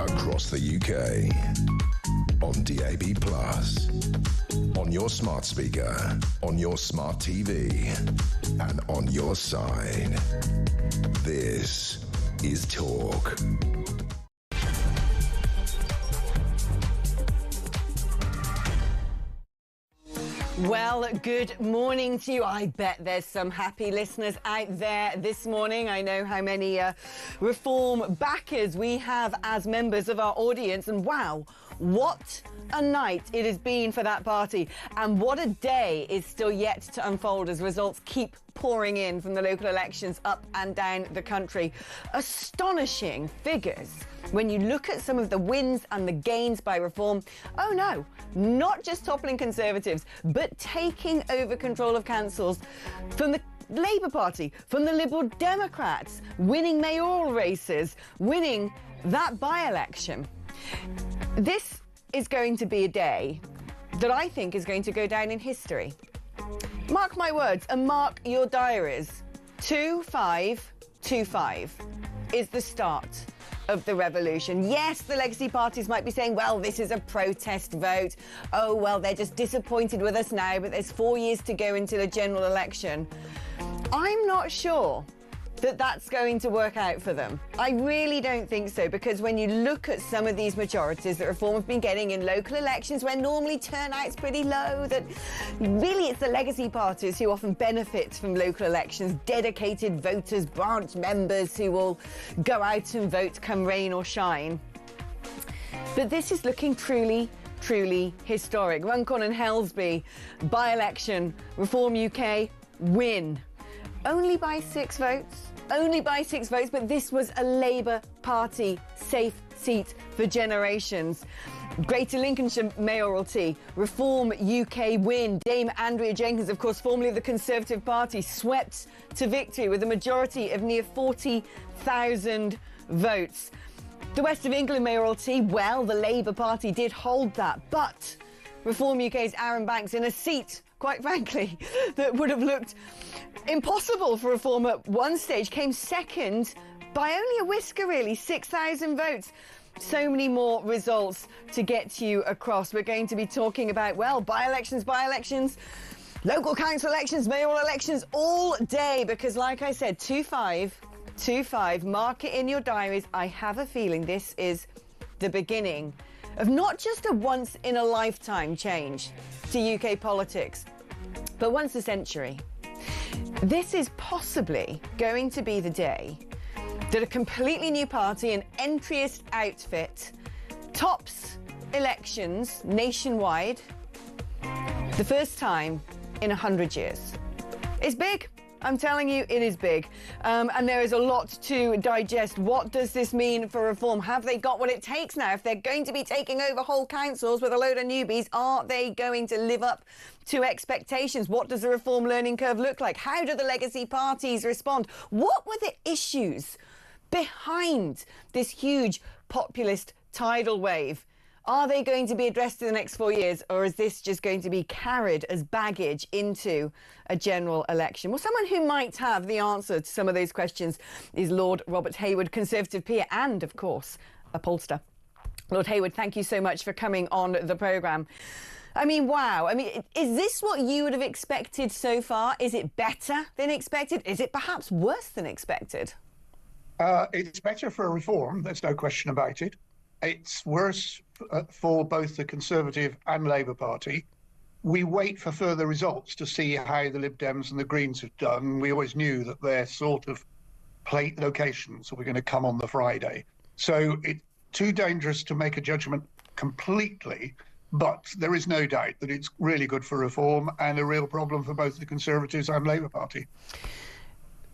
across the UK, on DAB+, on your smart speaker, on your smart TV, and on your side. This is Talk. Well, good morning to you. I bet there's some happy listeners out there this morning. I know how many reform backers we have as members of our audience. And wow, what a night it has been for that party. And what a day is still yet to unfold as results keep pouring in from the local elections up and down the country. Astonishing figures when you look at some of the wins and the gains by Reform. Oh no, not just toppling Conservatives, but taking over control of councils from the Labour Party, from the Liberal Democrats, winning mayoral races, winning that by-election. This is going to be a day that I think is going to go down in history. Mark my words and mark your diaries. 2525 is the start of the revolution. Yes, the legacy parties might be saying, well, this is a protest vote. Oh, well, they're just disappointed with us now, but there's 4 years to go until a general election. I'm not sure that that's going to work out for them. I really don't think so, because when you look at some of these majorities that Reform have been getting in local elections where normally turnout's pretty low, that really it's the legacy parties who often benefit from local elections, dedicated voters, branch members who will go out and vote come rain or shine. But this is looking truly historic. Runcorn and Helsby, by-election, Reform UK, win. Only by 6 votes. Only by 6 votes, but this was a Labour Party safe seat for generations. Greater Lincolnshire mayoralty, Reform UK win. Dame Andrea Jenkins, of course, formerly of the Conservative Party, swept to victory with a majority of near 40,000 votes. The West of England mayoralty, well, the Labour Party did hold that, but Reform UK's Aaron Banks in a seat, quite frankly, that would have looked impossible for Reform at one stage, came second by only a whisker, really, 6,000 votes. So many more results to get you across. We're going to be talking about, well, by-elections, local council elections, mayoral elections all day, because like I said, 2525, mark it in your diaries. I have a feeling this is the beginning of not just a once-in-a-lifetime change to UK politics, but once a century. This is possibly going to be the day that a completely new party, an entryist outfit, tops elections nationwide the first time in 100 years. It's big. I'm telling you, it is big. And there is a lot to digest. What does this mean for Reform? Have they got what it takes now? If they're going to be taking over whole councils with a load of newbies, are they going to live up to expectations? What does the Reform learning curve look like? How do the legacy parties respond? What were the issues behind this huge populist tidal wave? Are they going to be addressed in the next 4 years, or is this just going to be carried as baggage into a general election? Well, someone who might have the answer to some of those questions is Lord Robert Hayward, Conservative peer and, of course, a pollster. Lord Hayward, thank you so much for coming on the programme. I mean, wow. I mean, is this what you would have expected so far? Is it better than expected? Is it perhaps worse than expected? It's better for Reform, there's no question about it. It's worse for both the Conservative and Labour Party. We wait for further results to see how the Lib Dems and the Greens have done. We always knew that their sort of plate locations were going to come on the Friday. So it's too dangerous to make a judgment completely, but there is no doubt that it's really good for Reform and a real problem for both the Conservatives and Labour Party.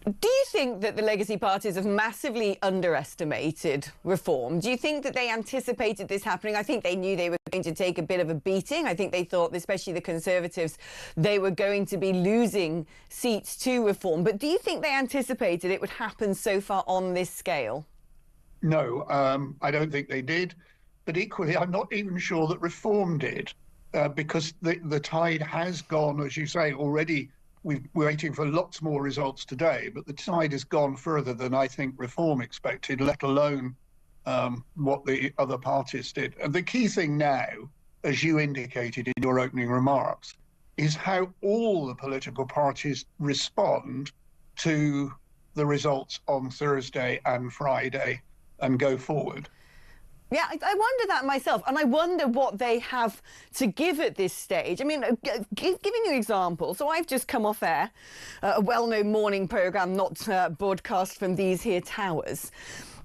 Do you think that the legacy parties have massively underestimated Reform? Do you think that they anticipated this happening? I think they knew they were going to take a bit of a beating. I think they thought, especially the Conservatives, they were going to be losing seats to Reform. But do you think they anticipated it would happen so far on this scale? No, I don't think they did. But equally, I'm not even sure that Reform did, because the tide has gone, as you say, already. We're waiting for lots more results today, but the tide has gone further than I think Reform expected, let alone what the other parties did. And the key thing now, as you indicated in your opening remarks, is how all the political parties respond to the results on Thursday and Friday and go forward. Yeah, I wonder that myself, and I wonder what they have to give at this stage. I mean, giving an example, so I've just come off air, a well-known morning programme not broadcast from these here towers.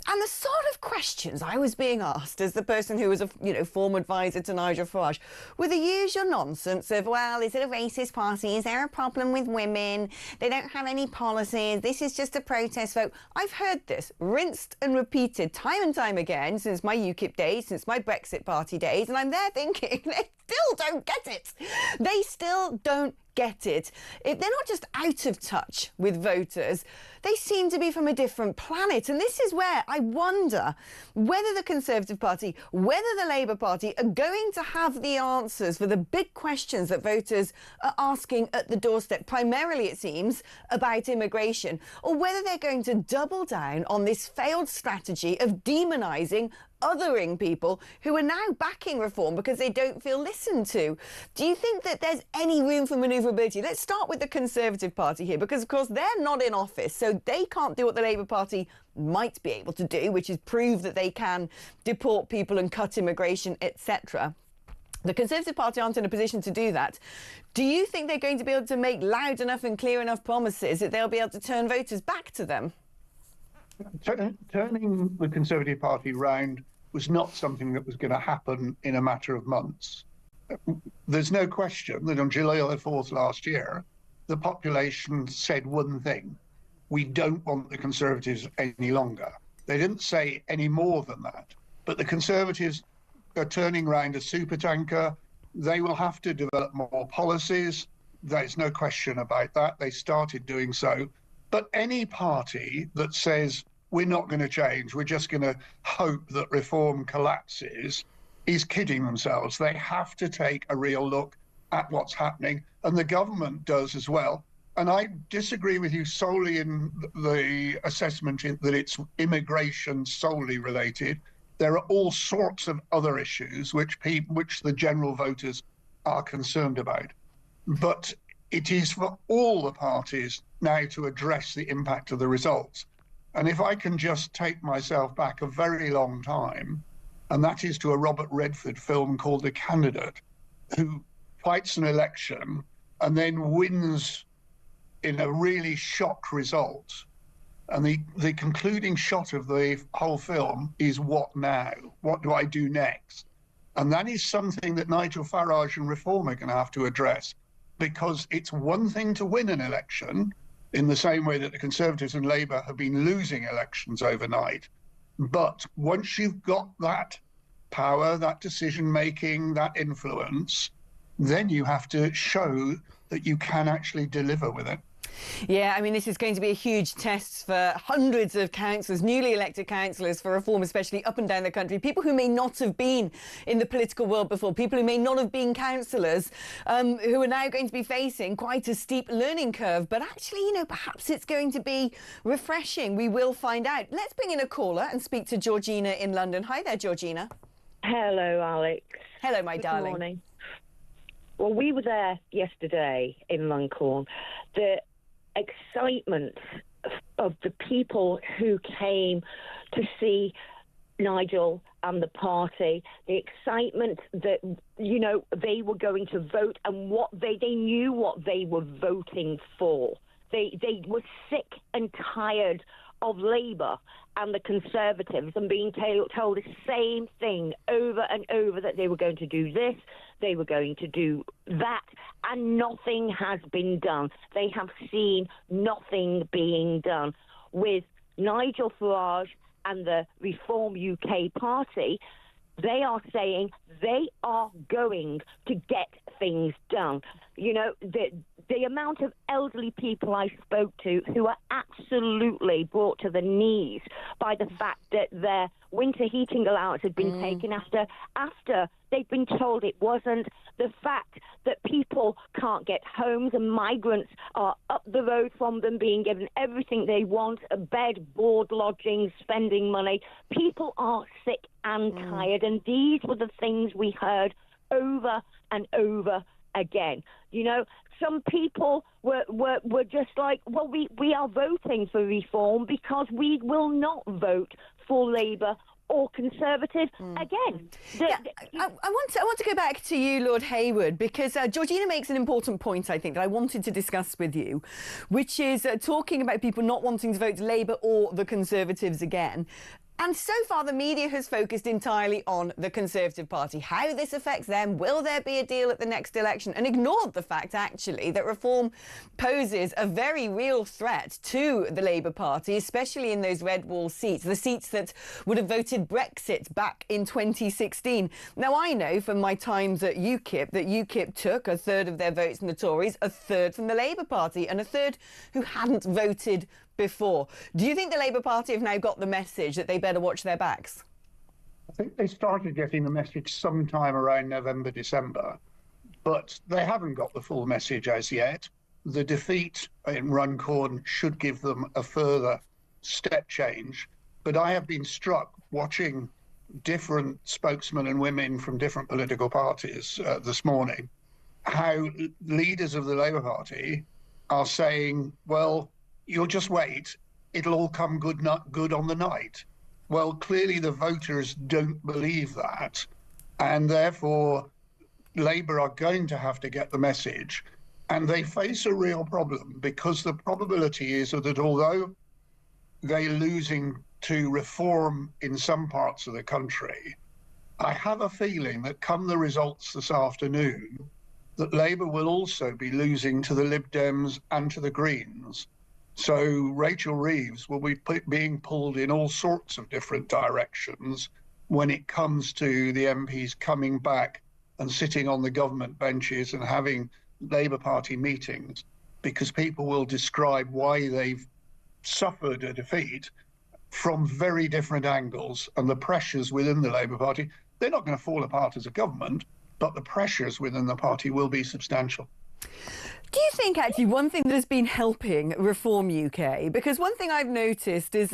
And the sort of questions I was being asked as the person who was a former advisor to Nigel Farage were the usual nonsense of, well, is it a racist party? Is there a problem with women? They don't have any policies. This is just a protest vote. I've heard this rinsed and repeated time and time again since my UKIP days, since my Brexit Party days, and I'm there thinking they still don't get it. They still don't get it. If they're not just out of touch with voters, they seem to be from a different planet. And this is where I wonder whether the Conservative Party, whether the Labour Party are going to have the answers for the big questions that voters are asking at the doorstep, primarily, it seems, about immigration, or whether they're going to double down on this failed strategy of demonising, othering people who are now backing reform because they don't feel listened to. Do you think that there's any room for manoeuvrability? Let's start with the Conservative Party here, because of course they're not in office, so they can't do what the Labour Party might be able to do, which is prove that they can deport people and cut immigration, etc. The Conservative Party aren't in a position to do that. Do you think they're going to be able to make loud enough and clear enough promises that they'll be able to turn voters back to them? Turning the Conservative Party round was not something that was going to happen in a matter of months. There's no question that on July the 4th last year, the population said one thing: we don't want the Conservatives any longer. They didn't say any more than that. But the Conservatives are turning round a supertanker. They will have to develop more policies. There's no question about that. They started doing so. But any party that says, we're not going to change, we're just going to hope that reform collapses, is kidding themselves. They have to take a real look at what's happening, and the government does as well. And I disagree with you solely in the assessment that it's immigration solely related. There are all sorts of other issues which the general voters are concerned about. But it is for all the parties now to address the impact of the results. And if I can just take myself back a very long time, and that is to a Robert Redford film called The Candidate, who fights an election and then wins in a really shock result. And the concluding shot of the whole film is, what now? What do I do next? And that is something that Nigel Farage and Reform are going to have to address, because it's one thing to win an election, in the same way that the Conservatives and Labour have been losing elections overnight. But once you've got that power, that decision-making, that influence, then you have to show that you can actually deliver with it. Yeah, I mean, this is going to be a huge test for hundreds of councillors, newly elected councillors for reform, especially up and down the country, people who may not have been in the political world before, people who may not have been councillors, who are now going to be facing quite a steep learning curve. But actually, perhaps it's going to be refreshing. We will find out. Let's bring in a caller and speak to Georgina in London. Hi there, Georgina. Hello, Alex. Hello, my darling. Good morning. Well, we were there yesterday in Runcorn. The excitement of the people who came to see Nigel and the party, the excitement that, they were going to vote, and they knew what they were voting for. They were sick and tired of Labour and the Conservatives and being told the same thing over and over, that they were going to do this, they were going to do that, and nothing has been done. They have seen nothing being done. With Nigel Farage and the Reform UK party, They are saying they are going to get things done. You know, the amount of elderly people I spoke to who are absolutely brought to the knees by the fact that their winter heating allowance had been taken after they've been told it wasn't, the fact that people can't get homes and migrants are up the road from them being given everything they want, a bed, board, lodging, spending money. People are sick and tired, and these were the things we heard over and over again. You know, some people were just like, well, we are voting for reform because we will not vote for Labour or Conservative again. I want to go back to you, Lord Hayward, because Georgina makes an important point, I think, that I wanted to discuss with you, which is talking about people not wanting to vote Labour or the Conservatives again. And so far, the media has focused entirely on the Conservative Party, how this affects them, will there be a deal at the next election, and ignored the fact, actually, that reform poses a very real threat to the Labour Party, especially in those red wall seats, the seats that would have voted Brexit back in 2016. Now, I know from my times at UKIP that UKIP took a third of their votes from the Tories, a third from the Labour Party, and a third who hadn't voted before. Do you think the Labour Party have now got the message that they better watch their backs? I think they started getting the message sometime around November, December, but they haven't got the full message as yet. The defeat in Runcorn should give them a further step change, but I have been struck watching different spokesmen and women from different political parties this morning, how leaders of the Labour Party are saying, well, you'll just wait, it'll all come good on the night. Well, clearly the voters don't believe that, and therefore Labour are going to have to get the message, and they face a real problem, because the probability is that although they're losing to reform in some parts of the country, I have a feeling that come the results this afternoon, that Labour will also be losing to the Lib Dems and to the Greens. So Rachel Reeves will be being pulled in all sorts of different directions when it comes to the MPs coming back and sitting on the government benches and having Labour Party meetings, because people will describe why they've suffered a defeat from very different angles, and the pressures within the Labour Party, they're not going to fall apart as a government, but the pressures within the party will be substantial. Do you think, actually, one thing that has been helping Reform UK, because one thing I've noticed is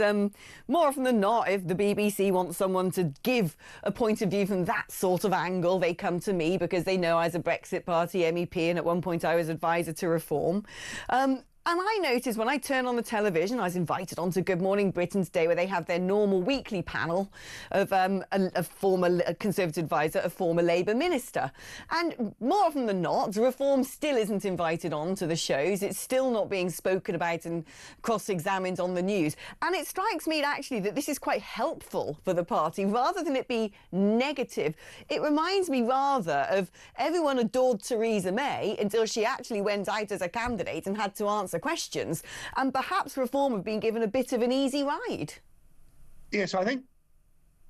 more often than not, if the BBC wants someone to give a point of view from that sort of angle, they come to me because they know I was a Brexit Party MEP and at one point I was advisor to Reform. And I noticed when I turn on the television, I was invited on to Good Morning Britain today, where they have their normal weekly panel of a former Conservative advisor, a former Labour minister. And more often than not, Reform still isn't invited on to the shows. It's still not being spoken about and cross-examined on the news. And it strikes me actually that this is quite helpful for the party, rather than it be negative. It reminds me rather of everyone adored Theresa May until she actually went out as a candidate and had to answer questions, and perhaps Reform have been given a bit of an easy ride. Yes, I think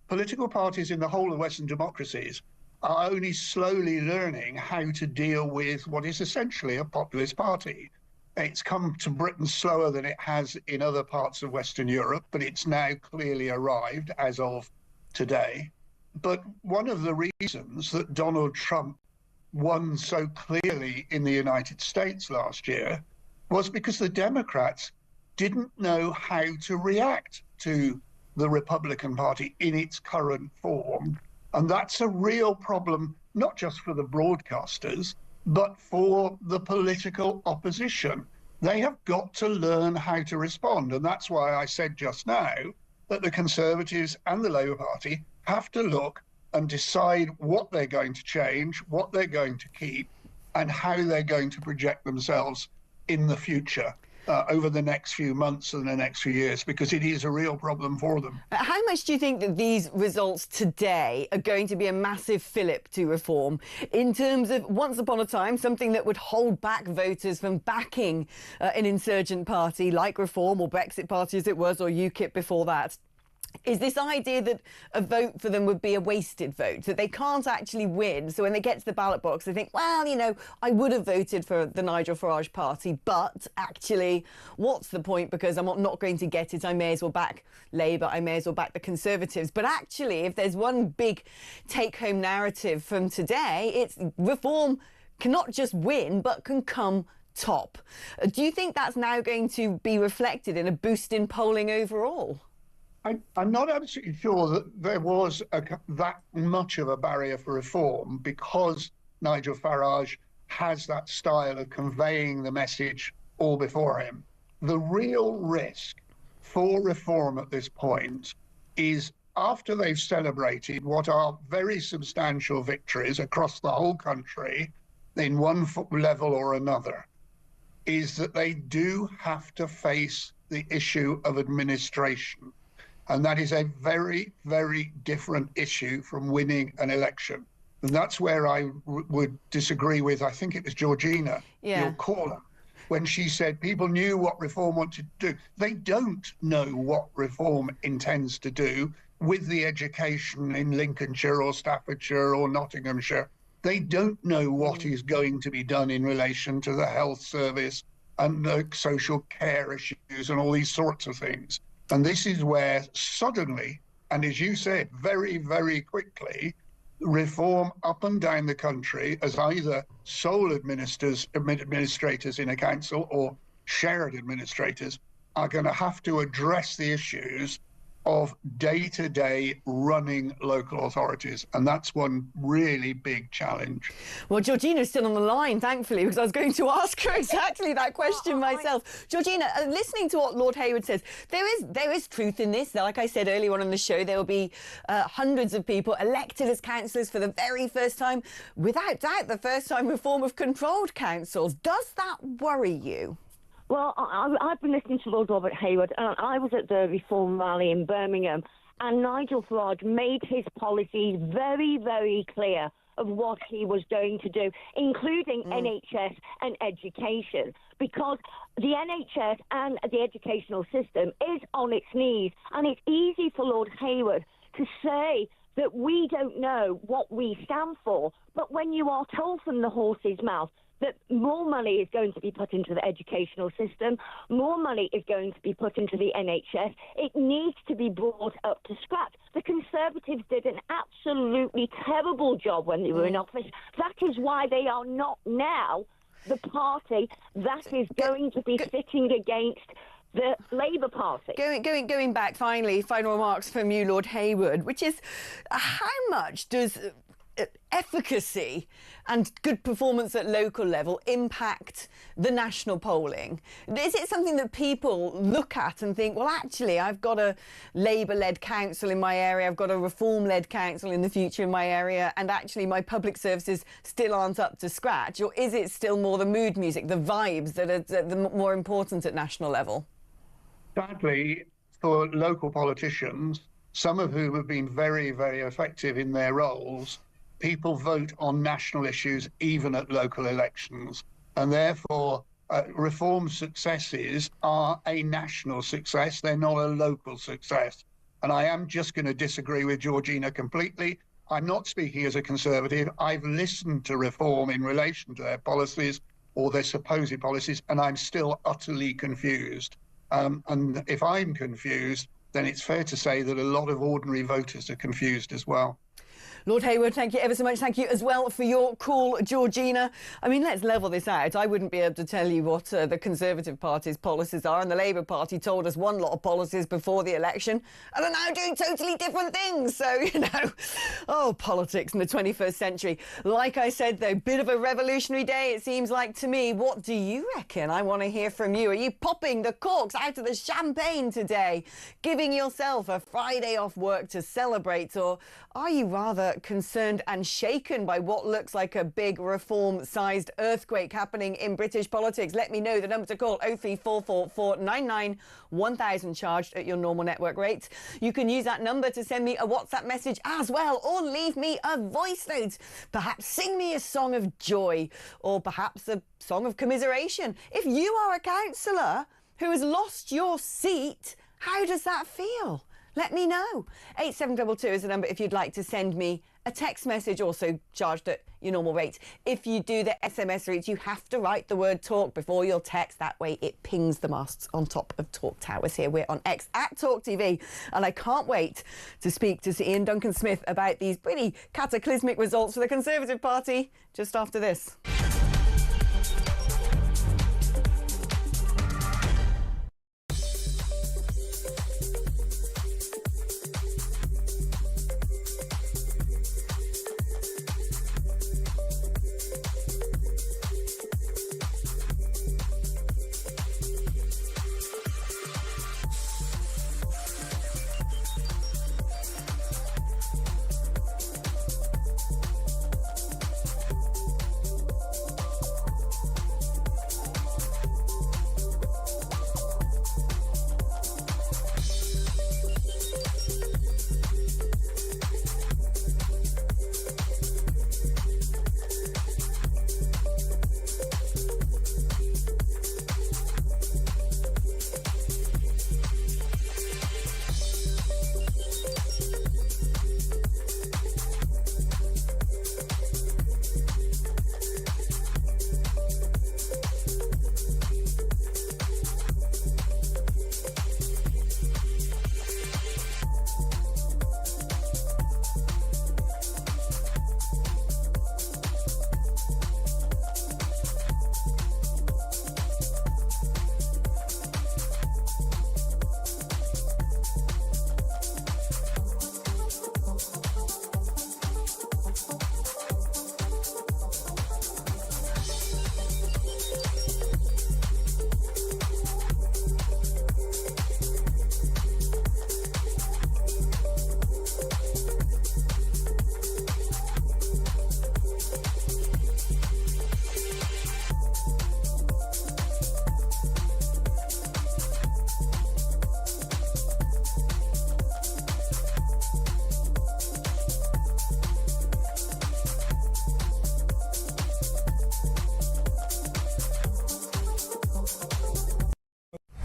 political parties in the whole of Western democracies are only slowly learning how to deal with what is essentially a populist party. It's come to Britain slower than it has in other parts of Western Europe, but it's now clearly arrived as of today. But one of the reasons that Donald Trump won so clearly in the United States last year was because the Democrats didn't know how to react to the Republican Party in its current form. And that's a real problem, not just for the broadcasters, but for the political opposition. They have got to learn how to respond. And that's why I said just now that the Conservatives and the Labour Party have to look and decide what they're going to change, what they're going to keep, and how they're going to project themselves in the future over the next few months and the next few years, because it is a real problem for them. How much do you think that these results today are going to be a massive fillip to Reform in terms of, once upon a time, something that would hold back voters from backing an insurgent party like Reform or Brexit Party as it was, or UKIP before that? is this idea that a vote for them would be a wasted vote, that they can't actually win. So when they get to the ballot box, they think, well, you know, I would have voted for the Nigel Farage party, but actually, what's the point? Because I'm not going to get it. I may as well back Labour. I may as well back the Conservatives. But actually, if there's one big take-home narrative from today, it's reform cannot just win, but can come top. Do you think that's now going to be reflected in a boost in polling overall? I'm not absolutely sure that there was that much of a barrier for reform, because Nigel Farage has that style of conveying the message all before him. The real risk for reform at this point is, after they've celebrated what are very substantial victories across the whole country in one level or another, is that they do have to face the issue of administration. And that is a very, very different issue from winning an election. And that's where I would disagree with, I think it was Georgina, your caller, when she said people knew what reform wanted to do. They don't know what reform intends to do with the education in Lincolnshire or Staffordshire or Nottinghamshire. They don't know what is going to be done in relation to the health service and the social care issues and all these sorts of things. And this is where suddenly, and as you said, very, very quickly, reform up and down the country as either sole administrators in a council or shared administrators are going to have to address the issues of day-to-day running local authorities. And that's one really big challenge. Well, Georgina's still on the line, thankfully, because I was going to ask her exactly that question myself. Georgina, listening to what Lord Hayward says, there is truth in this. Like I said earlier on in the show, there will be hundreds of people elected as councillors for the very first time, without doubt the first time reform of controlled councils. Does that worry you? Well, I've been listening to Lord Robert Hayward, and I was at the Reform rally in Birmingham, and Nigel Farage made his policies very, very clear of what he was going to do, including NHS and education, because the NHS and the educational system is on its knees, and it's easy for Lord Hayward to say that we don't know what we stand for, but when you are told from the horse's mouth that more money is going to be put into the educational system, more money is going to be put into the NHS, it needs to be brought up to scratch. The Conservatives did an absolutely terrible job when they were in office. That is why they are not now the party that is going to be sitting against the Labour Party. Going back, finally, final remarks from you, Lord Hayward, which is how much does efficacy and good performance at local level impact the national polling? Is it something that people look at and think, well, actually, I've got a Labour-led council in my area, I've got a Reform-led council in the future in my area, and actually my public services still aren't up to scratch? Or is it still more the mood music, the vibes that are the more important at national level? Sadly, for local politicians, some of whom have been very, very effective in their roles, people vote on national issues even at local elections. And therefore, reform successes are a national success. They're not a local success. And I am just going to disagree with Georgina completely. I'm not speaking as a Conservative. I've listened to reform in relation to their policies or their supposed policies, and I'm still utterly confused. And if I'm confused, then it's fair to say that a lot of ordinary voters are confused as well. Lord Hayward, thank you ever so much. Thank you as well for your call, Georgina. I mean, let's level this out. I wouldn't be able to tell you what the Conservative Party's policies are, and the Labour Party told us one lot of policies before the election and are now doing totally different things. So, you know, politics in the 21st century. Like I said, though, bit of a revolutionary day, it seems like to me. What do you reckon? I want to hear from you. Are you popping the corks out of the champagne today, giving yourself a Friday off work to celebrate, or are you rather concerned and shaken by what looks like a big reform-sized earthquake happening in British politics? Let me know. The number to call 0344499 1000, charged at your normal network rate. You can use that number to send me a WhatsApp message as well, or leave me a voice note. Perhaps sing me a song of joy, or perhaps a song of commiseration. If you are a councillor who has lost your seat, how does that feel? let me know. 8722 is the number if you'd like to send me a text message, also charged at your normal rate. If you do the SMS reach, you have to write the word talk before your text. That way it pings the masts on top of Talk Towers here. We're on X at talkTV, and I can't wait to speak to Sir Ian Duncan-Smith about these pretty cataclysmic results for the Conservative Party just after this.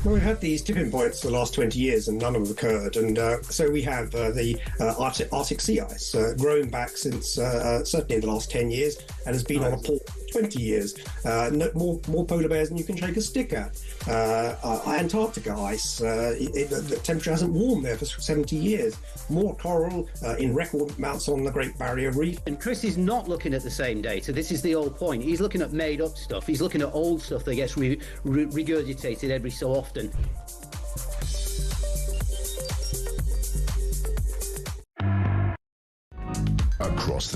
Well, we've had these tipping points for the last 20 years and none of them occurred. And so we have the Arctic sea ice growing back since certainly in the last 10 years and has been on a pause for 20 years. More polar bears than you can shake a stick at. Antarctica ice, the temperature hasn't warmed there for 70 years. More coral in record amounts on the Great Barrier Reef. And Chris is not looking at the same data. This is the whole point. He's looking at made up stuff. He's looking at old stuff that gets regurgitated every so often. Across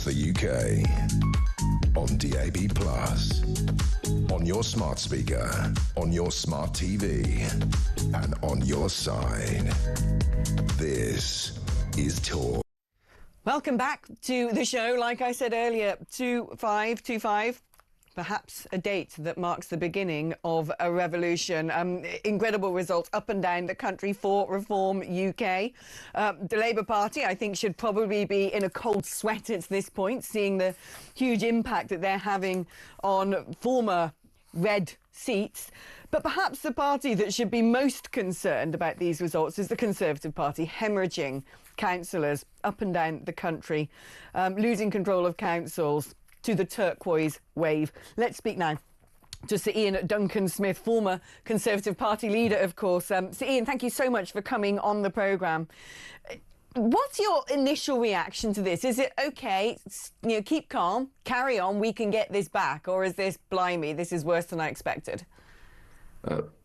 the UK, on DAB+, on your smart speaker, on your smart TV, and on your side. This is Talk. Welcome back to the show. Like I said earlier, 2525. Perhaps a date that marks the beginning of a revolution. Incredible results up and down the country for Reform UK. The Labour Party, I think, should probably be in a cold sweat at this point, seeing the huge impact that they're having on former red seats. But perhaps the party that should be most concerned about these results is the Conservative Party, hemorrhaging councillors up and down the country, losing control of councils to the turquoise wave. Let's speak now to Sir Ian Duncan-Smith, former Conservative Party leader, of course. Sir Ian, thank you so much for coming on the programme. What's your initial reaction to this? Is it OK, keep calm, carry on, we can get this back? Or is this, blimey, this is worse than I expected?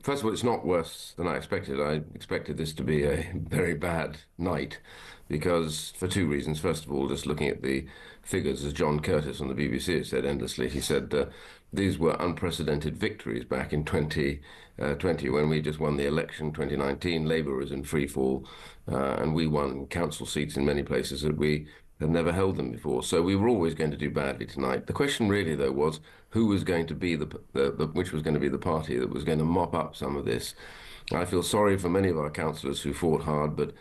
First of all, it's not worse than I expected. I expected this to be a very bad night because for two reasons. First of all, just looking at the figures, as John Curtis on the BBC has said endlessly, he said these were unprecedented victories back in 2020 when we just won the election. 2019, Labour was in free fall and we won council seats in many places that we had never held them before. So we were always going to do badly tonight. The question really, though, was who was going to be which was going to be the party that was going to mop up some of this. I feel sorry for many of our councillors who fought hard, but,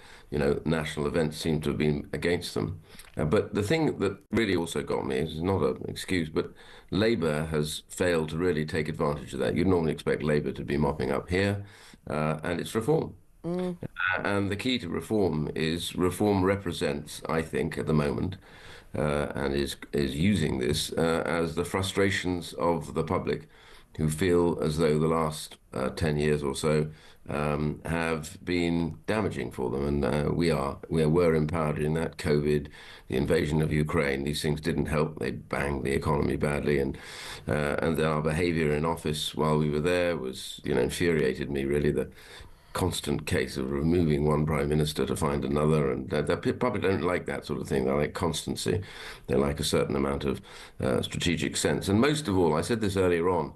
national events seem to have been against them. But the thing that really also got me, is not an excuse, but Labour has failed to really take advantage of that. You'd normally expect Labour to be mopping up here, and it's Reform. And the key to reform represents, I think, at the moment, and is using this as the frustrations of the public, who feel as though the last 10 years or so have been damaging for them. And we were empowered in that. COVID, the invasion of Ukraine, these things didn't help. They banged the economy badly, and our behaviour in office while we were there was, infuriated me really. The constant case of removing one prime minister to find another, and the public don't like that sort of thing. They like constancy. They like a certain amount of strategic sense. And most of all, I said this earlier on,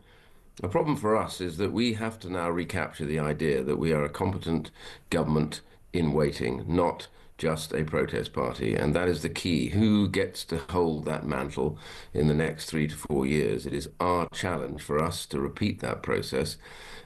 the problem for us is that we have to now recapture the idea that we are a competent government in waiting, not just a protest party. And that is the key. Who gets to hold that mantle in the next 3 to 4 years? It is our challenge for us to repeat that process.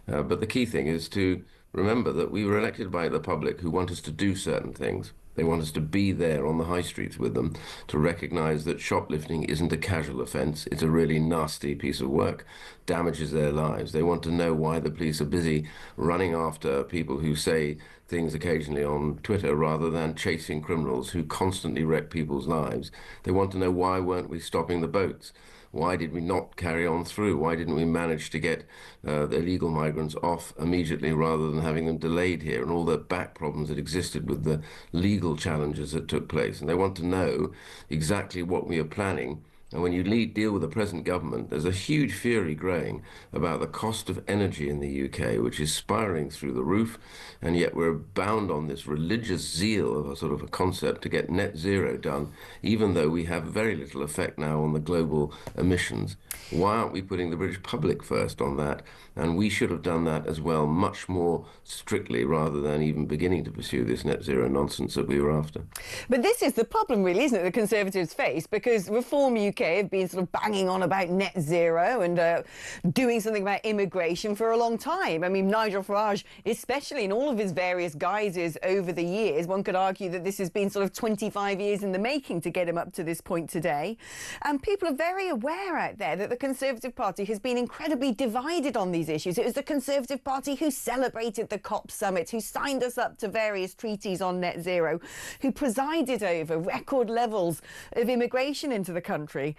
But the key thing is to remember that we were elected by the public, who want us to do certain things. They want us to be there on the high streets with them, to recognise that shoplifting isn't a casual offence. It's a really nasty piece of work, damages their lives. They want to know why the police are busy running after people who say things occasionally on Twitter rather than chasing criminals who constantly wreck people's lives. They want to know, why weren't we stopping the boats? Why did we not carry on through? Why didn't we manage to get the illegal migrants off immediately rather than having them delayed here, and all the back problems that existed with the legal challenges that took place? And they want to know exactly what we are planning. And when you deal with the present government, there's a huge fury growing about the cost of energy in the UK, which is spiralling through the roof, and yet we're bound on this religious zeal of a sort of a concept to get net zero done, even though we have very little effect now on the global emissions. Why aren't we putting the British public first on that? And we should have done that as well, much more strictly, rather than even beginning to pursue this net zero nonsense that we were after. But this is the problem, really, isn't it, the Conservatives face? Because Reform UK have been sort of banging on about net zero and doing something about immigration for a long time. I mean, Nigel Farage, especially in all of his various guises over the years, one could argue that this has been sort of 25 years in the making to get him up to this point today. And people are very aware out there that the Conservative Party has been incredibly divided on these issues. It was the Conservative Party who celebrated the COP summit, who signed us up to various treaties on net zero, who presided over record levels of immigration into the country.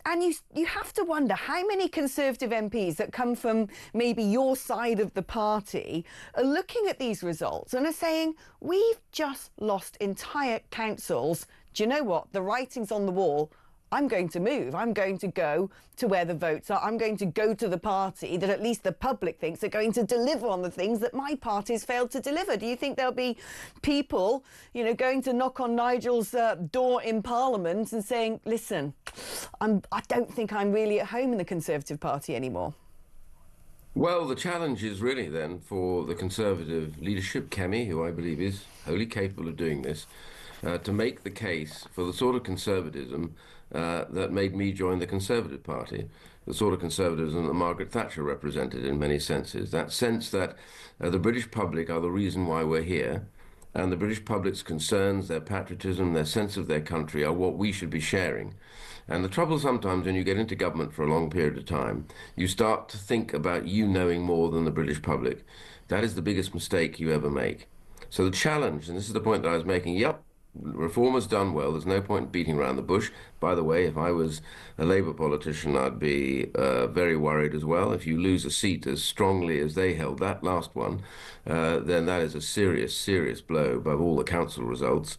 And you have to wonder how many Conservative MPs that come from maybe your side of the party are looking at these results and are saying, we've just lost entire councils. Do you know what? The writing's on the wall. I'm going to move. I'm going to go to where the votes are. I'm going to go to the party that at least the public thinks are going to deliver on the things that my party's failed to deliver. Do you think there'll be people, going to knock on Nigel's door in Parliament and saying, listen, I don't think I'm really at home in the Conservative Party anymore? Well, the challenge is really then for the Conservative leadership, Kemi, who I believe is wholly capable of doing this, to make the case for the sort of conservatism that made me join the Conservative Party, the sort of conservatism that Margaret Thatcher represented in many senses. That sense that the British public are the reason why we're here, and the British public's concerns, their patriotism, their sense of their country are what we should be sharing. And the trouble sometimes when you get into government for a long period of time, you start to think about you knowing more than the British public. That is the biggest mistake you ever make. So the challenge, and this is the point that I was making, Reform has done well. There's no point in beating around the bush. By the way, if I was a Labour politician, I'd be very worried as well. If you lose a seat as strongly as they held that last one, then that is a serious, serious blow above all the council results.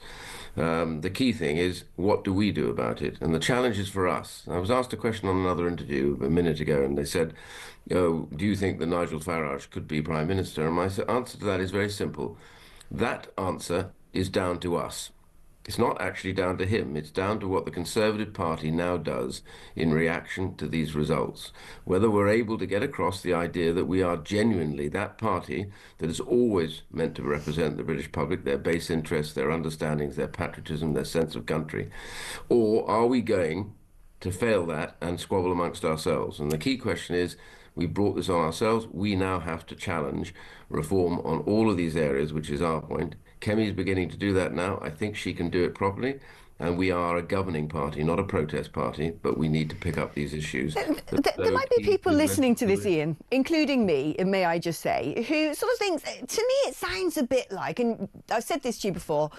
The key thing is, what do we do about it? And the challenge is for us. I was asked a question on another interview a minute ago, and they said, do you think that Nigel Farage could be Prime Minister? And my answer to that is very simple. That answer is down to us. It's not actually down to him. It's down to what the Conservative Party now does in reaction to these results. Whether we're able to get across the idea that we are genuinely that party that is always meant to represent the British public, their base interests, their understandings, their patriotism, their sense of country, or are we going to fail that and squabble amongst ourselves? And the key question is, we brought this on ourselves. We now have to challenge reform on all of these areas, which is our point. Kemi's beginning to do that now. I think she can do it properly. And we are a governing party, not a protest party, but we need to pick up these issues. There might be people listening to this, Ian, including me, and may I just say, who sort of thinks, to me it sounds a bit like, and I've said this to you before,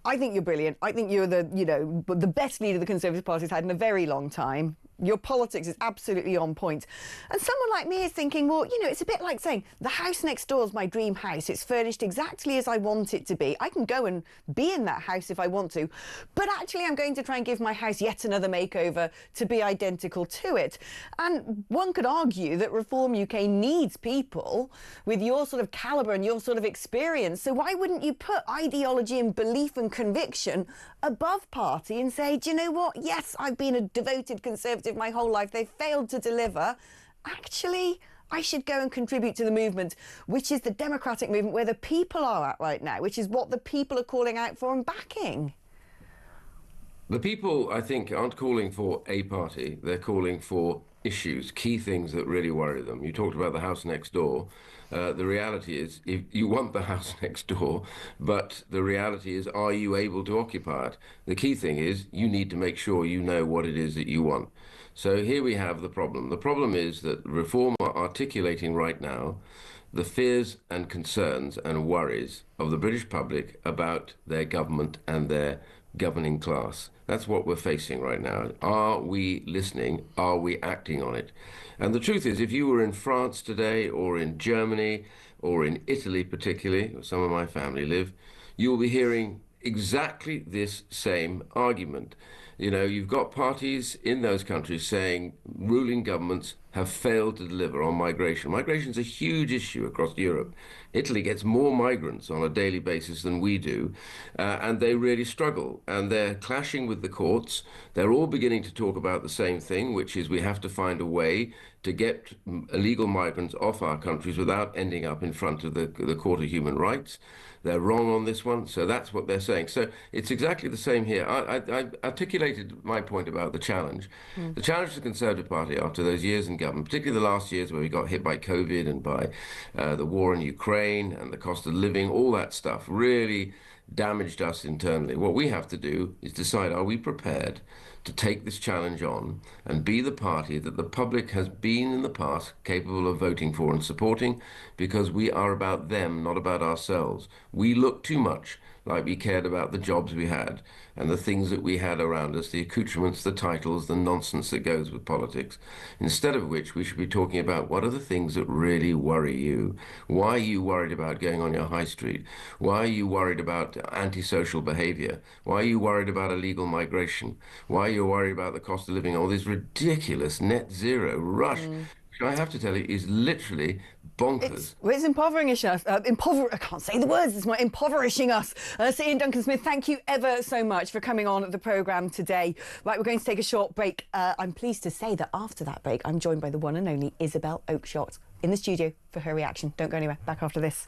I think you're brilliant. I think you're the best leader the Conservative Party's had in a very long time. Your politics is absolutely on point. And someone like me is thinking, well, it's a bit like saying, the house next door is my dream house. It's furnished exactly as I want it to be. I can go and be in that house if I want to. But actually, I'm going to try and give my house yet another makeover to be identical to it. And one could argue that Reform UK needs people with your sort of calibre and your sort of experience. So why wouldn't you put ideology and belief and conviction above party and say, do you know what? Yes, I've been a devoted Conservative my whole life. They've failed to deliver. Actually, I should go and contribute to the movement, which is the democratic movement where the people are at right now, which is what the people are calling out for and backing. The people, I think, aren't calling for a party. They're calling for issues, key things that really worry them. You talked about the house next door. The reality is, if you want the house next door, but the reality is, are you able to occupy it? The key thing is, you need to make sure you know what it is that you want. So here we have the problem. The problem is that Reform are articulating right now the fears and concerns and worries of the British public about their government and their governing class. That's what we're facing right now. Are we listening? Are we acting on it? And the truth is, if you were in France today, or in Germany, or in Italy particularly, where some of my family live, you'll be hearing exactly this same argument. You've got parties in those countries saying ruling governments have failed to deliver on migration. Migration is a huge issue across Europe. Italy gets more migrants on a daily basis than we do, and they really struggle. And they're clashing with the courts. They're all beginning to talk about the same thing, which is we have to find a way to get illegal migrants off our countries without ending up in front of the Court of Human Rights. They're wrong on this one, so that's what they're saying. So it's exactly the same here. I articulated my point about the challenge. The challenge to the Conservative Party after those years in government, particularly the last years where we got hit by COVID and by the war in Ukraine and the cost of living, all that stuff really damaged us internally. What we have to do is decide, are we prepared to take this challenge on and be the party that the public has been in the past capable of voting for and supporting, because we are about them, not about ourselves. We look too much like we cared about the jobs we had and the things that we had around us, the accoutrements, the titles, the nonsense that goes with politics, instead of which we should be talking about what are the things that really worry you. Why are you worried about going on your high street? Why are you worried about antisocial behavior? Why are you worried about illegal migration? Why are you worried about the cost of living? All this ridiculous net zero rush, which I have to tell you is literally bonkers. It's impoverishing us. I can't say the words. It's impoverishing us. Sir Ian Duncan-Smith, thank you ever so much for coming on the programme today. Right, we're going to take a short break. I'm pleased to say that after that break, I'm joined by the one and only Isabel Oakeshott in the studio for her reaction. Don't go anywhere. Back after this.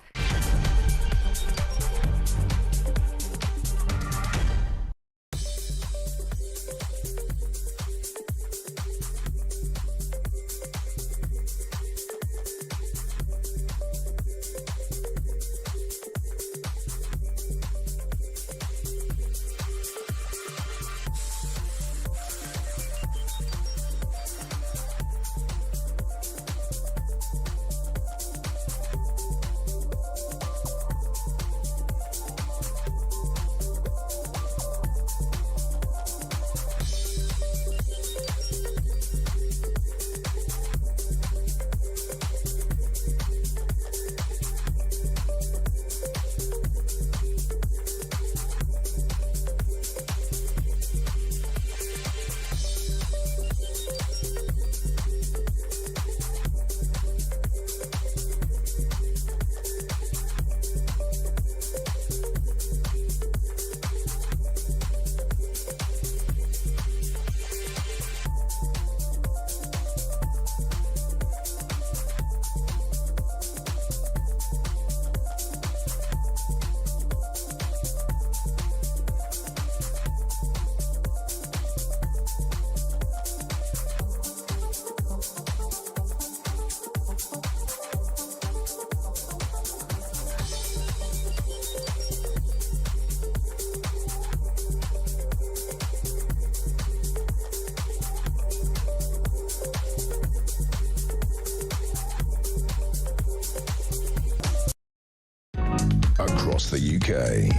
the UK.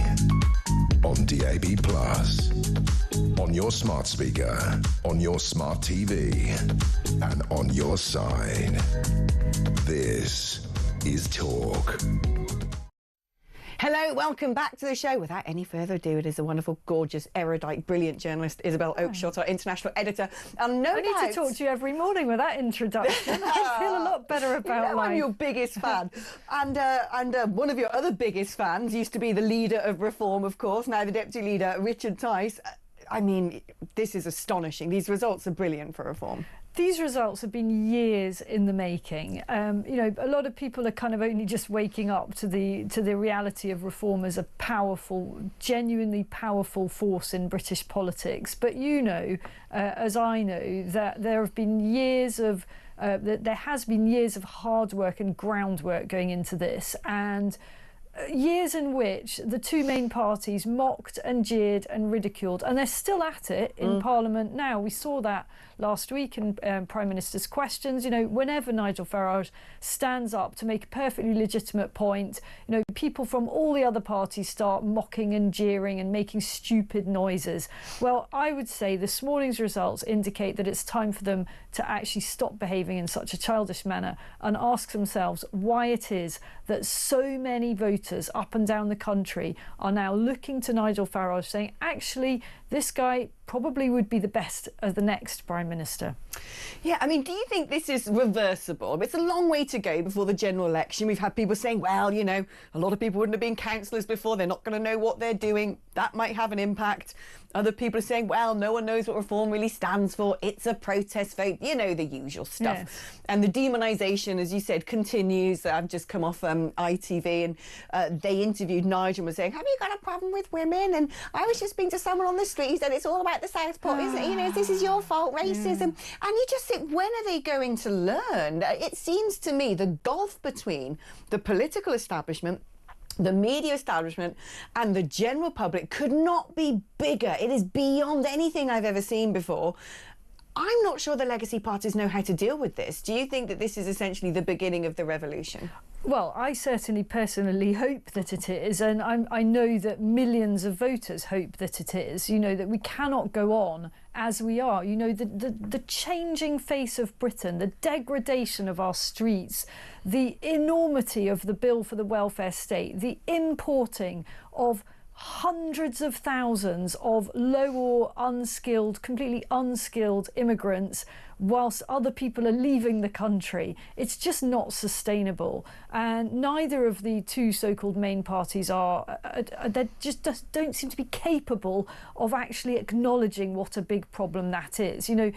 On DAB+, on your smart speaker, on your smart TV, and on your side. This is Talk. Hello, welcome back to the show. Without any further ado, it is the wonderful, gorgeous, erudite, brilliant journalist Isabel Oakeshott, our international editor. And I need to talk to you every morning with that introduction. I feel a lot better about life. I'm your biggest fan. and one of your other biggest fans used to be the leader of Reform, of course, now the deputy leader, Richard Tice. I mean, this is astonishing. These results are brilliant for Reform. These results have been years in the making. You know, a lot of people are kind of only just waking up to the reality of Reform as a powerful, genuinely powerful force in British politics. But you know, as I know, that there have been years of there has been years of hard work and groundwork going into this, and years in which the two main parties mocked and jeered and ridiculed, and they're still at it in Parliament now. We saw that last week in Prime Minister's questions. You know, whenever Nigel Farage stands up to make a perfectly legitimate point, you know, people from all the other parties start mocking and jeering and making stupid noises. Well, I would say this morning's results indicate that it's time for them to actually stop behaving in such a childish manner and ask themselves why it is that so many voters up and down the country are now looking to Nigel Farage saying, actually, this guy probably would be the best as the next Prime Minister. Yeah, I mean, do you think this is reversible? It's a long way to go before the general election. We've had people saying, well, you know, a lot of people wouldn't have been councillors before. They're not going to know what they're doing. That might have an impact. Other people are saying, well, no one knows what Reform really stands for. It's a protest vote. You know, the usual stuff. Yes. And the demonisation, as you said, continues. I've just come off ITV and they interviewed Nigel and was saying, have you got a problem with women? And I was just speaking to someone on the street who said, it's all about the Southport, isn't it? You know, this is your fault, racism. And you just think, when are they going to learn? It seems to me the gulf between the political establishment, the media establishment and the general public could not be bigger. It is beyond anything I've ever seen before. I'm not sure the legacy parties know how to deal with this. Do you think that this is essentially the beginning of the revolution? Well, I certainly personally hope that it is, and I know that millions of voters hope that it is. You know, that we cannot go on as we are. You know, the changing face of Britain, the degradation of our streets, the enormity of the bill for the welfare state, the importing of hundreds of thousands of low or unskilled, completely unskilled immigrants whilst other people are leaving the country. It's just not sustainable. And neither of the two so-called main parties are, they just don't seem to be capable of actually acknowledging what a big problem that is. You know,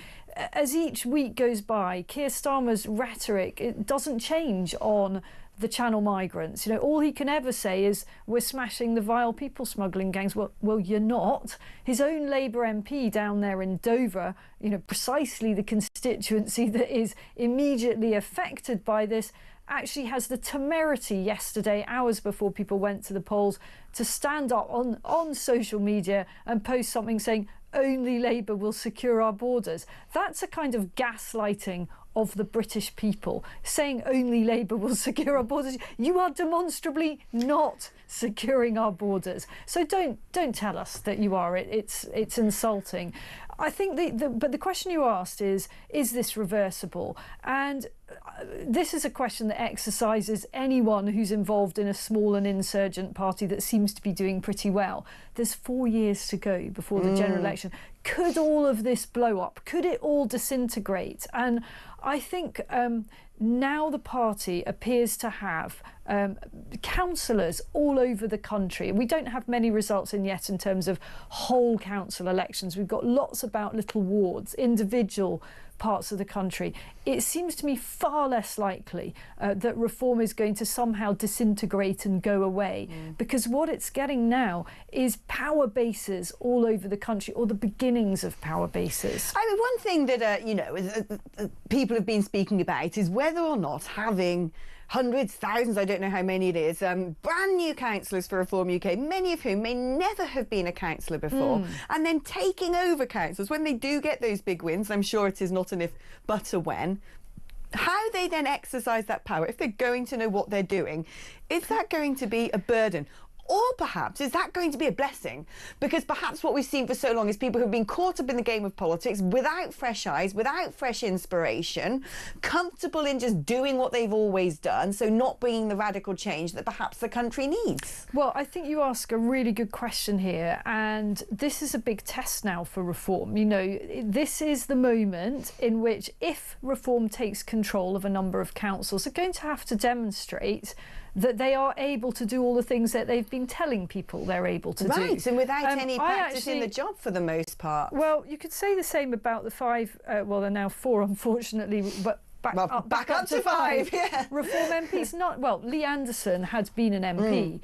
as each week goes by, Keir Starmer's rhetoric, it doesn't change on the Channel migrants. You know, all he can ever say is, we're smashing the vile people smuggling gangs. Well, you're not. His own Labour MP down there in Dover, you know, precisely the constituency that is immediately affected by this, actually has the temerity yesterday, hours before people went to the polls, to stand up on social media and post something saying, only Labour will secure our borders. That's a kind of gaslighting of the British people, saying only Labour will secure our borders. You are demonstrably not securing our borders. So don't tell us that you are. It's insulting. I think but the question you asked is this reversible? And this is a question that exercises anyone who's involved in a small and insurgent party that seems to be doing pretty well. There's 4 years to go before the general election. Could all of this blow up? Could it all disintegrate? And I think now the party appears to have councillors all over the country. We don't have many results in yet in terms of whole council elections. We've got lots about little wards, individual parts of the country. It seems to me far less likely that Reform is going to somehow disintegrate and go away, because what it's getting now is power bases all over the country, or the beginnings of power bases. I mean, one thing that you know, people have been speaking about is whether or not having hundreds, thousands, I don't know how many it is, brand new councillors for Reform UK, many of whom may never have been a councillor before, and then taking over councils when they do get those big wins. I'm sure it is not an if but a when. How they then exercise that power, if they're going to know what they're doing, is that going to be a burden? Or perhaps is that going to be a blessing? Because perhaps what we've seen for so long is people who've been caught up in the game of politics without fresh eyes, without fresh inspiration, comfortable in just doing what they've always done, so not bringing the radical change that perhaps the country needs. Well, I think you ask a really good question here, and this is a big test now for Reform. You know, this is the moment in which, if Reform takes control of a number of councils, they're going to have to demonstrate that they are able to do all the things that they've been telling people they're able to do. Right, and without any practice in the job for the most part. Well, you could say the same about the 5, well, they're now 4, unfortunately, but back up to 5. Yeah. Reform MPs, Lee Anderson had been an MP,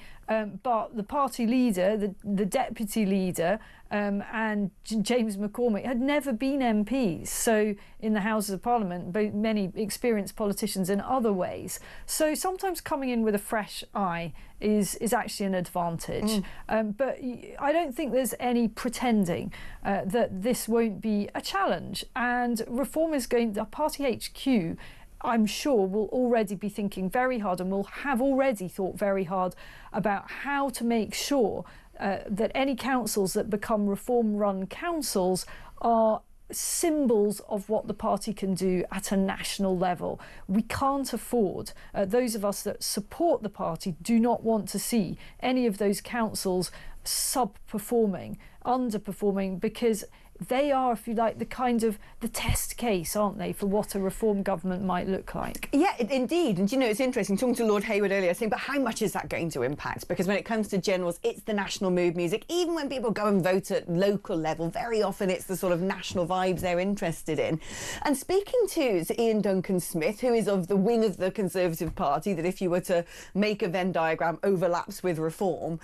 but the party leader, the deputy leader, and James McCormick had never been MPs, so in the Houses of Parliament, many experienced politicians in other ways. So sometimes coming in with a fresh eye is actually an advantage. But I don't think there's any pretending that this won't be a challenge. And Reform is going, the party HQ, I'm sure, will already be thinking very hard and will have already thought very hard about how to make sure that any councils that become Reform-run councils are symbols of what the party can do at a national level. We can't afford, those of us that support the party do not want to see any of those councils sub-performing, underperforming, because they are, if you like, the test case, aren't they, for what a Reform government might look like? Yeah, indeed. And, you know, it's interesting, talking to Lord Hayward earlier, saying, but how much is that going to impact? Because when it comes to generals, it's the national mood music. Even when people go and vote at local level, very often it's the sort of national vibes they're interested in. And speaking to Sir Ian Duncan-Smith, who is of the wing of the Conservative Party, that if you were to make a Venn diagram, overlaps with Reform. And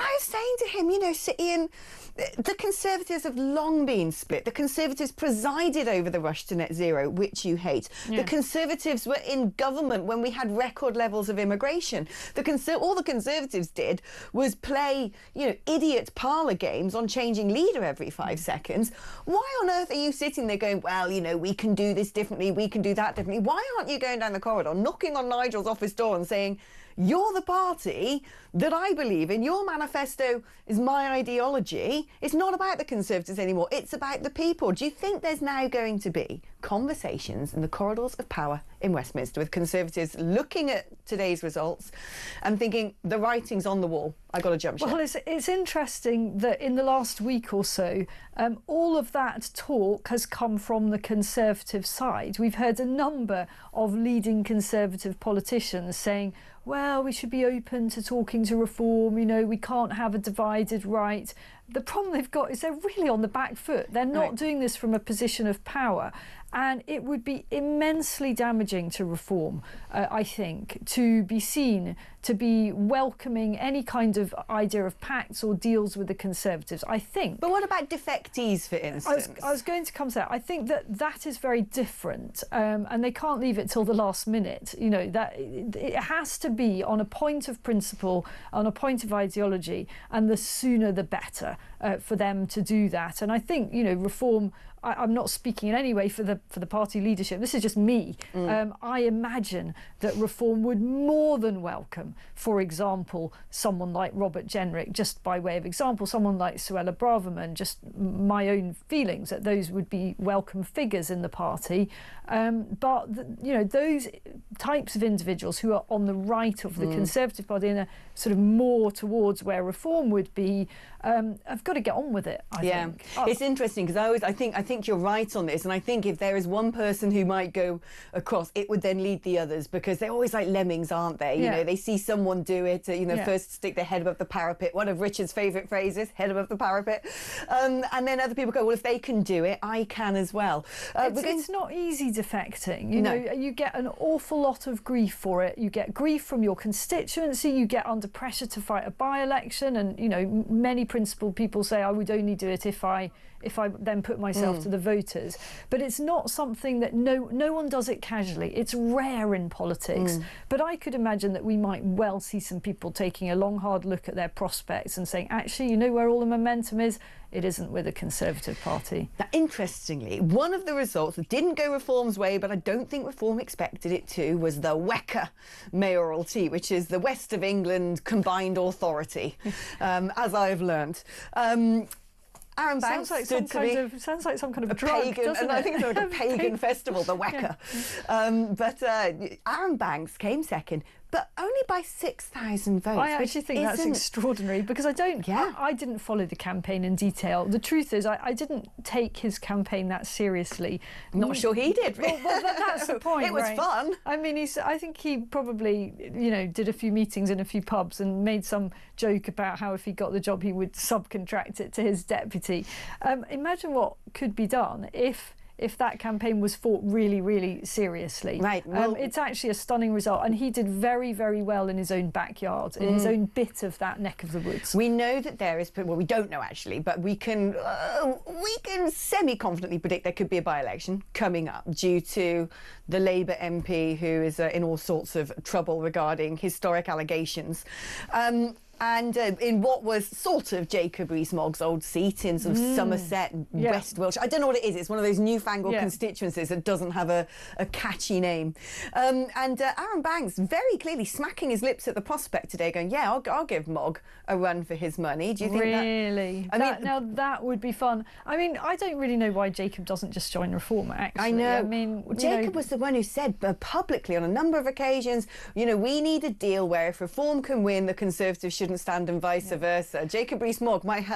I was saying to him, you know, Sir Ian, the Conservatives have long been split. The Conservatives presided over the rush to net zero, which you hate. Yeah. The Conservatives were in government when we had record levels of immigration. All the Conservatives did was play, you know, idiot parlour games on changing leader every 5 seconds. Why on earth are you sitting there going, well, you know, we can do this differently, we can do that differently? Why aren't you going down the corridor, knocking on Nigel's office door and saying, you're the party that I believe in. Your manifesto is my ideology. It's not about the Conservatives anymore. It's about the people. Do you think there's now going to be conversations in the corridors of power in Westminster with Conservatives looking at today's results and thinking, the writing's on the wall, I got to jump ship? Well, it's interesting that in the last week or so, all of that talk has come from the Conservative side. We've heard a number of leading Conservative politicians saying, well, we should be open to talking to Reform, you know, we can't have a divided right. The problem they've got is they're really on the back foot. They're not doing this from a position of power. And it would be immensely damaging to Reform, I think, to be seen to be welcoming any kind of idea of pacts or deals with the Conservatives, I think. But what about defectees, for instance? I was going to come to that. I think that is very different, and they can't leave it till the last minute. You know, that it has to be on a point of principle, on a point of ideology, and the sooner the better for them to do that. And I think, you know, Reform, I'm not speaking in any way for the party leadership. This is just me. I imagine that Reform would more than welcome, for example, someone like Robert Jenrick, just by way of example, someone like Suella Braverman, just my own feelings that those would be welcome figures in the party. But you know, those types of individuals who are on the right of the Conservative Party and are sort of more towards where Reform would be, have got to get on with it, I think. It's interesting because I think you're right on this, and I think if there is one person who might go across, it would then lead the others, because they're always like lemmings, aren't they? You know, they see someone do it, first stick their head above the parapet. One of Richard's favourite phrases, head above the parapet. And then other people go, well, if they can do it, I can as well. It's not easy defecting. You know, you get an awful lot of grief for it. You get grief from your constituency. You get under pressure to fight a by-election, and you know, many principled people say, I would only do it if I then put myself to the voters. But it's not something that no one does it casually. It's rare in politics. But I could imagine that we might well see some people taking a long, hard look at their prospects and saying, actually, you know where all the momentum is it isn't with a Conservative Party. Now, interestingly, one of the results that didn't go Reform's way, but I don't think Reform expected it to, was the WECA mayoralty, which is the West of England Combined Authority, as I've learnt. Aaron Banks sounds like some kind of drug, pagan, doesn't and it? I think it's like a pagan festival, the WECA. Yeah. But Aaron Banks came second, but only by 6,000 votes. I actually think that's extraordinary, because I didn't follow the campaign in detail. The truth is, I didn't take his campaign that seriously. Not sure he did. Well, that's the point. It was right? fun. I mean, I think he probably, did a few meetings in a few pubs and made some joke about how if he got the job, he would subcontract it to his deputy. Imagine what could be done if that campaign was fought really, really seriously. Right. Well, it's actually a stunning result, and he did very, very well in his own backyard, in his own bit of that neck of the woods. We know that there is, well, we don't know actually, but we can semi-confidently predict there could be a by-election coming up due to the Labour MP who is in all sorts of trouble regarding historic allegations. And in what was sort of Jacob Rees-Mogg's old seat in sort of Somerset, West Wiltshire. I don't know what it is. It's one of those newfangled constituencies that doesn't have a catchy name. And Aaron Banks very clearly smacking his lips at the prospect today, going, yeah, I'll give Mogg a run for his money. Do you think really? Now that would be fun. I mean, I don't really know why Jacob doesn't just join Reform, actually. I know. I mean, Jacob was the one who said publicly on a number of occasions, we need a deal where if Reform can win, the Conservatives shouldn't stand, and vice versa. Jacob Rees-Mogg might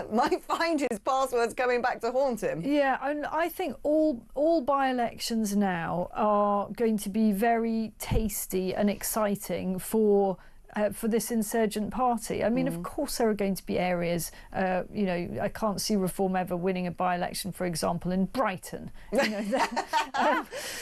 find his passwords coming back to haunt him. Yeah, and I think all by-elections now are going to be very tasty and exciting for this insurgent party. I mean, of course there are going to be areas, I can't see Reform ever winning a by-election, for example, in Brighton.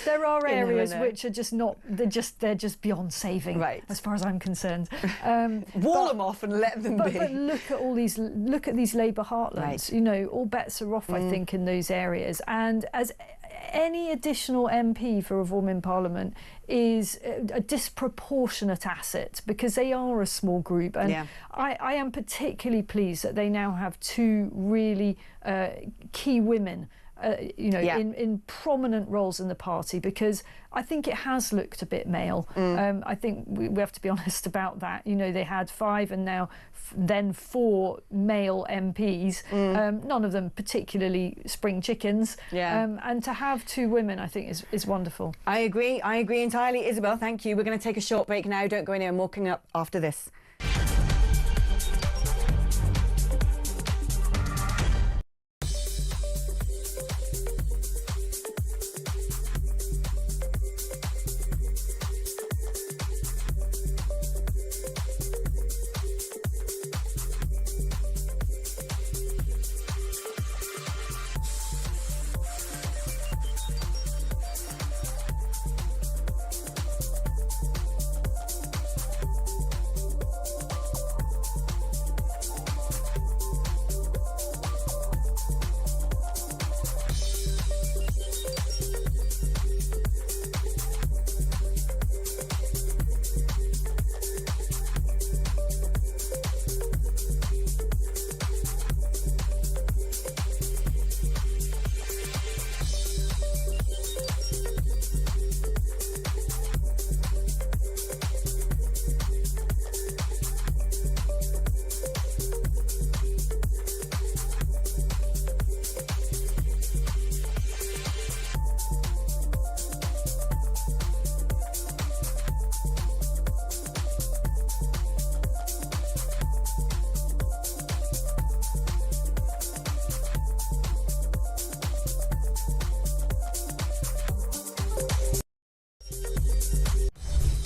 There are areas which are just not, they're just beyond saving, right, as far as I'm concerned. Wall them off and let them be. But look at these Labour heartlands. Right. All bets are off, I think, in those areas. And as any additional MP for Reform in Parliament is a disproportionate asset, because they are a small group, and I am particularly pleased that they now have two really key women in prominent roles in the party, because I think it has looked a bit male. I think we have to be honest about that. They had 5 and now then 4 male MPs, none of them particularly spring chickens. And to have 2 women, I think, is wonderful. I agree entirely. Isabel, thank you. We're going to take a short break now. Don't go anywhere. More coming up after this.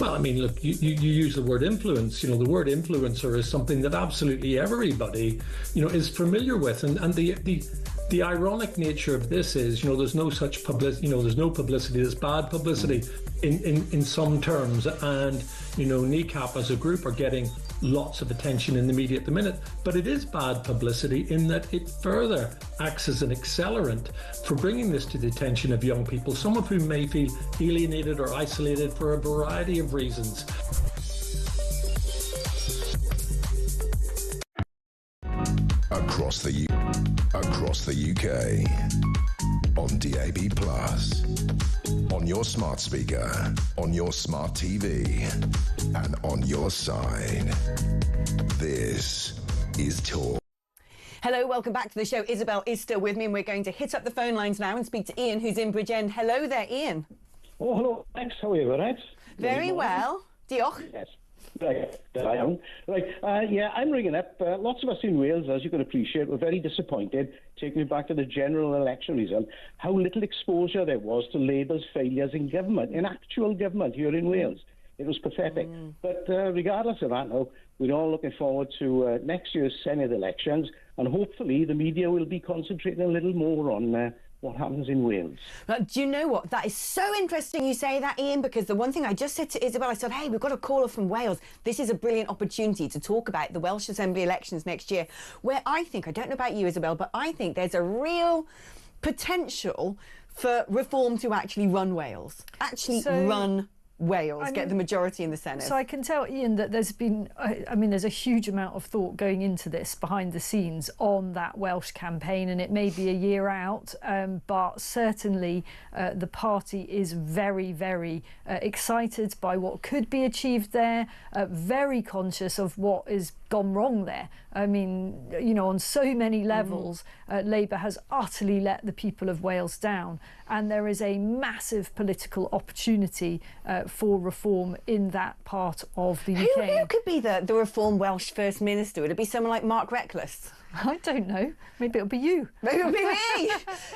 Well, I mean, look, you use the word influence. The word influencer is something that absolutely everybody, is familiar with. And the ironic nature of this is, there's no such publicity, there's no publicity, there's bad publicity in some terms. And, NECAP as a group are getting lots of attention in the media at the minute, but it is bad publicity in that it further acts as an accelerant for bringing this to the attention of young people, some of whom may feel alienated or isolated for a variety of reasons. Across the Across the UK. On DAB+. On your smart speaker. On your smart TV. And on your side. This is Talk. Hello, welcome back to the show. Isabel is still with me, and we're going to hit up the phone lines now and speak to Ian, who's in Bridgend. Hello there, Ian. Oh, hello. Thanks. How are you? All right? Very well. Diolch. Yes. Right. Yeah, I'm ringing up. Lots of us in Wales, as you can appreciate, were very disappointed, taking me back to the general election result, how little exposure there was to Labour's failures in government, in actual government here in Wales. It was pathetic. But regardless of that, now, we're all looking forward to next year's Senate elections, and hopefully the media will be concentrating a little more on what happens in Wales. But do you know what? That is so interesting you say that, Ian, because the one thing I just said to Isabel, I said, hey, we've got a caller from Wales. This is a brilliant opportunity to talk about the Welsh Assembly elections next year, where I think, I don't know about you, Isabel, but I think there's a real potential for reform to actually run Wales. Run Wales, get the majority in the Senate. So I can tell, Ian, that there's been, there's a huge amount of thought going into this behind the scenes on that Welsh campaign, and it may be a year out, but certainly the party is very, very excited by what could be achieved there, very conscious of what has gone wrong there. I mean, you know, on so many levels, Labour has utterly let the people of Wales down, and there is a massive political opportunity for reform in that part of the UK. Who could be the Reform Welsh First Minister? Would it be someone like Mark Reckless? I don't know. Maybe it'll be you. Maybe it'll be me.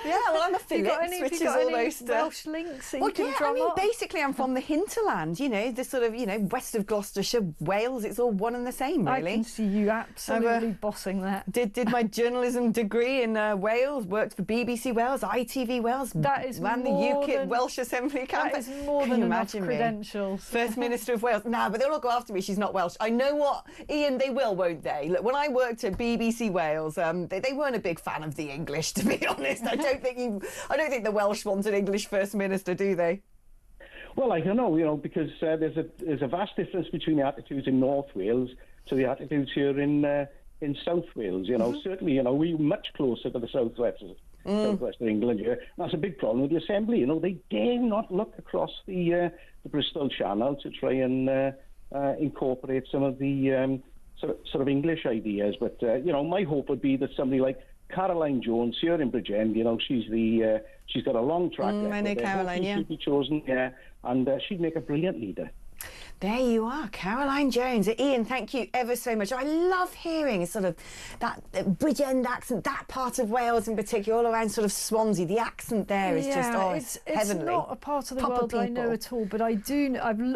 Yeah, well, I'm a Phillips, which is almost Welsh links that you can drum up? Basically, I'm from the hinterland. You know, the sort of west of Gloucestershire, Wales. It's all one and the same, really. I can see you absolutely bossing that. Did my journalism degree in Wales. Worked for BBC Wales, ITV Wales. That is ran the UKIP Welsh Assembly campaign. That is more than enough credentials. First Minister of Wales. No, but they'll all go after me. She's not Welsh. I know what, Ian. They will, won't they? Look, when I worked at BBC Wales. They weren't a big fan of the English, to be honest. I don't think the Welsh want an English First Minister, do they? Well, I don't know, because there's a vast difference between the attitudes in North Wales to the attitudes here in South Wales. Certainly, we're much closer to the southwest of England here. That's a big problem with the Assembly. They dare not look across the Bristol Channel to try and incorporate some of the sort of English ideas, but my hope would be that somebody like Caroline Jones here in Bridgend, she's got a long track record. I know Caroline, yeah. She'd be chosen, and she'd make a brilliant leader. There you are, Caroline Jones. Ian, thank you ever so much. I love hearing sort of that Bridgend accent, that part of Wales in particular, all around sort of Swansea. The accent there is just heavenly. It's not a part of the world I know at all, but I've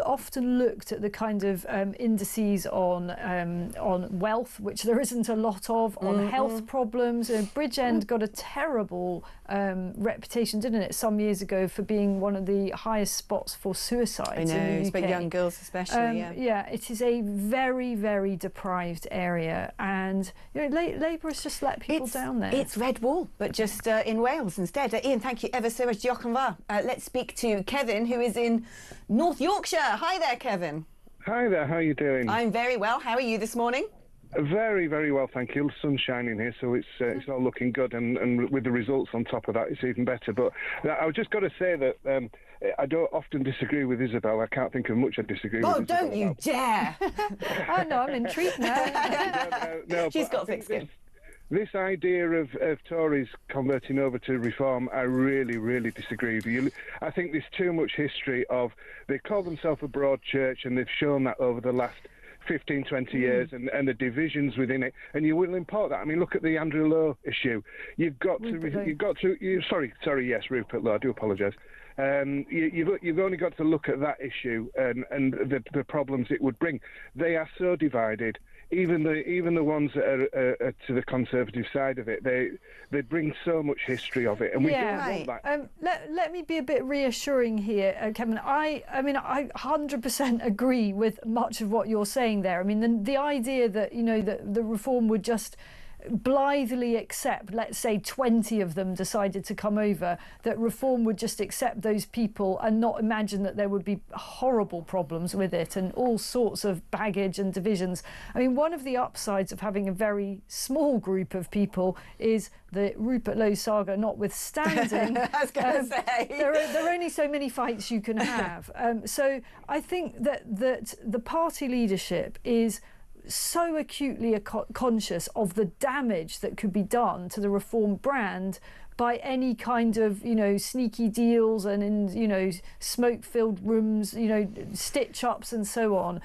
often looked at the kind of indices on wealth, which there isn't a lot of, on health problems. Bridgend got a terrible reputation, didn't it, some years ago for being one of the highest spots for suicides in the UK. But young girls especially. It is a very, very deprived area, and Labour has just let people down there. It's Red Wall, but just in Wales instead. Ian, thank you ever so much. Diolch yn fawr. Let's speak to Kevin, who is in North Yorkshire. Hi there, Kevin. Hi there, how are you doing? I'm very well. How are you this morning? Very, very well, thank you. The sun's shining here, so it's all looking good, and with the results on top of that, it's even better. But I've just got to say that I don't often disagree with Isabel. I can't think of much I disagree with Isabel. Oh, don't you dare! Oh, no, I'm intrigued now. No, she's got thick skin. This idea of Tories converting over to reform, I really, really disagree with you. I think there's too much history of, they call themselves a broad church, and they've shown that over the last 15, 20 years, and the divisions within it, and you will import that. I mean, look at the Andrew Lowe issue. Rupert Lowe, I do apologise. You've only got to look at that issue and the problems it would bring. They are so divided. Even the ones that are to the Conservative side of it, they bring so much history of it, and we don't want that. Let me be a bit reassuring here, Kevin. I 100% agree with much of what you're saying there. I mean, the idea that that the reform would just blithely accept, let's say 20 of them decided to come over, that Reform would just accept those people and not imagine that there would be horrible problems with it and all sorts of baggage and divisions. I mean, one of the upsides of having a very small group of people is the Rupert Lowe saga notwithstanding. I was going to say. There are only so many fights you can have. So I think that the party leadership is so acutely conscious of the damage that could be done to the Reform brand by any kind of, sneaky deals and in, smoke-filled rooms, stitch-ups and so on.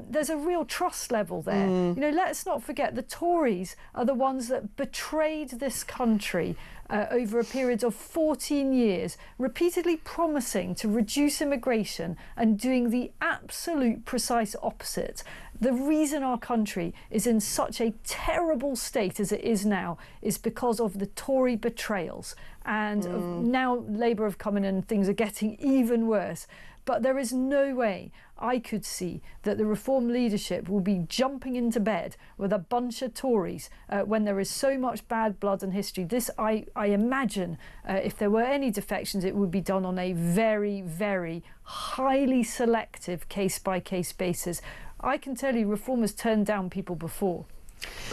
There's a real trust level there. Let's not forget the Tories are the ones that betrayed this country over a period of 14 years, repeatedly promising to reduce immigration and doing the absolute precise opposite. The reason our country is in such a terrible state as it is now is because of the Tory betrayals. And now Labour have come in and things are getting even worse. But there is no way I could see that the Reform leadership will be jumping into bed with a bunch of Tories when there is so much bad blood and history. This, I imagine, if there were any defections, it would be done on a very, very highly selective case-by-case basis. I can tell you Reform has turned down people before.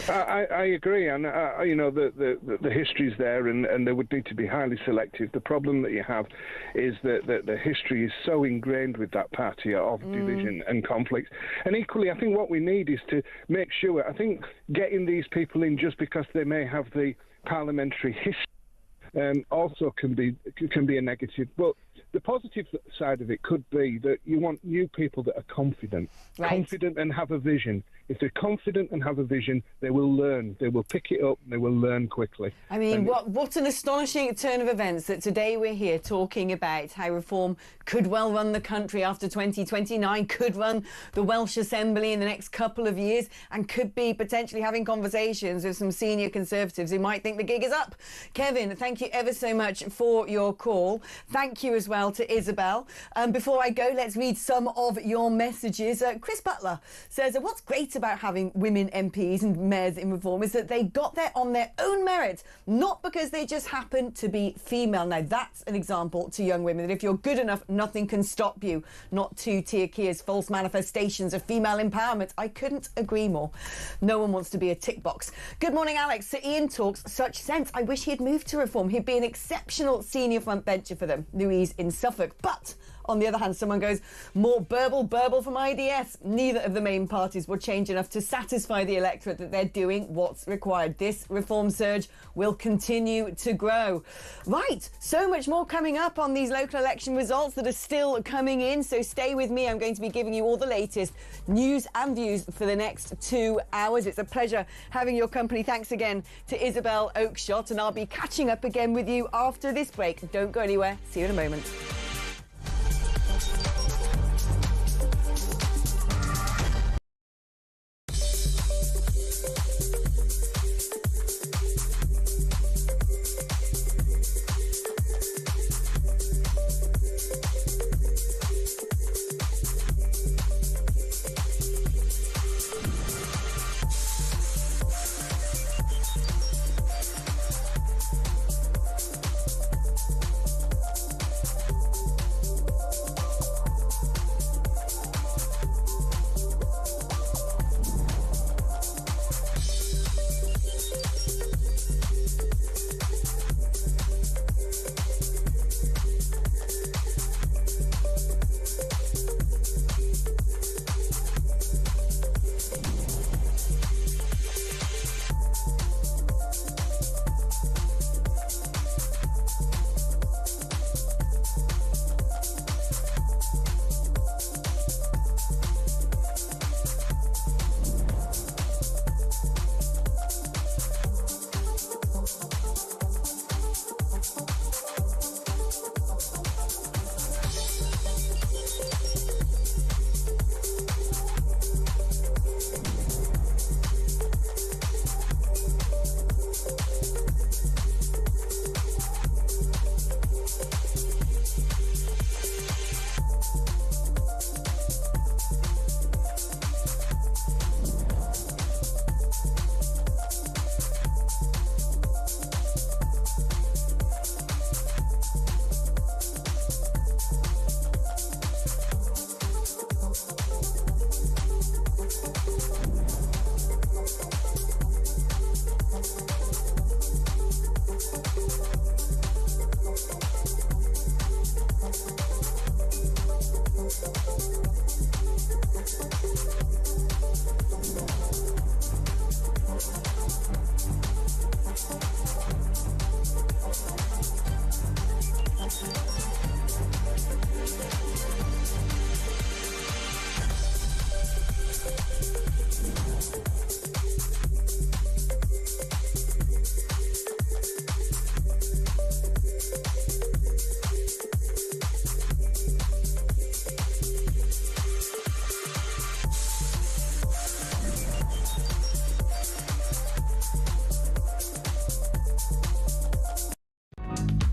I agree, and the history's there, and they would need to be highly selective. The problem that you have is that the history is so ingrained with that party of division and conflict. And equally, I think what we need is to make sure. I think getting these people in just because they may have the parliamentary history also can be a negative. But the positive side of it could be that you want new people that are confident and have a vision. If they're confident and have a vision, they will learn. They will pick it up. They will learn quickly. I mean, what an astonishing turn of events that today we're here talking about how Reform could well run the country after 2029, could run the Welsh Assembly in the next couple of years, and could be potentially having conversations with some senior Conservatives who might think the gig is up. Kevin, thank you ever so much for your call. Thank you as well to Isabel. Before I go, let's read some of your messages. Chris Butler says, what's great about having women MPs and mayors in Reform is that they got there on their own merit, not because they just happen to be female. Now, that's an example to young women that if you're good enough, nothing can stop you. Not to Tia Keir's false manifestations of female empowerment. I couldn't agree more. No one wants to be a tick box. Good morning, Alex. Sir Ian talks such sense. I wish he had moved to Reform. He'd be an exceptional senior front bencher for them. Louise in Suffolk. But on the other hand, someone goes, more burble from IDS. Neither of the main parties will change enough to satisfy the electorate that they're doing what's required. This Reform surge will continue to grow. Right, so much more coming up on these local election results that are still coming in. So stay with me. I'm going to be giving you all the latest news and views for the next 2 hours. It's a pleasure having your company. Thanks again to Isabel Oakeshott, and I'll be catching up again with you after this break. Don't go anywhere. See you in a moment.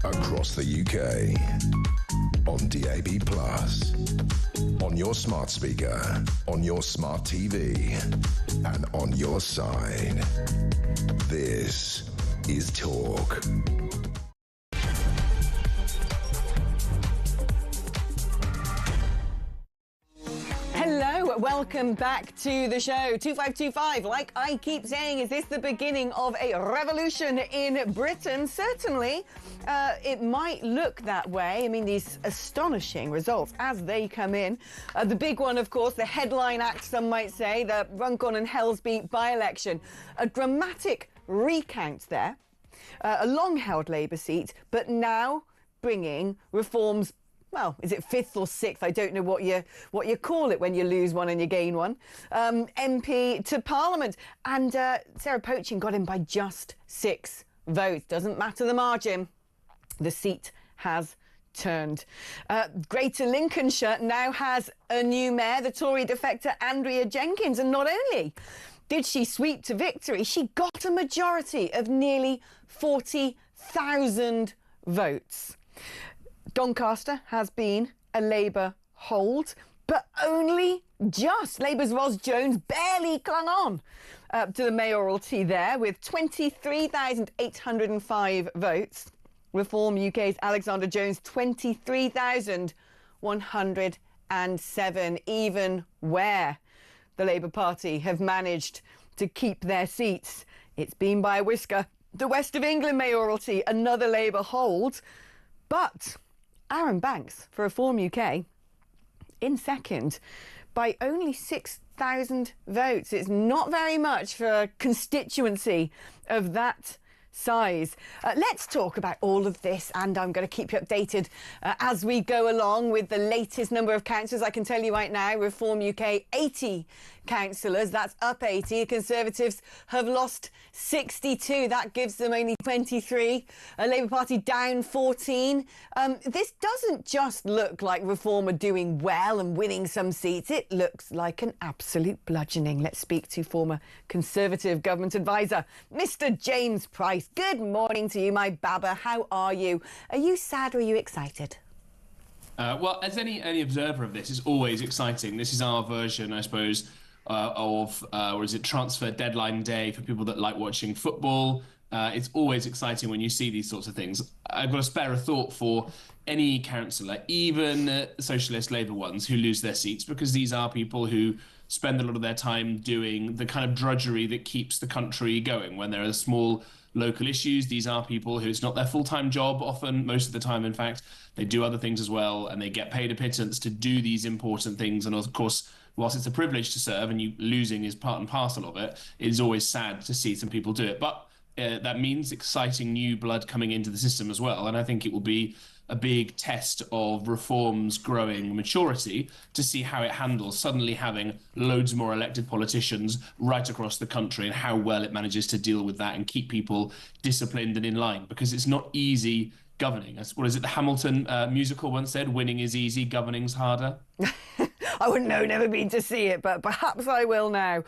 Across the UK, on DAB+, on your smart speaker, on your smart TV, and on your side. This is Talk. Hello, welcome back to the show. 2525, like I keep saying, is this the beginning of a revolution in Britain? Certainly, it might look that way. I mean, these astonishing results as they come in. The big one, of course, the headline act, some might say, the Runcorn and Hellsby by-election. A dramatic recount there, a long-held Labour seat, but now bringing reforms. Well, is it fifth or sixth? I don't know what you call it when you lose one and you gain one. MP to Parliament. And Sarah Poaching got in by just 6 votes. Doesn't matter the margin. The seat has turned. Greater Lincolnshire now has a new mayor, the Tory defector Andrea Jenkins. And not only did she sweep to victory, she got a majority of nearly 40,000 votes. Doncaster has been a Labour hold, but only just. Labour's Ros Jones barely clung on to the mayoralty there with 23,805 votes. Reform UK's Alexander Jones, 23,107. Even where the Labour Party have managed to keep their seats, it's been by a whisker. The West of England mayoralty, another Labour hold, but Aaron Banks for Reform UK in second by only 6,000 votes. It's not very much for a constituency of that size. Let's talk about all of this, and I'm going to keep you updated as we go along with the latest number of councillors. I can tell you right now, Reform UK, 80 councillors. That's up 80. The Conservatives have lost 62. That gives them only 23. Labour Party down 14. This doesn't just look like Reform are doing well and winning some seats. It looks like an absolute bludgeoning. Let's speak to former Conservative government advisor, Mr. James Price. Good morning to you, my baba. How are you? Are you sad or are you excited? Well, as any observer of this, it's always exciting. This is our version, I suppose, of transfer deadline day for people that like watching football. It's always exciting when you see these sorts of things. I've got to spare a thought for any councillor, even Socialist Labour ones, who lose their seats, because these are people who spend a lot of their time doing the kind of drudgery that keeps the country going. When there are small local issues, these are people who it's not their full-time job often, most of the time, in fact. They do other things as well, and they get paid a pittance to do these important things. And of course, whilst it's a privilege to serve, and you losing is part and parcel of it, it is always sad to see some people do it. But that means exciting new blood coming into the system as well. And I think it will be a big test of Reform's growing maturity to see how it handles suddenly having loads more elected politicians right across the country, and how well it manages to deal with that and keep people disciplined and in line, because it's not easy governing. What is it, the Hamilton musical once said, winning is easy, governing's harder? I wouldn't know, never been to see it, but perhaps I will now.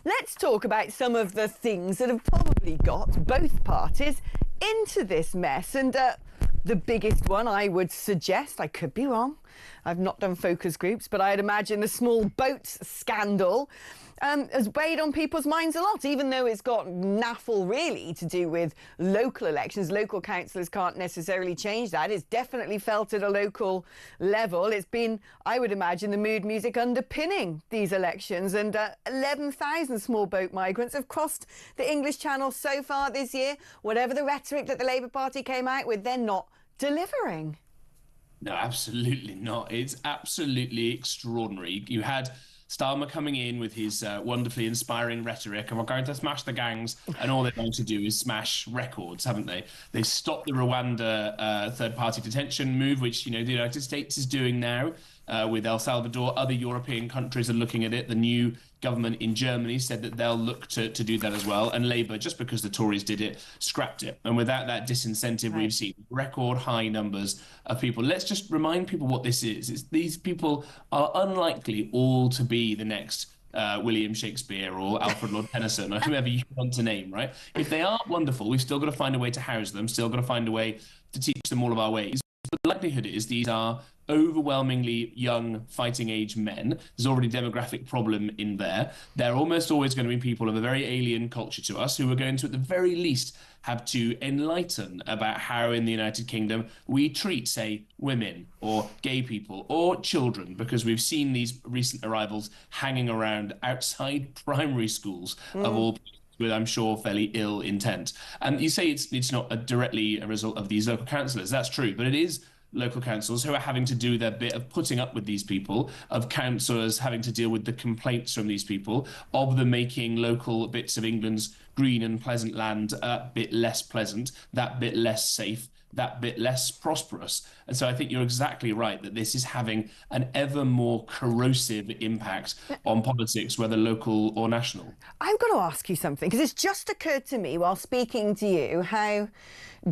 Let's talk about some of the things that have probably got both parties into this mess. And the biggest one, I would suggest, I could be wrong, I've not done focus groups, but I'd imagine the small boats scandal has weighed on people's minds a lot, even though it's got naffle really to do with local elections. Local councillors can't necessarily change that. It's definitely felt at a local level. It's been, I would imagine, the mood music underpinning these elections. And 11,000 small boat migrants have crossed the English Channel so far this year. Whatever the rhetoric that the Labour Party came out with, they're not delivering. No, absolutely not. It's absolutely extraordinary. You had Starmer coming in with his wonderfully inspiring rhetoric, and we're going to smash the gangs, and all they're going to do is smash records, haven't they? They've stopped the Rwanda third-party detention move, which, the United States is doing now with El Salvador. Other European countries are looking at it. The new government in Germany said that they'll look to do that as well. And Labour, just because the Tories did it, scrapped it. And without that disincentive, we've seen record high numbers of people. Let's just remind people what this is. These people are unlikely all to be the next William Shakespeare or Alfred Lord Tennyson or whoever you want to name, right? If they are wonderful, we've still got to find a way to house them, still got to find a way to teach them all of our ways. But the likelihood is these are overwhelmingly young fighting age men. There's already a demographic problem in there. They're almost always going to be people of a very alien culture to us who are going to, at the very least, have to enlighten about how in the United Kingdom we treat, say, women or gay people or children, because we've seen these recent arrivals hanging around outside primary schools of all places with, I'm sure, fairly ill intent. And you say it's not directly a result of these local councillors. That's true, but it is local councils who are having to do their bit of putting up with these people, of councillors having to deal with the complaints from these people, of them making local bits of England's green and pleasant land a bit less pleasant, that bit less safe, that bit less prosperous. And so I think you're exactly right that this is having an ever more corrosive impact on politics, whether local or national. I've got to ask you something, because it's just occurred to me while speaking to you how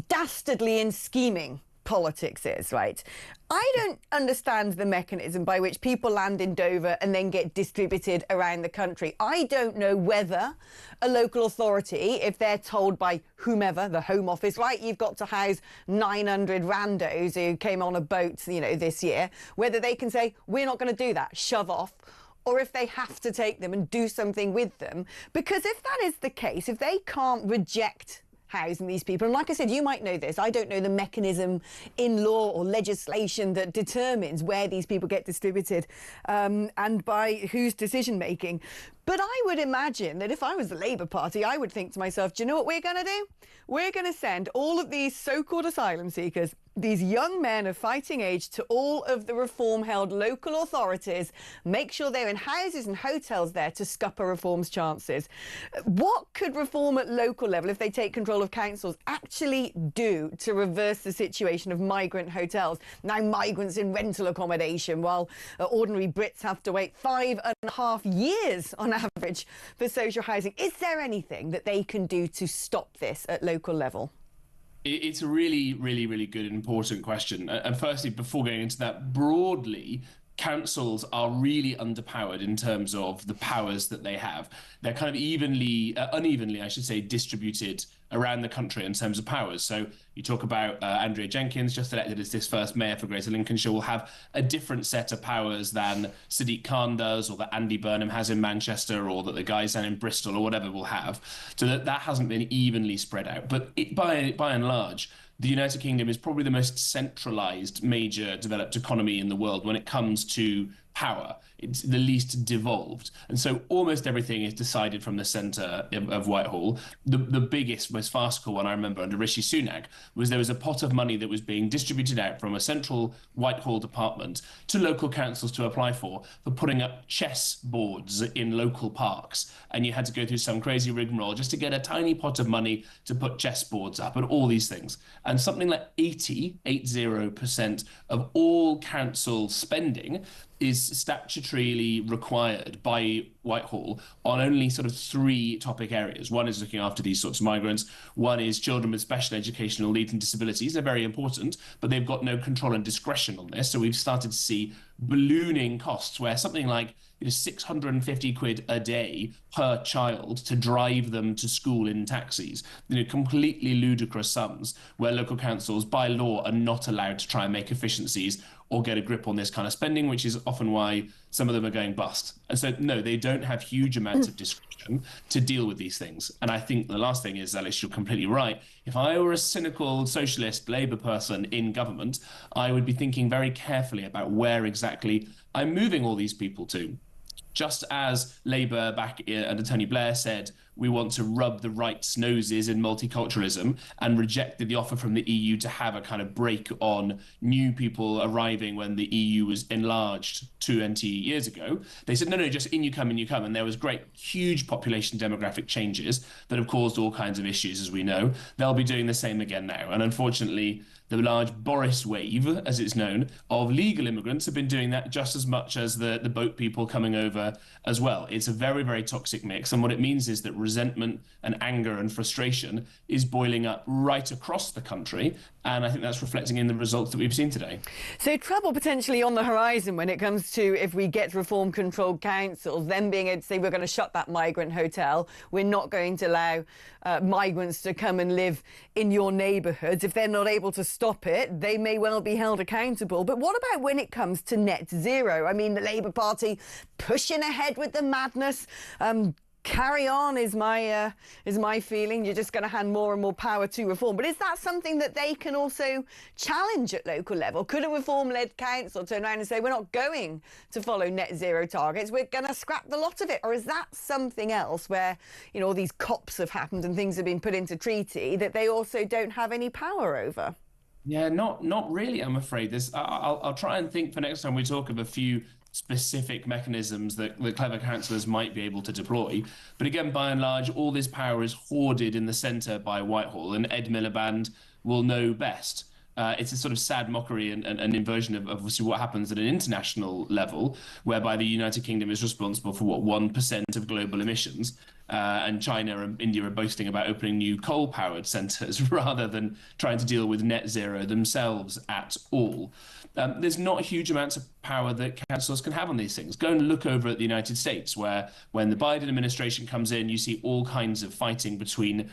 dastardly and scheming politics is, right? I don't understand the mechanism by which people land in Dover and then get distributed around the country. I don't know whether a local authority, if they're told by whomever, the Home Office, right, you've got to house 900 randos who came on a boat, this year, whether they can say, we're not going to do that, shove off, or if they have to take them and do something with them. Because if that is the case, if they can't reject housing these people, and like I said, you might know this, I don't know the mechanism in law or legislation that determines where these people get distributed and by whose decision making. But I would imagine that if I was the Labour Party, I would think to myself, do you know what we're going to do? We're going to send all of these so-called asylum seekers, these young men of fighting age, to all of the reform-held local authorities, make sure they're in houses and hotels there to scupper reform's chances. What could reform at local level, if they take control of councils, actually do to reverse the situation of migrant hotels? Now migrants in rental accommodation, while ordinary Brits have to wait 5.5 years on average for social housing. Is there anything that they can do to stop this at local level? It's a really, really, really good and important question. And firstly, before going into that, broadly, councils are really underpowered in terms of the powers that they have. They're kind of unevenly, I should say, distributed around the country in terms of powers. So you talk about Andrea Jenkins, just elected as this first mayor for Greater Lincolnshire, will have a different set of powers than Sadiq Khan does, or that Andy Burnham has in Manchester, or that the guys down in Bristol or whatever will have. So that hasn't been evenly spread out. But by and large, the United Kingdom is probably the most centralised major developed economy in the world when it comes to power. It's the least devolved. And so almost everything is decided from the centre of Whitehall. The biggest, most farcical one I remember under Rishi Sunak was there was a pot of money that was being distributed out from a central Whitehall department to local councils to apply for putting up chess boards in local parks. And you had to go through some crazy rigmarole just to get a tiny pot of money to put chess boards up and all these things. And something like 80% of all council spending is statutorily required by Whitehall on only sort of 3 topic areas. One is looking after these sorts of migrants. One is children with special educational needs and disabilities. They're very important, but they've got no control and discretion on this. So we've started to see ballooning costs where something like 650 quid a day per child to drive them to school in taxis, completely ludicrous sums where local councils by law are not allowed to try and make efficiencies or get a grip on this kind of spending, which is often why some of them are going bust. And so, no, they don't have huge amounts of discretion to deal with these things. And I think the last thing is, Alex, you're completely right. If I were a cynical socialist Labour person in government, I would be thinking very carefully about where exactly I'm moving all these people to. Just as Labour back under Tony Blair said, we want to rub the right's noses in multiculturalism, and rejected the offer from the EU to have a kind of break on new people arriving when the EU was enlarged 20 years ago. They said, no, just in you come. And there was great, huge population demographic changes that have caused all kinds of issues, as we know. They'll be doing the same again now. And unfortunately, the large Boris wave, as it's known, of legal immigrants have been doing that just as much as the boat people coming over as well. It's a very, very toxic mix. And what it means is that resentment and anger and frustration is boiling up right across the country. And I think that's reflecting in the results that we've seen today. So trouble potentially on the horizon when it comes to if we get reform-controlled councils, them being able to say we're going to shut that migrant hotel, we're not going to allow migrants to come and live in your neighbourhoods. If they're not able to stop it, they may well be held accountable. But what about when it comes to net zero? I mean, the Labour Party pushing ahead with the madness. Carry on is my feeling. You're just going to hand more and more power to reform. But is that something that they can also challenge at local level? Could a reform-led council turn around and say, we're not going to follow net zero targets, we're going to scrap the lot of it? Or is that something else where, you know, all these COPs have happened and things have been put into treaty that they also don't have any power over? Yeah, not really, I'm afraid. I'll try and think for next time we talk of a few specific mechanisms that the clever councillors might be able to deploy. But again, by and large, all this power is hoarded in the centre by Whitehall, and Ed Miliband will know best. It's a sort of sad mockery and inversion of obviously what happens at an international level, whereby the United Kingdom is responsible for, 1% of global emissions. And China and India are boasting about opening new coal-powered centres rather than trying to deal with net zero themselves at all. There's not huge amounts of power that councillors can have on these things. Go and look over at the United States, where when the Biden administration comes in, you see all kinds of fighting between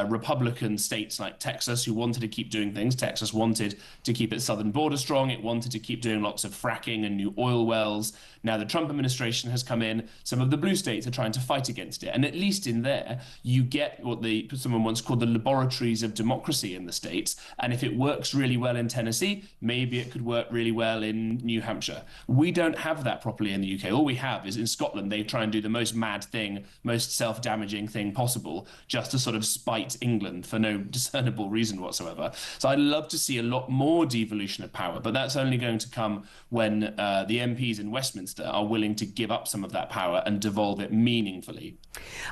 Republican states like Texas, who wanted to keep doing things. Texas wanted to keep its southern border strong. It wanted to keep doing lots of fracking and new oil wells. Now the Trump administration has come in. Some of the blue states are trying to fight against it. And at least in there, you get what someone once called the laboratories of democracy in the states. And if it works really well in Tennessee, maybe it could work really well in New Hampshire. We don't have that properly in the UK. All we have is in Scotland, they try and do the most mad thing, most self-damaging thing possible, just to sort of spite England for no discernible reason whatsoever. So I'd love to see a lot more devolution of power, but that's only going to come when the MPs in Westminster are willing to give up some of that power and devolve it meaningfully.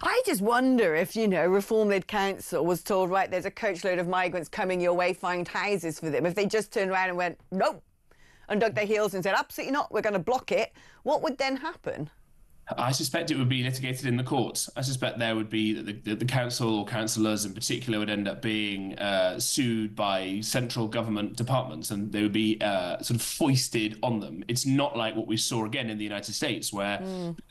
I just wonder if, you know, reform-led council was told, right, there's a coachload of migrants coming your way, find houses for them. If they just turned around and went, nope, and dug their heels and said, absolutely not, we're going to block it, what would then happen? I suspect it would be litigated in the courts. I suspect there would be that the council or councillors in particular would end up being sued by central government departments, and they would be sort of foisted on them. It's not like what we saw again in the United States, where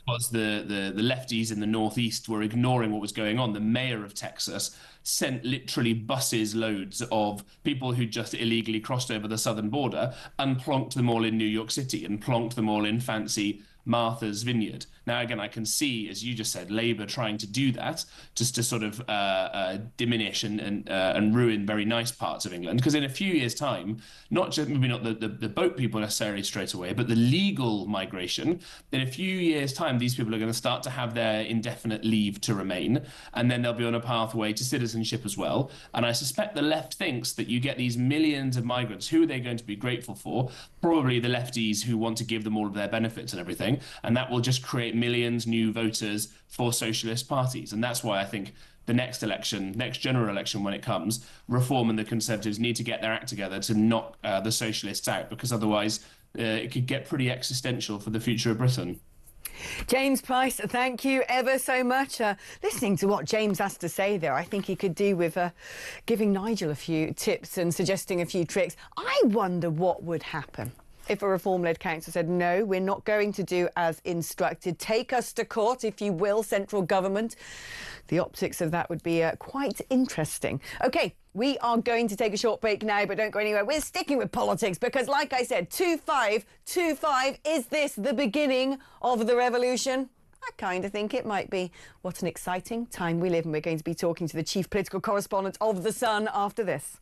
because the lefties in the Northeast were ignoring what was going on, the mayor of Texas sent literally buses loads of people who just illegally crossed over the southern border and plonked them all in New York City and plonked them all in fancy Martha's Vineyard. Now, again, I can see, as you just said, Labour trying to do that just to sort of diminish and ruin very nice parts of England. Because in a few years' time, maybe not the boat people necessarily straight away, but the legal migration, in a few years' time, these people are going to start to have their indefinite leave to remain, and then they'll be on a pathway to citizenship as well. And I suspect the left thinks that you get these millions of migrants. Who are they going to be grateful for? Probably the lefties who want to give them all of their benefits and everything. And that will just create millions new voters for socialist parties. And that's why I think the next general election, when it comes, Reform and the Conservatives need to get their act together to knock the socialists out, because otherwise it could get pretty existential for the future of Britain. James Price, thank you ever so much. Listening to what James has to say there, I think he could do with giving Nigel a few tips and suggesting a few tricks. I wonder what would happen if a reform-led council said, no, we're not going to do as instructed. Take us to court, if you will, central government. The optics of that would be quite interesting. OK, we are going to take a short break now, but don't go anywhere. We're sticking with politics because, like I said, 2525, is this the beginning of the revolution? I kind of think it might be. What an exciting time we live in. We're going to be talking to the chief political correspondent of The Sun after this.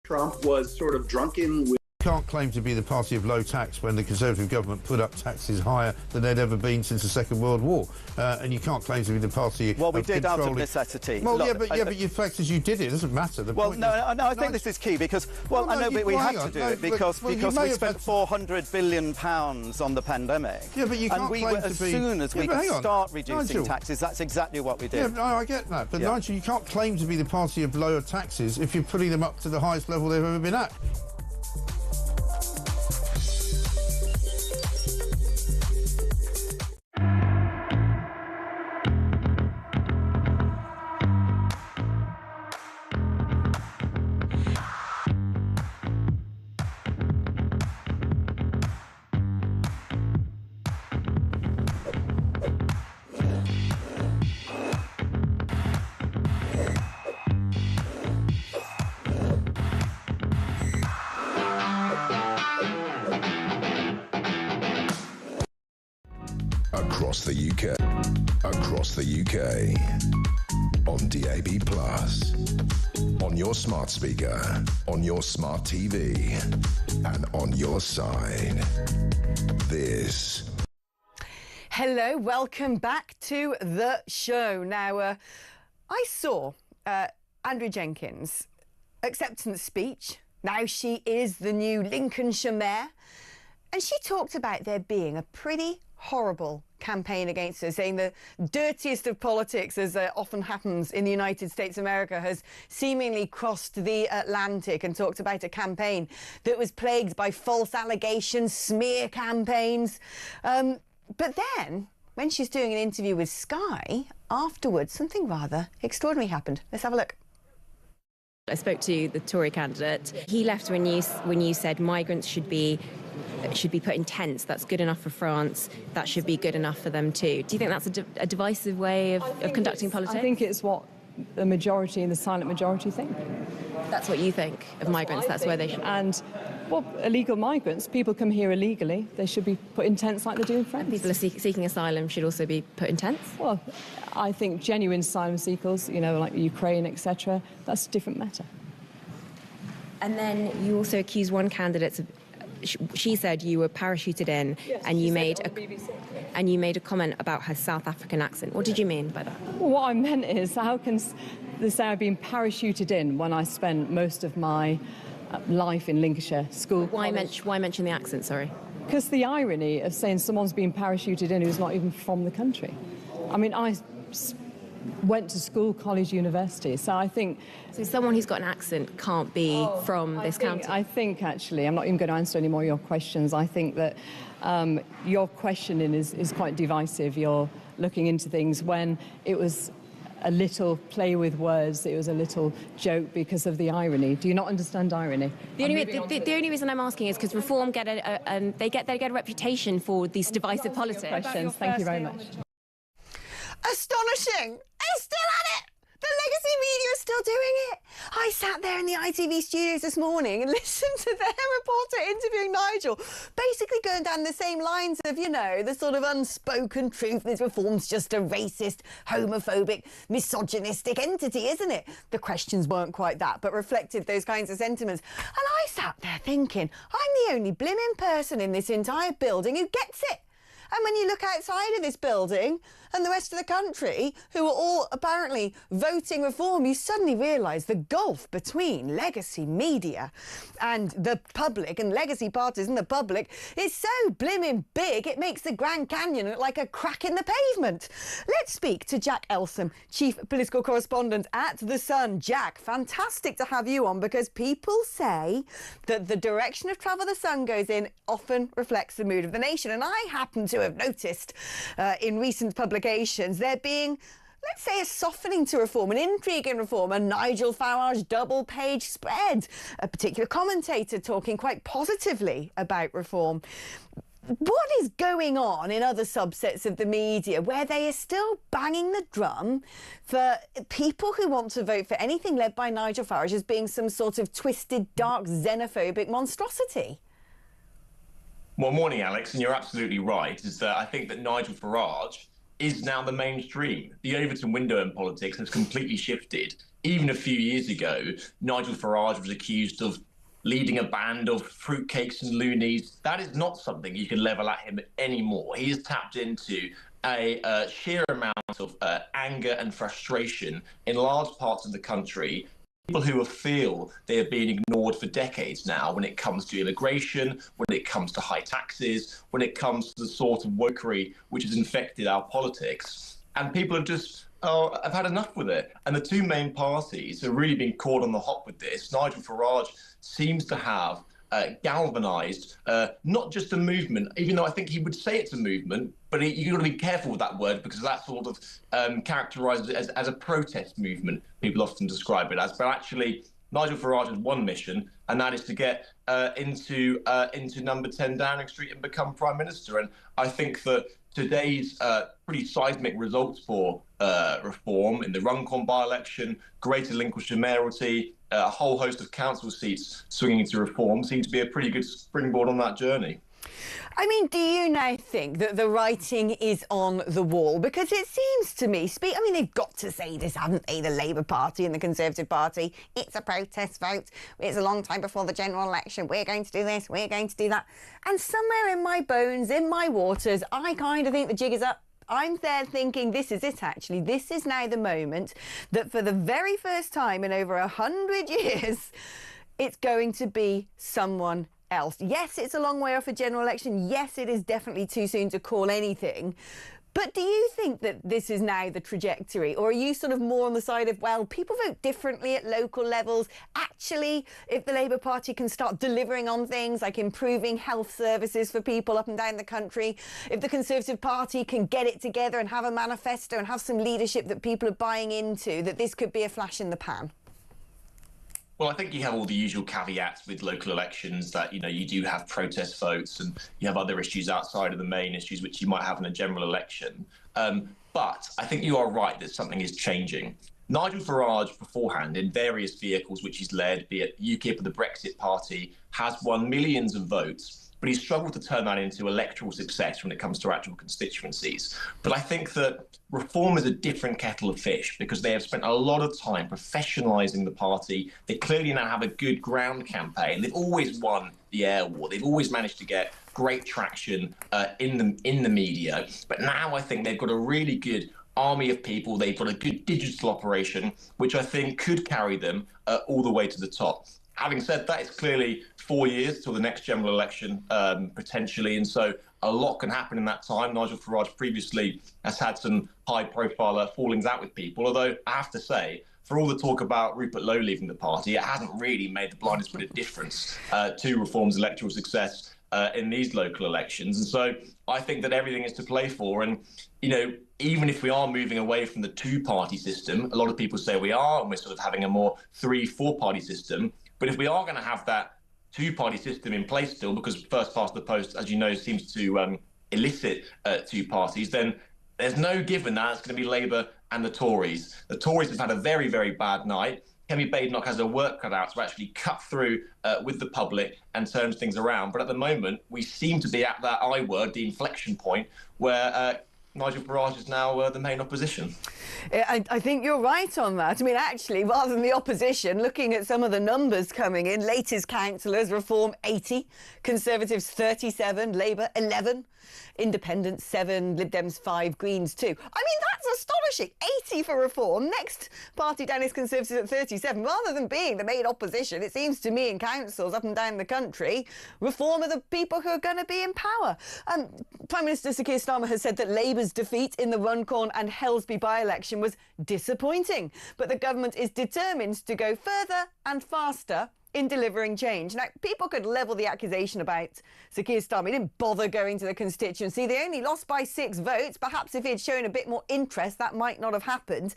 Trump was sort of drunken with... Can't claim to be the party of low tax when the Conservative government put up taxes higher than they'd ever been since the Second World War, and you can't claim to be the party. Well, we of did out of controlling... necessity. Well, Look, but the fact is you did it. It doesn't matter. The well, point no, is... I think this is key because, well, I know, but we had to do it because we spent £400 billion on the pandemic. Yeah, but you can't and we claim were, to as be... soon as we could start reducing Nigel. taxes, that's exactly what we did. Yeah, no, I get that, but Nigel, you can't claim to be the party of lower taxes if you're putting them up to the highest level they've ever been at. Across the UK, on DAB+, on your smart speaker, on your smart TV, and on your side. This. Hello, welcome back to the show. Now, I saw Andrew Jenkins' acceptance speech. Now she is the new Lincolnshire mayor. And she talked about there being a pretty horrible campaign against her, saying the dirtiest of politics, as often happens in the United States of America, has seemingly crossed the Atlantic, and talked about a campaign that was plagued by false allegations, smear campaigns. But then, when she's doing an interview with Sky, afterwards, something rather extraordinary happened. Let's have a look. I spoke to the Tory candidate. He left when you said migrants should be put in tents. That's good enough for France. That should be good enough for them too. Do you think that's a divisive way of conducting politics? I think it's what the majority and the silent majority think. That's what you think of migrants. That's where they should. And well, illegal migrants, people come here illegally. They should be put in tents like they do in France. And people are seeking asylum should also be put in tents. Well, I think genuine asylum seekers, you know, like Ukraine, etc., that's a different matter. And then you also accused one candidate of. She said you were parachuted in, yes, and you made a comment about her South African accent. What did you mean by that? Well, what I meant is, how can they say I've been parachuted in when I spent most of my life in Lincolnshire school? Why mention the accent? Sorry. Because the irony of saying someone's been parachuted in who's not even from the country. I mean, I went to school, college, university, so I think... So someone who's got an accent can't be from this county? I think, actually, I'm not even going to answer any more of your questions. I think that your questioning is quite divisive. You're looking into things when it was a little play with words, it was a little joke because of the irony. Do you not understand irony? The only reason I'm asking is because Reform get a reputation for these divisive politics. Questions. Thank you very much. Astonishing! They're still at it! The legacy media is still doing it. I sat there in the ITV studios this morning and listened to their reporter interviewing Nigel, basically going down the same lines of, you know, the sort of unspoken truth. This Reform's just a racist, homophobic, misogynistic entity, isn't it? The questions weren't quite that, but reflected those kinds of sentiments. And I sat there thinking, I'm the only blimmin' person in this entire building who gets it. And when you look outside of this building and the rest of the country, who are all apparently voting Reform, you suddenly realise the gulf between legacy media and the public, and legacy parties and the public, is so blimmin' big it makes the Grand Canyon look like a crack in the pavement. Let's speak to Jack Elsom, Chief Political Correspondent at The Sun. Jack, fantastic to have you on, because people say that the direction of travel The Sun goes in often reflects the mood of the nation. And I happen to have noticed in recent publications there being, let's say, a softening to Reform, an intrigue in Reform, a Nigel Farage double-page spread, a particular commentator talking quite positively about Reform. What is going on in other subsets of the media where they are still banging the drum for people who want to vote for anything led by Nigel Farage as being some sort of twisted, dark, xenophobic monstrosity? Well, morning, Alex, and you're absolutely right, is that I think that Nigel Farage is now the mainstream. The Overton window in politics has completely shifted. Even a few years ago, Nigel Farage was accused of leading a band of fruitcakes and loonies. That is not something you can level at him anymore. He has tapped into a sheer amount of anger and frustration in large parts of the country. People who feel they have been ignored for decades now when it comes to immigration, when it comes to high taxes, when it comes to the sort of wokery which has infected our politics. And people have just have had enough with it. And the two main parties have really been caught on the hop with this. Nigel Farage seems to have galvanised not just a movement, even though I think he would say it's a movement, but you've got to be careful with that word because that's sort of characterised as a protest movement, people often describe it as. But actually, Nigel Farage has one mission, and that is to get into number 10 Downing Street and become Prime Minister. And I think that today's pretty seismic results for reform in the Runcorn by-election, Greater Lincolnshire mayoralty, a whole host of council seats swinging into reform seem to be a pretty good springboard on that journey. I mean, do you now think that the writing is on the wall? Because it seems to me, I mean, they've got to say this, haven't they, the Labour Party and the Conservative Party? It's a protest vote. It's a long time before the general election. We're going to do this, we're going to do that. And somewhere in my bones, in my waters, I kind of think the jig is up. I'm there thinking this is it, actually. This is now the moment that for the very first time in over 100 years, it's going to be someone else. Yes, it's a long way off a general election. Yes, it is definitely too soon to call anything. But do you think that this is now the trajectory? Or are you sort of more on the side of, well, people vote differently at local levels. Actually, if the Labour Party can start delivering on things like improving health services for people up and down the country, if the Conservative Party can get it together and have a manifesto and have some leadership that people are buying into, that this could be a flash in the pan? Well, I think you have all the usual caveats with local elections that, you know, you do have protest votes and you have other issues outside of the main issues which you might have in a general election. But I think you are right that something is changing. Nigel Farage beforehand in various vehicles which he's led, be it UKIP or the Brexit Party, has won millions of votes. But he's struggled to turn that into electoral success when it comes to actual constituencies. But I think that Reform is a different kettle of fish because they have spent a lot of time professionalising the party. They clearly now have a good ground campaign. They've always won the air war. They've always managed to get great traction in the media. But now I think they've got a really good army of people. They've got a good digital operation, which I think could carry them all the way to the top. Having said that, it's clearly 4 years till the next general election, potentially, and so a lot can happen in that time. Nigel Farage previously has had some high-profile fallings out with people, although I have to say, for all the talk about Rupert Lowe leaving the party, it hasn't really made the blindest bit of difference to Reform's electoral success in these local elections. And so I think that everything is to play for. And, you know, even if we are moving away from the two-party system, a lot of people say we are, and we're sort of having a more 3-4-party system. But if we are going to have that two-party system in place still, because first past the post, as you know, seems to elicit two parties, then there's no given that it's going to be Labour and the Tories. The Tories have had a very, very bad night. Kemi Badenoch has her work cut out to actually cut through with the public and turn things around. But at the moment, we seem to be at that I word, the inflection point, where Nigel Farage is now the main opposition. I think you're right on that. I mean, actually, rather than the opposition, looking at some of the numbers coming in, latest councillors, Reform 80, Conservatives 37, Labour 11, Independents 7, Lib Dems 5, Greens 2. I mean, that's astonishing. 80 for Reform. Next party down is Conservatives at 37. Rather than being the main opposition, it seems to me in councils up and down the country, Reform are the people who are going to be in power. Prime Minister Sir Keir Starmer has said that Labour's defeat in the Runcorn and Helsby by-election was disappointing, but the government is determined to go further and faster in delivering change. Now, people could level the accusation about Sir Keir Starmer. He didn't bother going to the constituency. They only lost by 6 votes. Perhaps if he had shown a bit more interest, that might not have happened.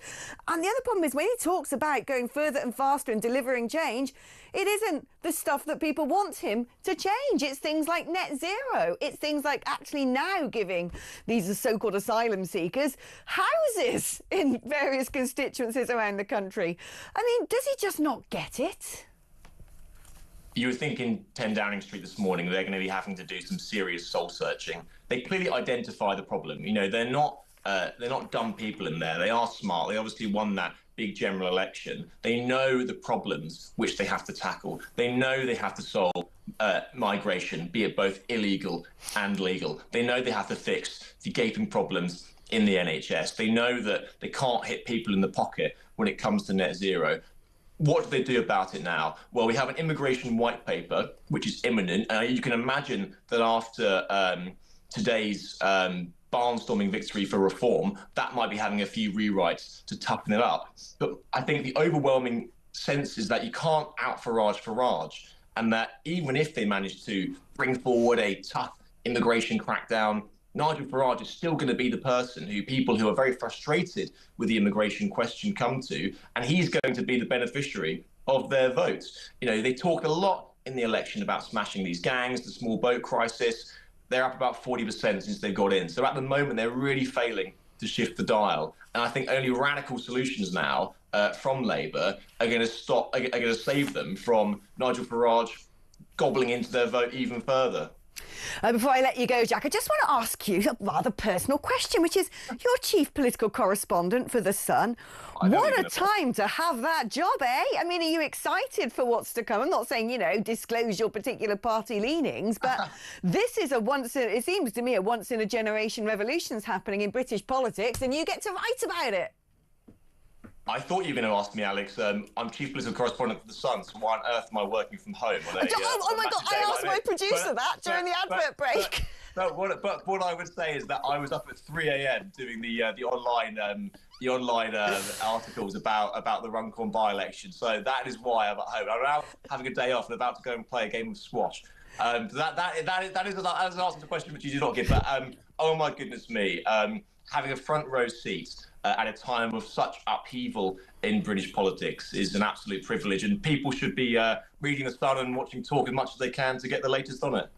And the other problem is when he talks about going further and faster and delivering change, it isn't the stuff that people want him to change. It's things like net zero. It's things like actually now giving these so-called asylum seekers houses in various constituencies around the country. I mean, does he just not get it? You were thinking 10 Downing Street this morning, they're going to be having to do some serious soul searching. They clearly identify the problem. You know, they're not they're not dumb people in there. They are smart. They obviously won that big general election. They know the problems which they have to tackle. They know they have to solve migration, be it both illegal and legal. They know they have to fix the gaping problems in the NHS. They know that they can't hit people in the pocket when it comes to net zero. What do they do about it now? Well, we have an immigration white paper, which is imminent. You can imagine that after today's barnstorming victory for reform, that might be having a few rewrites to toughen it up. But I think the overwhelming sense is that you can't out Farage, and that even if they manage to bring forward a tough immigration crackdown, Nigel Farage is still going to be the person who people who are very frustrated with the immigration question come to, and he's going to be the beneficiary of their votes. You know, they talked a lot in the election about smashing these gangs, the small boat crisis. They're up about 40% since they got in. So at the moment, they're really failing to shift the dial. And I think only radical solutions now from Labour are going to save them from Nigel Farage gobbling into their vote even further. Before I let you go, Jack, I just want to ask you a rather personal question, which is, you're chief political correspondent for The Sun. What a time to have that job, eh? I mean, are you excited for what's to come? I'm not saying, you know, disclose your particular party leanings, but this is it seems to me a once-in-a-generation revolution's happening in British politics, and you get to write about it. I thought you were going to ask me, Alex. I'm chief political correspondent for The Sun, so why on earth am I working from home? Oh my God, I asked my producer that during the advert break. But what I would say is that I was up at 3 a.m. doing the online articles about the Runcorn by-election. So that is why I'm at home. I'm now having a day off and about to go and play a game of squash. That is an answer to the question which you did not give. But oh my goodness me, having a front row seat at a time of such upheaval in British politics is an absolute privilege, and people should be reading The Sun and watching Talk as much as they can to get the latest on it.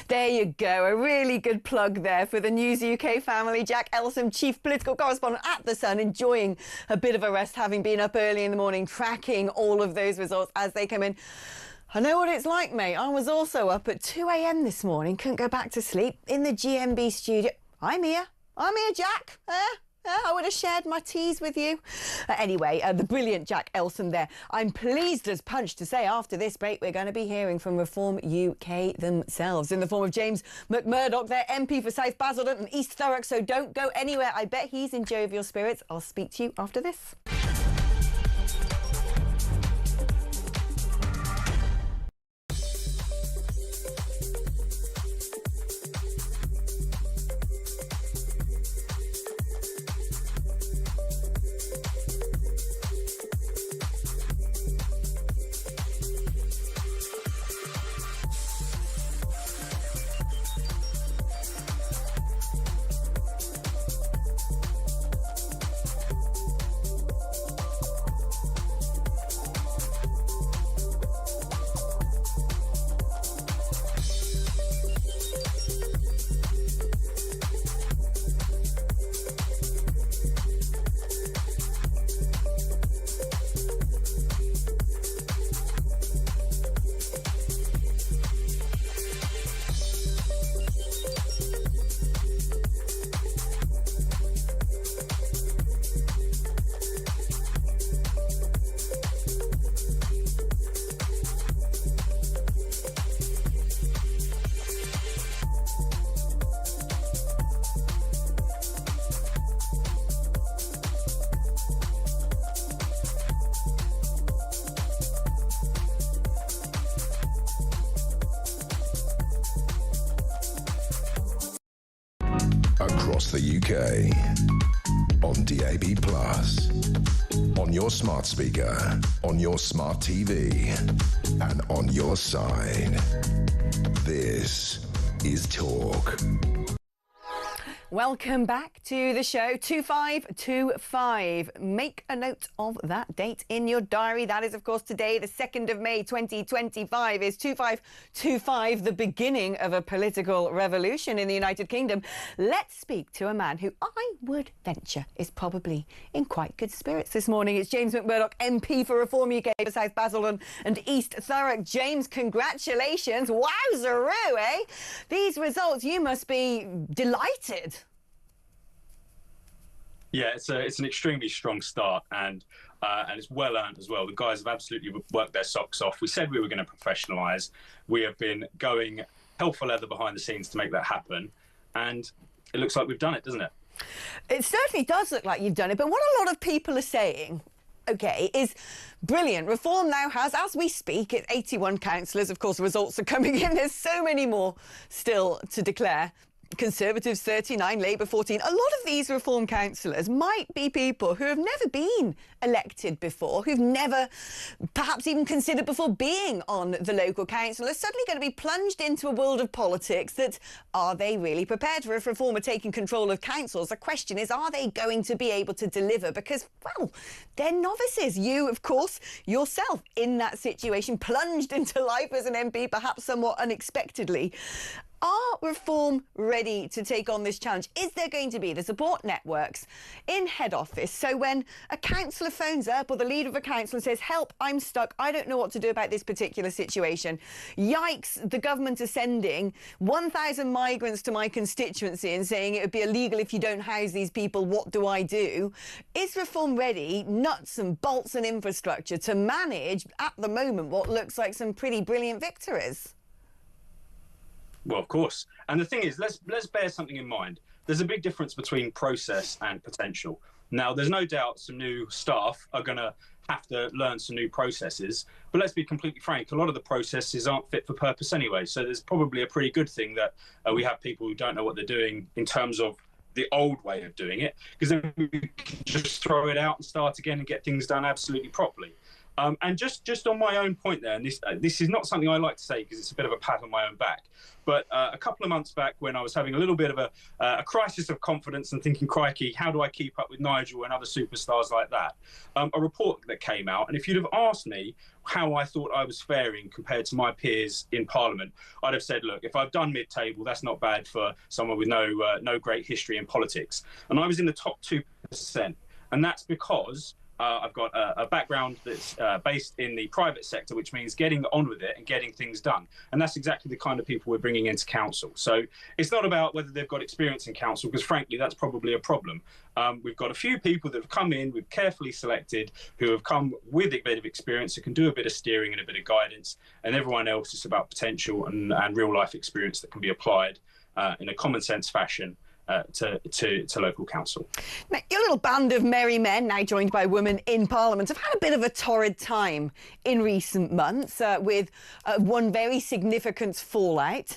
There you go, a really good plug there for the News UK family. Jack Elsom, chief political correspondent at The Sun, enjoying a bit of a rest, having been up early in the morning, tracking all of those results as they come in. I know what it's like, mate. I was also up at 2 a.m. this morning, couldn't go back to sleep, in the GMB studio. I'm here, Jack. I would have shared my teas with you. Anyway, the brilliant Jack Elsom there. I'm pleased as punch to say after this break we're going to be hearing from Reform UK themselves in the form of James McMurdoch, their MP for South Basildon and East Thurrock. So don't go anywhere. I bet he's in jovial spirits. I'll speak to you after this. Across the UK, on DAB+, on your smart speaker, on your smart TV, and on your side. This is Talk. Welcome back to the show. 2525. Make a note of that date in your diary. That is, of course, today, the 2nd of May, 2025, is 2525, the beginning of a political revolution in the United Kingdom. Let's speak to a man who I would venture is probably in quite good spirits this morning. It's James McMurdoch, MP for Reform UK for South Basildon and East Thurrock. James, congratulations. Wowzeroo, eh? These results, you must be delighted. Yeah, it's an extremely strong start, and it's well earned as well. The guys have absolutely worked their socks off. We said we were going to professionalise. We have been going hell for leather behind the scenes to make that happen, and it looks like we've done it, doesn't it? It certainly does look like you've done it, but what a lot of people are saying, OK, is brilliant. Reform now has, as we speak, it's 81 councillors. Of course, results are coming in. There's so many more still to declare. Conservatives 39, Labour 14. A lot of these Reform councillors might be people who have never been elected before, who've never perhaps even considered before being on the local council, are suddenly going to be plunged into a world of politics that, are they really prepared for if Reform are taking control of councils? The question is, are they going to be able to deliver? Because, well, they're novices. You, of course, yourself in that situation, plunged into life as an MP, perhaps somewhat unexpectedly. Are Reform ready to take on this challenge? Is there going to be the support networks in head office so when a councillor phones up or the leader of a council and says, help, I'm stuck, I don't know what to do about this particular situation. Yikes, the government is sending 1,000 migrants to my constituency and saying it would be illegal if you don't house these people, what do I do? Is Reform ready, nuts and bolts and infrastructure, to manage at the moment what looks like some pretty brilliant victories? Well, of course. And the thing is, let's bear something in mind. There's a big difference between process and potential. Now, there's no doubt some new staff are going to have to learn some new processes. But let's be completely frank, a lot of the processes aren't fit for purpose anyway. So there's probably a pretty good thing that we have people who don't know what they're doing in terms of the old way of doing it, because then we can just throw it out and start again and get things done absolutely properly. And just on my own point there, and this is not something I like to say because it's a bit of a pat on my own back, but a couple of months back when I was having a little bit of a crisis of confidence and thinking, crikey, how do I keep up with Nigel and other superstars like that? A report that came out, and if you'd have asked me how I thought I was faring compared to my peers in Parliament, I'd have said, look, if I've done mid-table, that's not bad for someone with no great history in politics. And I was in the top 2%, and that's because I've got a background that's based in the private sector, which means getting on with it and getting things done. And that's exactly the kind of people we're bringing into council. So it's not about whether they've got experience in council, because frankly, that's probably a problem. We've got a few people that have come in, we've carefully selected, who have come with a bit of experience, who can do a bit of steering and a bit of guidance. And everyone else is about potential and real life experience that can be applied in a common sense fashion to local council. Now, your little band of merry men, now joined by women in Parliament, have had a bit of a torrid time in recent months with one very significant fallout.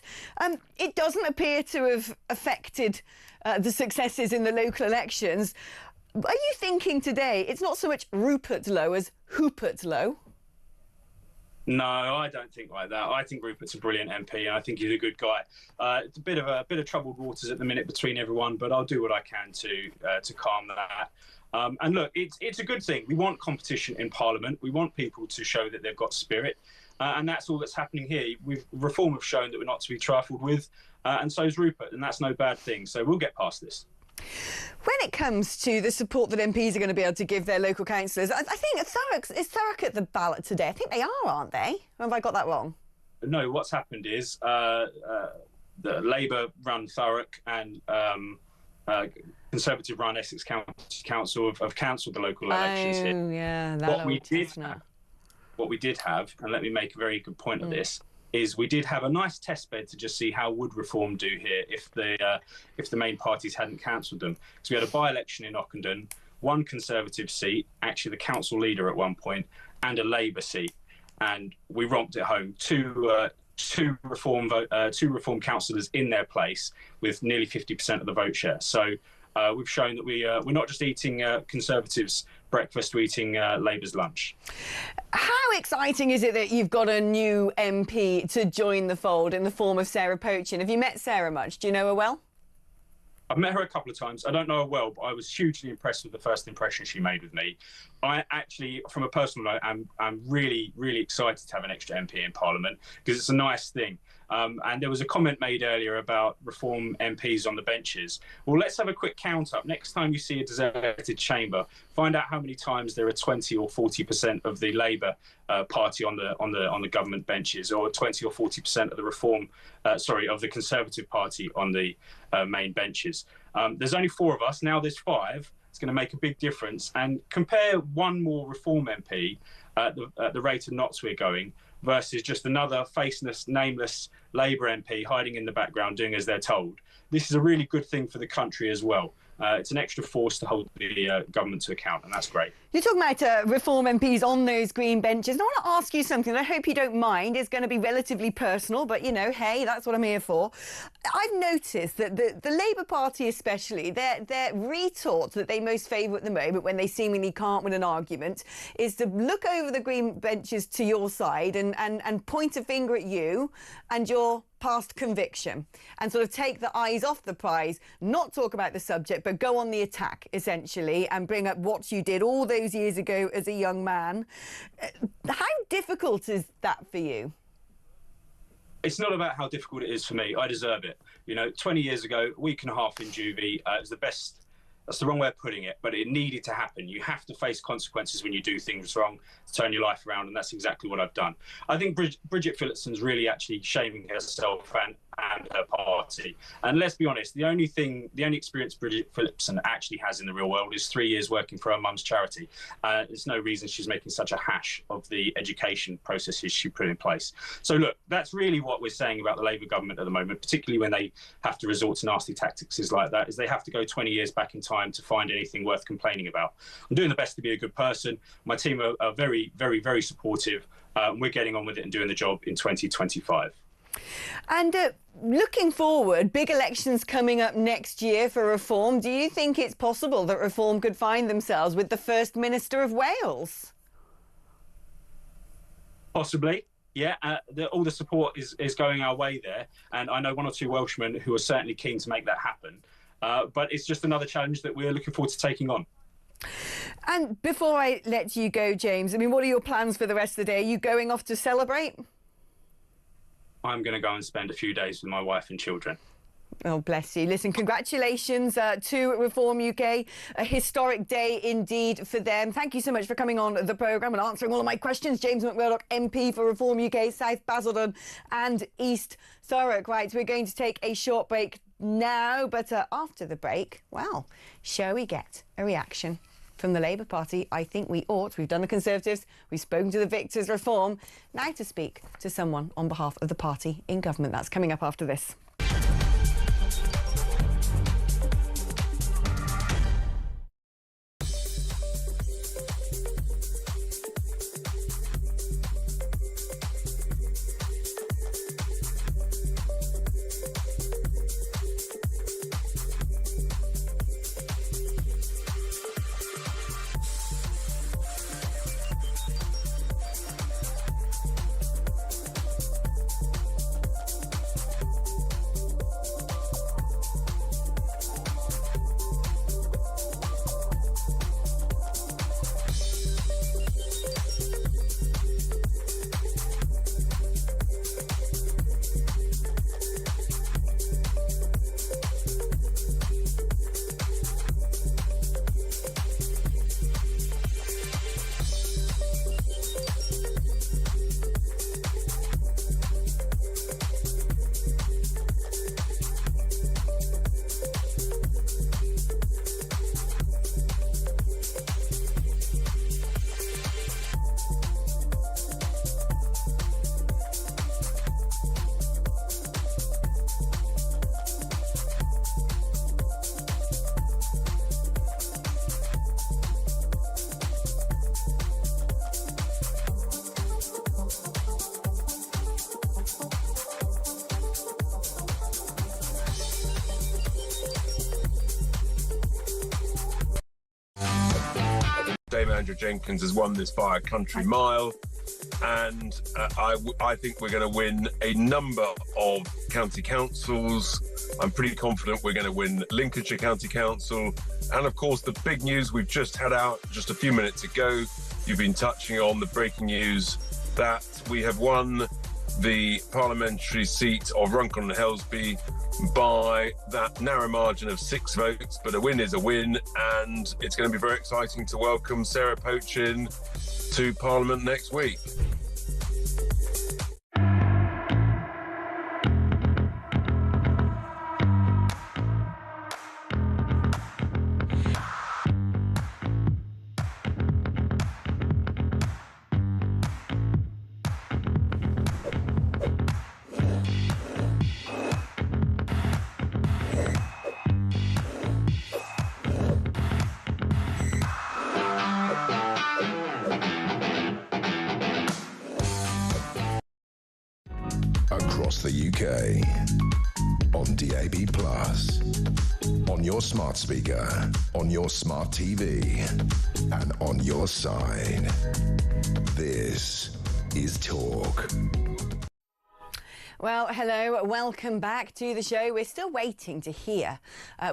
It doesn't appear to have affected the successes in the local elections. Are you thinking today it's not so much Rupert low as Hoopert low? No, I don't think like that. I think Rupert's a brilliant MP, and I think he's a good guy. It's a bit of troubled waters at the minute between everyone, but I'll do what I can to calm that. And look, it's a good thing. We want competition in Parliament. We want people to show that they've got spirit, and that's all that's happening here. Reform have shown that we're not to be trifled with, and so is Rupert, and that's no bad thing. So we'll get past this. When it comes to the support that MPs are going to be able to give their local councillors, I think is Thurrock at the ballot today? I think they are, aren't they? Or have I got that wrong? No, what's happened is the Labour-run Thurrock and Conservative-run Essex County Council have cancelled the local elections here. Oh, yeah, What we did have, and let me make a very good point of this, is we did have a nice test bed to just see how would Reform do here if the main parties hadn't cancelled them. Because we had a by-election in Ockenden, one Conservative seat, actually the council leader at one point, and a Labour seat, and we romped it home. Two Reform councillors in their place with nearly 50% of the vote share. So we've shown that we're not just eating Conservatives' breakfast, we're eating Labour's lunch. How exciting is it that you've got a new MP to join the fold in the form of Sarah Pochin? Have you met Sarah much? Do you know her well? I've met her a couple of times. I don't know her well, but I was hugely impressed with the first impression she made with me. I actually, from a personal note, I'm really, really excited to have an extra MP in Parliament because it's a nice thing. And there was a comment made earlier about Reform MPs on the benches. Well, let's have a quick count up. Next time you see a deserted chamber, find out how many times there are 20 or 40% of the Labour party on the government benches, or 20 or 40% of the of the Conservative Party on the main benches. There's only 4 of us now. There's 5. It's going to make a big difference. And compare one more Reform MP at the rate of knots we're going versus just another faceless, nameless Labour MP hiding in the background doing as they're told. This is a really good thing for the country as well. It's an extra force to hold the government to account, and that's great. You're talking about Reform MPs on those green benches. And I want to ask you something, I hope you don't mind. It's going to be relatively personal, but, you know, hey, that's what I'm here for. I've noticed that the Labour Party especially, their retort that they most favour at the moment when they seemingly can't win an argument is to look over the green benches to your side and point a finger at you and your past conviction and sort of take the eyes off the prize, not talk about the subject, but go on the attack, essentially, and bring up what you did all those years ago as a young man. How difficult is that for you? It's not about how difficult it is for me. I deserve it. You know, 20 years ago, a week and a half in juvie, it was the best. That's the wrong way of putting it, but it needed to happen. You have to face consequences when you do things wrong to turn your life around, and that's exactly what I've done. I think Bridget Phillipson's really actually shaming herself and her party. And let's be honest, the only experience Bridget Phillipson actually has in the real world is 3 years working for her mum's charity. There's no reason she's making such a hash of the education processes she put in place. So look, that's really what we're saying about the Labour government at the moment, particularly when they have to resort to nasty tactics like that, is they have to go 20 years back in time to find anything worth complaining about. I'm doing the best to be a good person. My team are very, very, very supportive. We're getting on with it and doing the job in 2025. And looking forward, big elections coming up next year for Reform. Do you think it's possible that Reform could find themselves with the First Minister of Wales? Possibly, yeah. All the support is going our way there. And I know one or two Welshmen who are certainly keen to make that happen. But it's just another challenge that we're looking forward to taking on. And before I let you go, James, I mean, what are your plans for the rest of the day? Are you going off to celebrate? I'm going to go and spend a few days with my wife and children. Oh, bless you. Listen, congratulations to Reform UK. A historic day indeed for them. Thank you so much for coming on the programme and answering all of my questions. James McMurdoch, MP for Reform UK, South Basildon and East Thurrock. Right, we're going to take a short break now, but after the break, well, shall we get a reaction from the Labour Party? I think we ought. We've done the Conservatives, we've spoken to the victors Reform. Now to speak to someone on behalf of the party in government. That's coming up after this. Andrew Jenkins has won this by a country mile, and I think we're going to win a number of county councils. I'm pretty confident we're going to win Lincolnshire County Council, and of course the big news we've just had out just a few minutes ago, you've been touching on the breaking news that we have won the parliamentary seat of Runcorn and Helsby by that narrow margin of 6 votes, but a win is a win, and it's going to be very exciting to welcome Sarah Pochin to Parliament next week. across the UK. On DAB+, on your smart speaker, on your smart TV, and on your side. This is Talk. Well, hello, welcome back to the show. We're still waiting to hear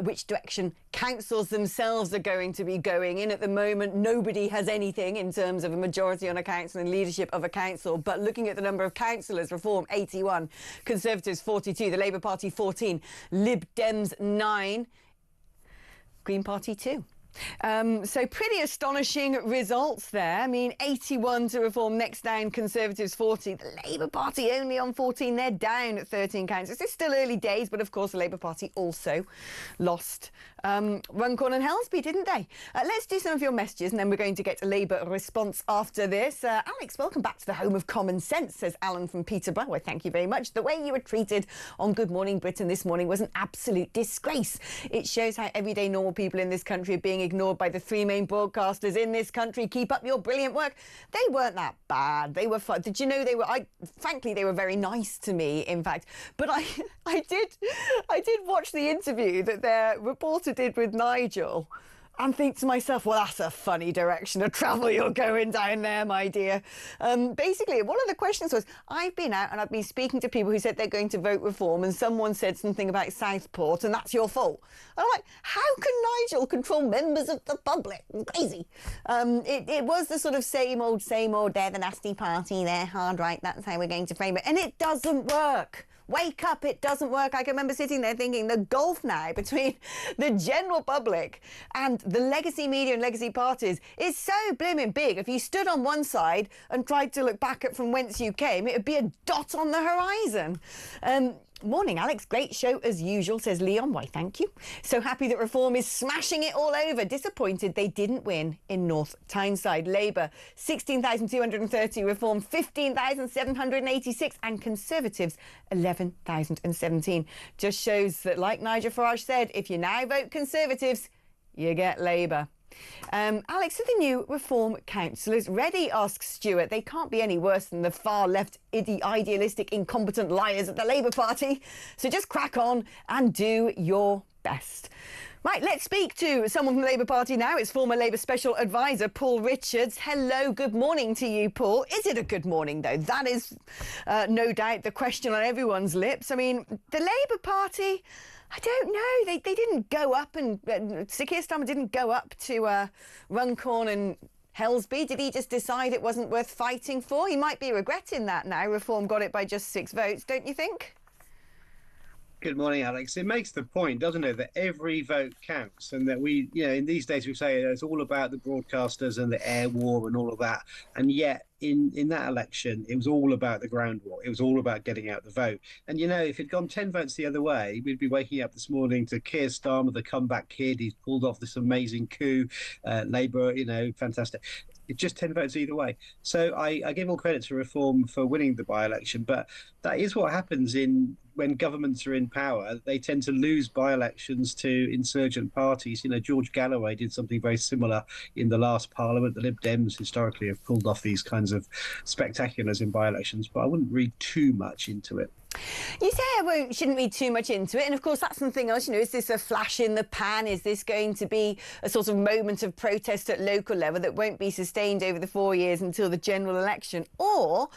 which direction councils themselves are going to be going in. At the moment, nobody has anything in terms of a majority on a council and leadership of a council. But looking at the number of councillors, Reform 81, Conservatives 42, the Labour Party 14, Lib Dems 9, Green Party 2. So pretty astonishing results there. I mean, 81 to Reform, next down Conservatives 40. The Labour Party only on 14. They're down at 13 councillors. It's still early days, but of course the Labour Party also lost Runcorn and Helsby, didn't they? Let's do some of your messages and then we're going to get a Labour response after this. Alex, welcome back to the home of common sense, says Alan from Peterborough. Well, thank you very much. The way you were treated on Good Morning Britain this morning was an absolute disgrace. It shows how everyday normal people in this country are being ignored by the three main broadcasters in this country. Keep up your brilliant work. They weren't that bad. They were fun. Did you know they were? Frankly, they were very nice to me, in fact. But I did watch the interview that their reporter did with Nigel and think to myself, well, that's a funny direction of travel you're going down there, my dear. Basically, one of the questions was, I've been out and I've been speaking to people who said they're going to vote Reform and someone said something about Southport and that's your fault. And I'm like, how can Nigel control members of the public? Crazy. It was the sort of same old, they're the nasty party, they're hard right, that's how we're going to frame it. And it doesn't work. Wake up, it doesn't work. I can remember sitting there thinking the gulf now between the general public and the legacy media and legacy parties is so blooming big. If you stood on one side and tried to look back at from whence you came, it would be a dot on the horizon. Morning, Alex. Great show as usual, says Leon. Why, thank you. So happy that Reform is smashing it all over. Disappointed they didn't win in North Tyneside. Labour, 16,230. Reform, 15,786. And Conservatives, 11,017. Just shows that, like Nigel Farage said, if you now vote Conservatives, you get Labour. Alex, are the new Reform councillors ready? Asks Stuart. They can't be any worse than the far left, idealistic, incompetent liars at the Labour Party. So just crack on and do your best. Right, let's speak to someone from the Labour Party now. It's former Labour Special Advisor Paul Richards. Hello, good morning to you, Paul. Is it a good morning, though? That is no doubt the question on everyone's lips. I mean, the Labour Party, I don't know. They didn't go up and Sir Keir Starmer didn't go up to Runcorn and Helsby. Did he just decide it wasn't worth fighting for? He might be regretting that now. Reform got it by just 6 votes, don't you think? Good morning, Alex. It makes the point, doesn't it, that every vote counts and that we, in these days we say it's all about the broadcasters and the air war and all of that. And yet in that election, it was all about the ground war. It was all about getting out the vote. And, if it'd gone 10 votes the other way, we'd be waking up this morning to Keir Starmer, the comeback kid. He's pulled off this amazing coup. Labour, fantastic. It's just 10 votes either way. So I give all credit to Reform for winning the by-election, but that is what happens when governments are in power. They tend to lose by-elections to insurgent parties. George Galloway did something very similar in the last Parliament. The Lib Dems historically have pulled off these kinds of spectaculars in by-elections, but I wouldn't read too much into it. You say I shouldn't read too much into it, and of course that's something else. Is this a flash in the pan? Is this going to be a sort of moment of protest at local level that won't be sustained over the 4 years until the general election? Or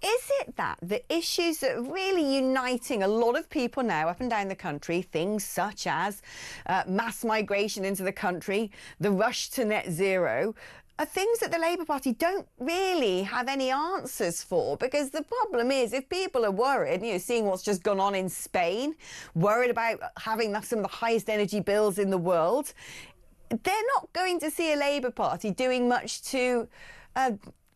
is it that the issues that are really uniting a lot of people now up and down the country, things such as mass migration into the country, the rush to net zero, are things that the Labour Party don't really have any answers for? Because the problem is, if people are worried, seeing what's just gone on in Spain, worried about having some of the highest energy bills in the world, they're not going to see a Labour Party doing much to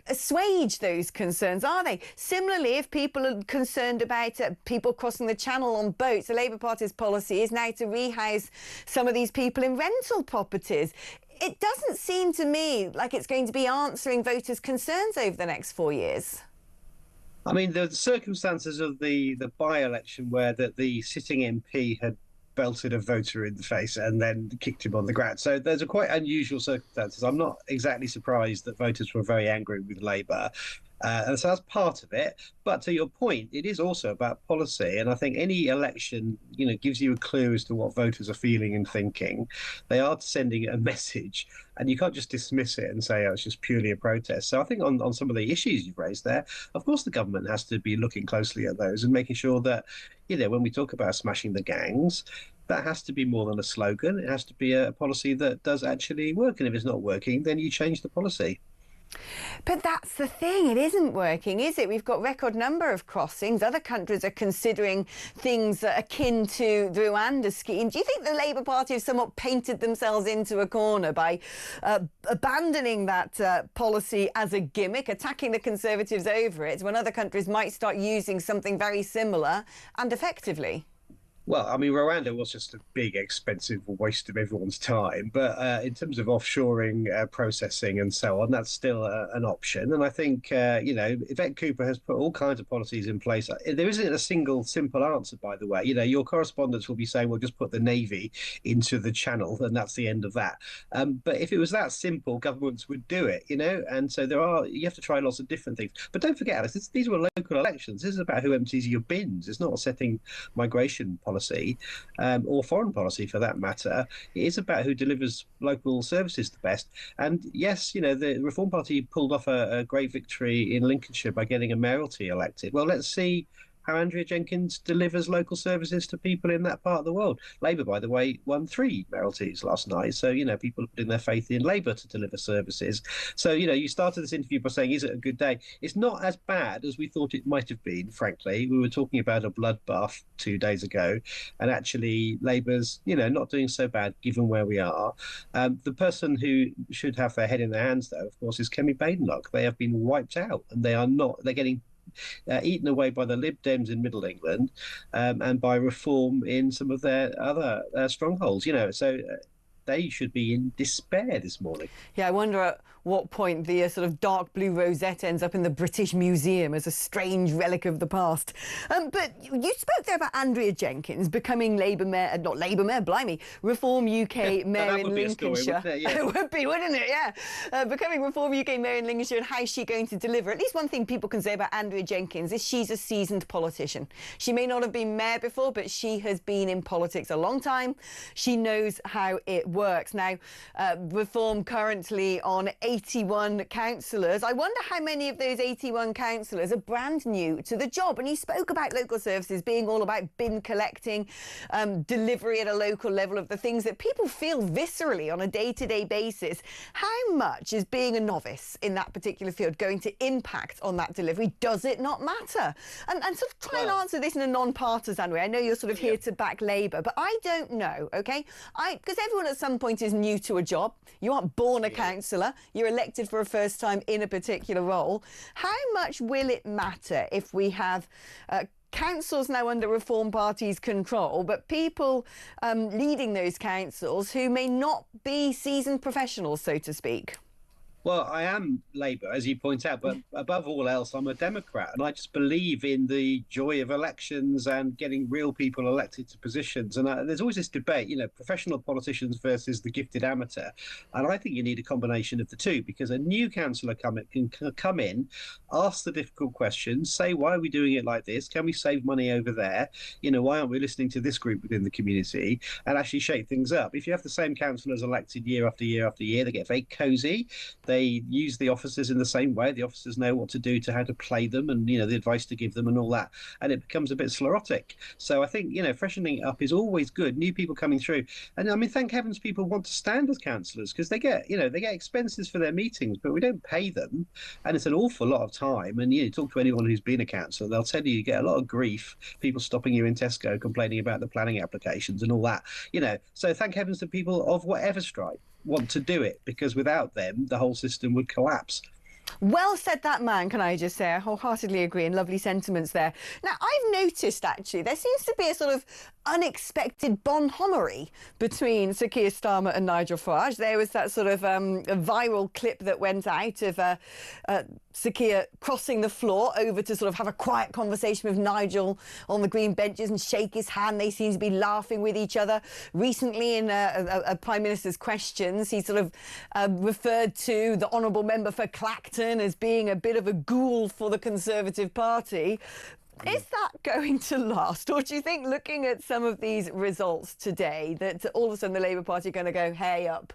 assuage those concerns, are they? Similarly, if people are concerned about people crossing the channel on boats, the Labour Party's policy is now to rehouse some of these people in rental properties. It doesn't seem to me like it's going to be answering voters' concerns over the next 4 years. I mean, the circumstances of the by-election where the sitting MP had belted a voter in the face and then kicked him on the ground. So there's a quite unusual circumstances. I'm not exactly surprised that voters were very angry with Labour. And so that's part of it. But to your point, it is also about policy. And I think any election, gives you a clue as to what voters are feeling and thinking. They are sending a message, and you can't just dismiss it and say, oh, it's just purely a protest. So I think on some of the issues you've raised there, of course, the government has to be looking closely at those and making sure that, when we talk about smashing the gangs, that has to be more than a slogan. It has to be a policy that does actually work. And if it's not working, then you change the policy. But that's the thing, it isn't working, is it? We've got record number of crossings. Other countries are considering things akin to the Rwanda scheme. Do you think the Labour Party have somewhat painted themselves into a corner by abandoning that policy as a gimmick, attacking the Conservatives over it, when other countries might start using something very similar and effectively? Well, I mean, Rwanda was just a big, expensive waste of everyone's time. But in terms of offshoring, processing and so on, that's still an option. And I think, Yvette Cooper has put all kinds of policies in place. There isn't a single simple answer, by the way. Your correspondents will be saying, well, just put the Navy into the channel and that's the end of that. But if it was that simple, governments would do it, And so you have to try lots of different things. But don't forget, Alice, these were local elections. This is about who empties your bins. It's not setting migration policy. Or foreign policy for that matter. It is about who delivers local services the best. And yes, the Reform Party pulled off a great victory in Lincolnshire by getting a mayoralty elected. Well, let's see how Andrea Jenkyns delivers local services to people in that part of the world. Labour, by the way, won 3 mayoralties last night. So, people are putting their faith in Labour to deliver services. So, you started this interview by saying, is it a good day? It's not as bad as we thought it might have been, frankly. We were talking about a bloodbath 2 days ago. And actually, Labour's, not doing so bad given where we are. The person who should have their head in their hands, though, of course, is Kemi Badenoch. They have been wiped out and they're getting eaten away by the Lib Dems in Middle England and by Reform in some of their other strongholds, so they should be in despair this morning. Yeah, I wonder at what point the sort of dark blue rosette ends up in the British Museum as a strange relic of the past. But you spoke there about Andrea Jenkyns becoming Reform UK Mayor in Lincolnshire. It would be, wouldn't it? Yeah. Becoming Reform UK Mayor in Lincolnshire, and how is she going to deliver? At least one thing people can say about Andrea Jenkyns is she's a seasoned politician. She may not have been mayor before, but she has been in politics a long time. She knows how it works. Now, Reform currently on 81 councillors. I wonder how many of those 81 councillors are brand new to the job. And he spoke about local services being all about bin collecting, delivery at a local level of the things that people feel viscerally on a day-to-day basis. How much is being a novice in that particular field going to impact on that delivery? Does it not matter? And sort of try and answer this in a non-partisan way. I know you're sort of here to back Labour, but I don't know, OK? Because everyone at some point is new to a job. You aren't born a councillor. You're elected for a first time in a particular role. How much will it matter if we have councils now under Reform Party's control, but people leading those councils who may not be seasoned professionals, so to speak? Well, I am Labour, as you point out, but above all else, I'm a Democrat, and I just believe in the joy of elections and getting real people elected to positions. And there's always this debate, professional politicians versus the gifted amateur. And I think you need a combination of the two, because a new councillor can come in, ask the difficult questions, say, why are we doing it like this? Can we save money over there? Why aren't we listening to this group within the community? And actually shake things up. If you have the same councillors elected year after year after year, they get very cosy. They use the officers in the same way. The officers know what to do to how to play them and, the advice to give them and all that. And it becomes a bit sclerotic. So I think, freshening up is always good. New people coming through. And I mean, thank heavens people want to stand as councillors, because they get expenses for their meetings, but we don't pay them. And it's an awful lot of time. And you talk to anyone who's been a councillor, they'll tell you get a lot of grief, people stopping you in Tesco, complaining about the planning applications and all that. So thank heavens to people of whatever stripe want to do it, because without them the whole system would collapse. Well said, that man, can I just say. I wholeheartedly agree, and lovely sentiments there. Now, I've noticed, actually, there seems to be a sort of unexpected bonhommery between Sir Keir Starmer and Nigel Farage. There was that sort of a viral clip that went out of Keir crossing the floor over to sort of have a quiet conversation with Nigel on the green benches and shake his hand. They seem to be laughing with each other. Recently, in a Prime Minister's questions, he sort of referred to the honourable member for Clacton as being a bit of a ghoul for the Conservative Party. Is that going to last? Or do you think, looking at some of these results today, that all of a sudden the Labour Party are going to go, hey up,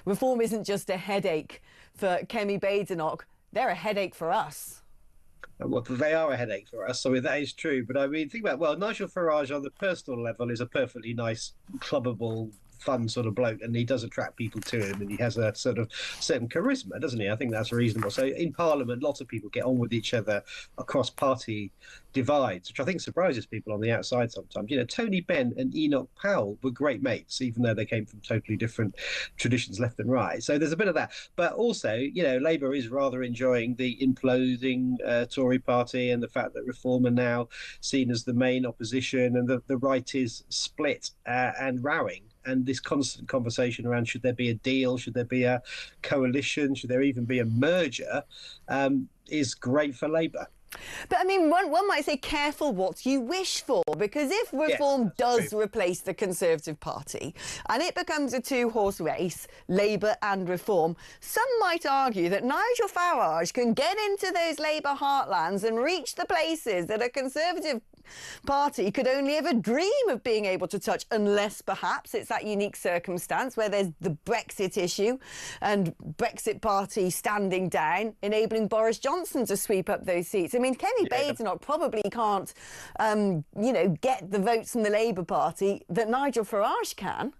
reform isn't just a headache for Kemi Badenoch, they're a headache for us? Well, they are a headache for us. I mean, that is true. But I mean, think about, well, Nigel Farage on the personal level is a perfectly nice, clubbable, fun sort of bloke, and he does attract people to him, and he has a sort of certain charisma, doesn't he? I think that's reasonable. So in Parliament, lots of people get on with each other across party divides, which I think surprises people on the outside sometimes. You know, Tony Benn and Enoch Powell were great mates, even though they came from totally different traditions left and right. So there's a bit of that. But also, you know, Labour is rather enjoying the imploding Tory party and the fact that Reform are now seen as the main opposition, and the right is split and rowing. And this constant conversation around should there be a deal, should there be a coalition, should there even be a merger, is great for Labour. But I mean, one might say careful what you wish for, because if Reform does replace the Conservative Party and it becomes a two-horse race, Labour and Reform, some might argue that Nigel Farage can get into those Labour heartlands and reach the places that a Conservative Party could only ever dream of being able to touch, unless perhaps it's that unique circumstance where there's the Brexit issue and Brexit Party standing down, enabling Boris Johnson to sweep up those seats. I mean, Kemi Badenoch probably can't, you know, get the votes from the Labour Party that Nigel Farage can.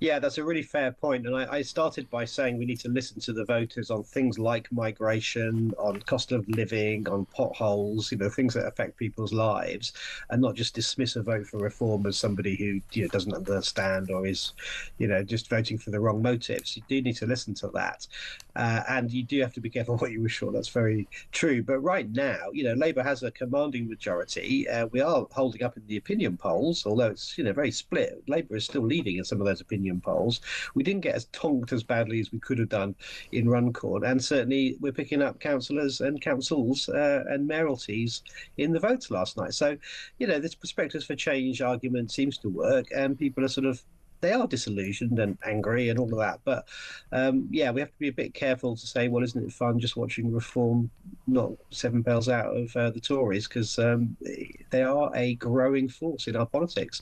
Yeah, that's a really fair point. And I started by saying we need to listen to the voters on things like migration, on cost of living, on potholes, you know, things that affect people's lives, and not just dismiss a vote for Reform as somebody who, you know, doesn't understand or is, you know, just voting for the wrong motives. You do need to listen to that. And you do have to be careful what you wish for. That's very true. But right now, you know, Labour has a commanding majority. We are holding up in the opinion polls, although it's, you know, very split. Labour is still leading in some of those opinion polls. We didn't get as tonked as badly as we could have done in Runcorn, and certainly we're picking up councillors and councils and mayoralties in the votes last night. So, you know, this Perspectives for Change argument seems to work, and people are sort of, they are disillusioned and angry and all of that. But yeah, we have to be a bit careful to say, well, isn't it fun just watching Reform knock 7 bells out of the Tories, because they are a growing force in our politics.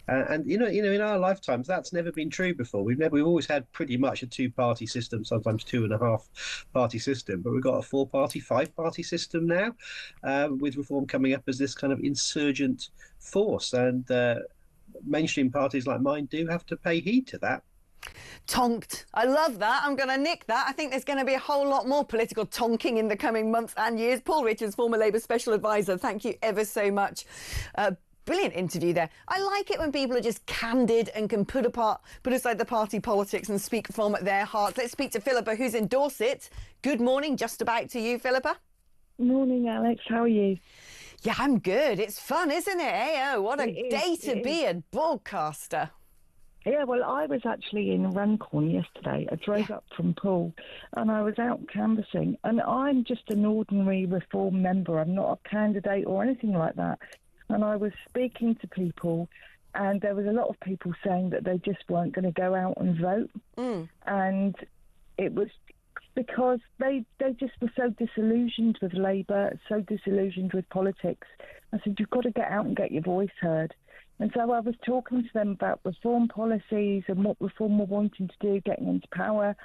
And you know, in our lifetimes, that's never been true before. We've always had pretty much a two-party system, sometimes 2.5-party system, but we've got a 4-party, 5-party system now, with Reform coming up as this kind of insurgent force. And mainstream parties like mine do have to pay heed to that. Tonked. I love that. I'm going to nick that. I think there's going to be a whole lot more political tonking in the coming months and years. Paul Richards, former Labour Special Advisor, thank you ever so much. Brilliant interview there. I like it when people are just candid and can put aside the party politics and speak from their hearts. Let's speak to Philippa, who's in Dorset. Good morning, just about to you, Philippa. Morning, Alex. How are you? Yeah, I'm good. It's fun, isn't it? Hey, oh, what a day to be a broadcaster. Yeah, well, I was actually in Runcorn yesterday. I drove up from Poole and I was out canvassing. And I'm just an ordinary Reform member. I'm not a candidate or anything like that. And I was speaking to people, and there was a lot of people saying that they just weren't going to go out and vote. And it was because they just were so disillusioned with Labour, so disillusioned with politics. I said, you've got to get out and get your voice heard. And so I was talking to them about Reform policies and what Reform were wanting to do, getting into power.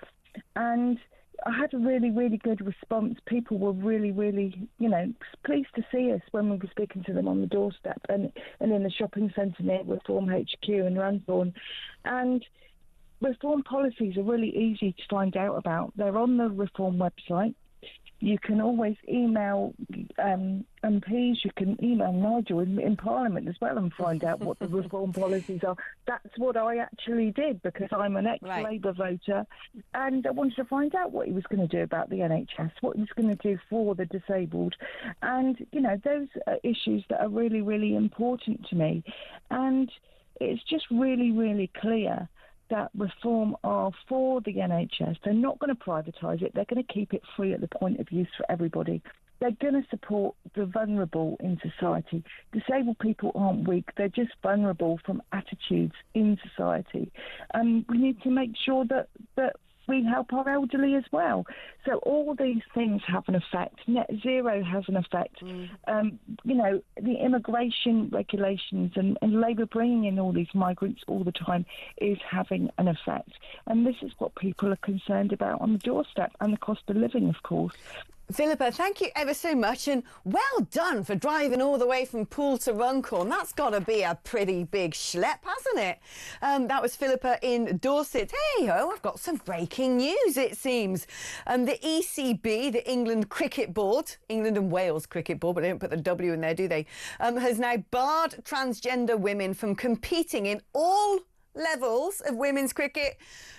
And I had a really, really good response. People were really, really, you know, pleased to see us when we were speaking to them on the doorstep and in the shopping centre near Reform HQ in Runcorn. And Reform policies are really easy to find out about. They're on the Reform website. You can always email MPs. You can email Nigel in Parliament as well and find out what the Reform policies are. That's what I actually did, because I'm an ex-Labour voter, and I wanted to find out what he was going to do about the NHS, what he was going to do for the disabled. And, you know, those are issues that are really, really important to me. And it's just really, really clear that Reform are for the NHS. They're not going to privatise it. They're going to keep it free at the point of use for everybody. They're going to support the vulnerable in society. Disabled people aren't weak. They're just vulnerable from attitudes in society. And we need to make sure that we help our elderly as well. So all these things have an effect. Net zero has an effect. The immigration regulations and Labour bringing in all these migrants all the time is having an effect. And this is what people are concerned about on the doorstep, and the cost of living, of course. Philippa, thank you ever so much, and well done for driving all the way from Poole to Runcorn. That's got to be a pretty big schlep, hasn't it? That was Philippa in Dorset. Hey-ho, I've got some breaking news, it seems. The ECB, the England Cricket Board, England and Wales Cricket Board, but they don't put the W in there, do they, has now barred transgender women from competing in all levels of women's cricket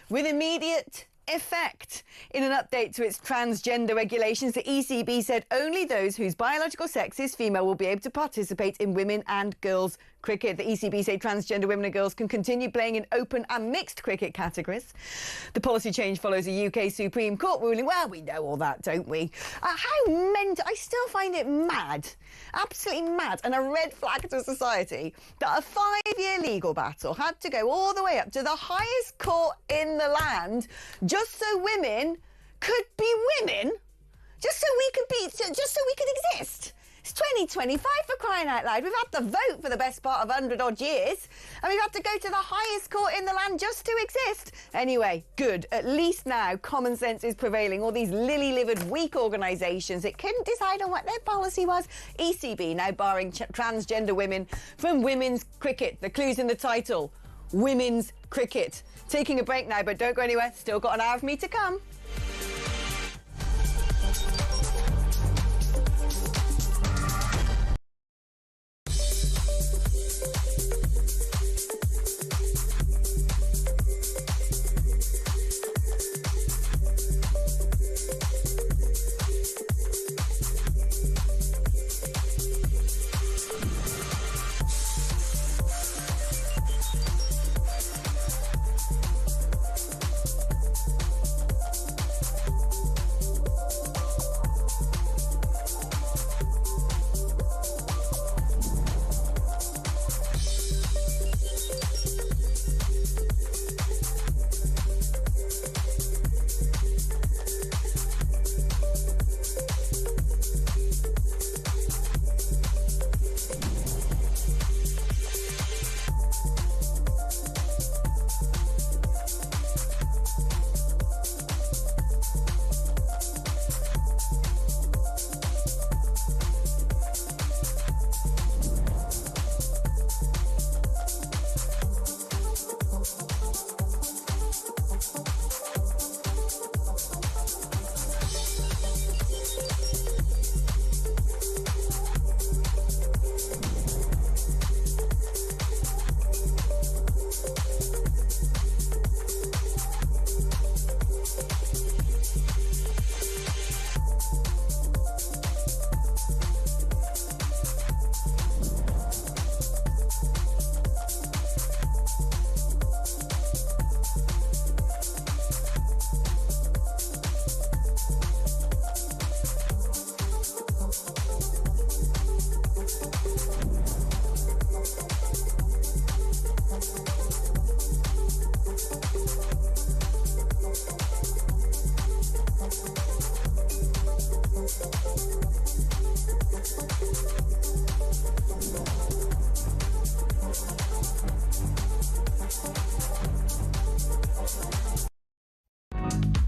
with immediate effect. In an update to its transgender regulations, the ECB said only those whose biological sex is female will be able to participate in women and girls cricket. The ECB say transgender women and girls can continue playing in open and mixed cricket categories. The policy change follows a UK Supreme Court ruling. Well, we know all that, don't we? How mental. I still find it mad, absolutely mad, and a red flag to society that a 5-year legal battle had to go all the way up to the highest court in the land just so women could be women, just so we could exist. It's 2025, for crying out loud. We've had to vote for the best part of 100 odd years, and we've had to go to the highest court in the land just to exist. Anyway, good. At least now common sense is prevailing. All these lily-livered weak organisations that couldn't decide on what their policy was. ECB now barring transgender women from women's cricket. The clue's in the title. Women's cricket. Taking a break now, but don't go anywhere. Still got an hour of me to come.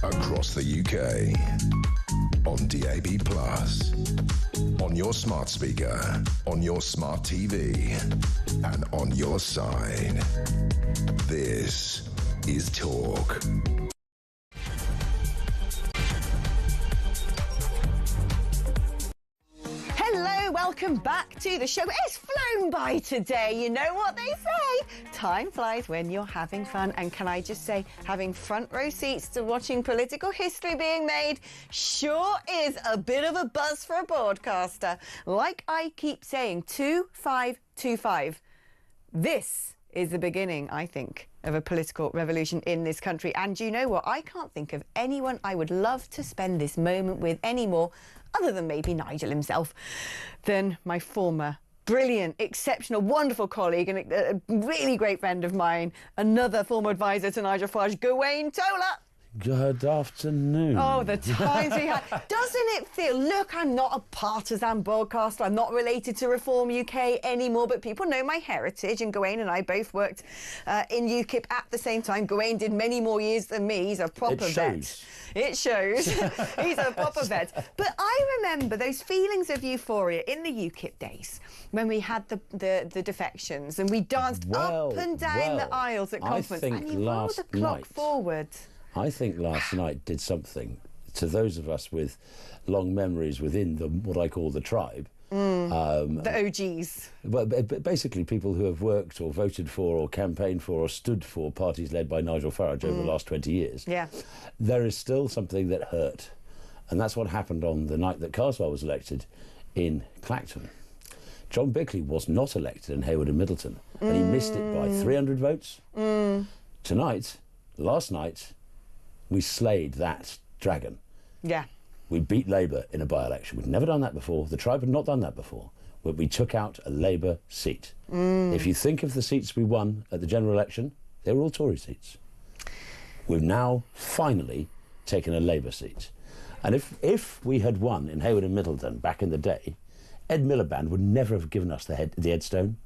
Across the UK, on DAB+, on your smart speaker, on your smart TV, and on your side. This is Talk. Welcome back to the show. It's flown by today. You know what they say. Time flies when you're having fun. And can I just say, having front row seats to watching political history being made sure is a bit of a buzz for a broadcaster. Like I keep saying, 2525. This is the beginning, I think, of a political revolution in this country. And you know what? I can't think of anyone I would love to spend this moment with anymore, other than maybe Nigel himself, than my former brilliant, exceptional, wonderful colleague and a really great friend of mine, another former advisor to Nigel Farage, Gawain Tola. Good afternoon. Oh, the times we had. Doesn't it feel, look, I'm not a partisan broadcaster, I'm not related to Reform UK anymore, but people know my heritage, and Gawain and I both worked in UKIP at the same time. Gawain did many more years than me. He's a proper vet. It shows. He's a proper vet. But I remember those feelings of euphoria in the UKIP days when we had the defections and we danced up and down the aisles at conference, and you roll the clock forward. I think last night did something to those of us with long memories within what I call the tribe. The OGs. Well, basically people who have worked or voted for or campaigned for or stood for parties led by Nigel Farage over the last 20 years. Yeah. There is still something that hurt. And that's what happened on the night that Carswell was elected in Clacton. John Bickley was not elected in Hayward and Middleton, and he missed it by 300 votes. Tonight, last night, we slayed that dragon. Yeah. We beat Labour in a by-election. We'd never done that before. The tribe had not done that before. But we took out a Labour seat. If you think of the seats we won at the general election, they were all Tory seats. We've now finally taken a Labour seat. And if we had won in Hayward and Middleton back in the day, Ed Miliband would never have given us the headstone.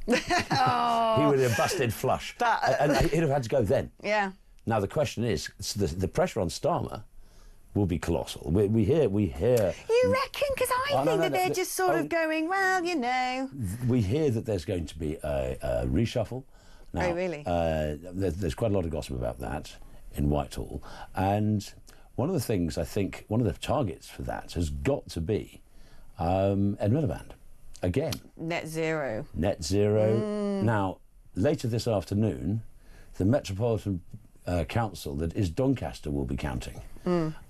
He would have busted flush. And he'd have had to go then. Yeah. Now the question is, the pressure on Starmer will be colossal. We hear. You reckon? Because I think that they're just sort of going, well, you know. We hear that there's going to be a reshuffle. Now, oh, really? There's quite a lot of gossip about that in Whitehall, and one of the things I think, one of the targets for that has got to be Ed Miliband again. Net zero. Net zero. Now, later this afternoon, the Metropolitan Council that is Doncaster will be counting,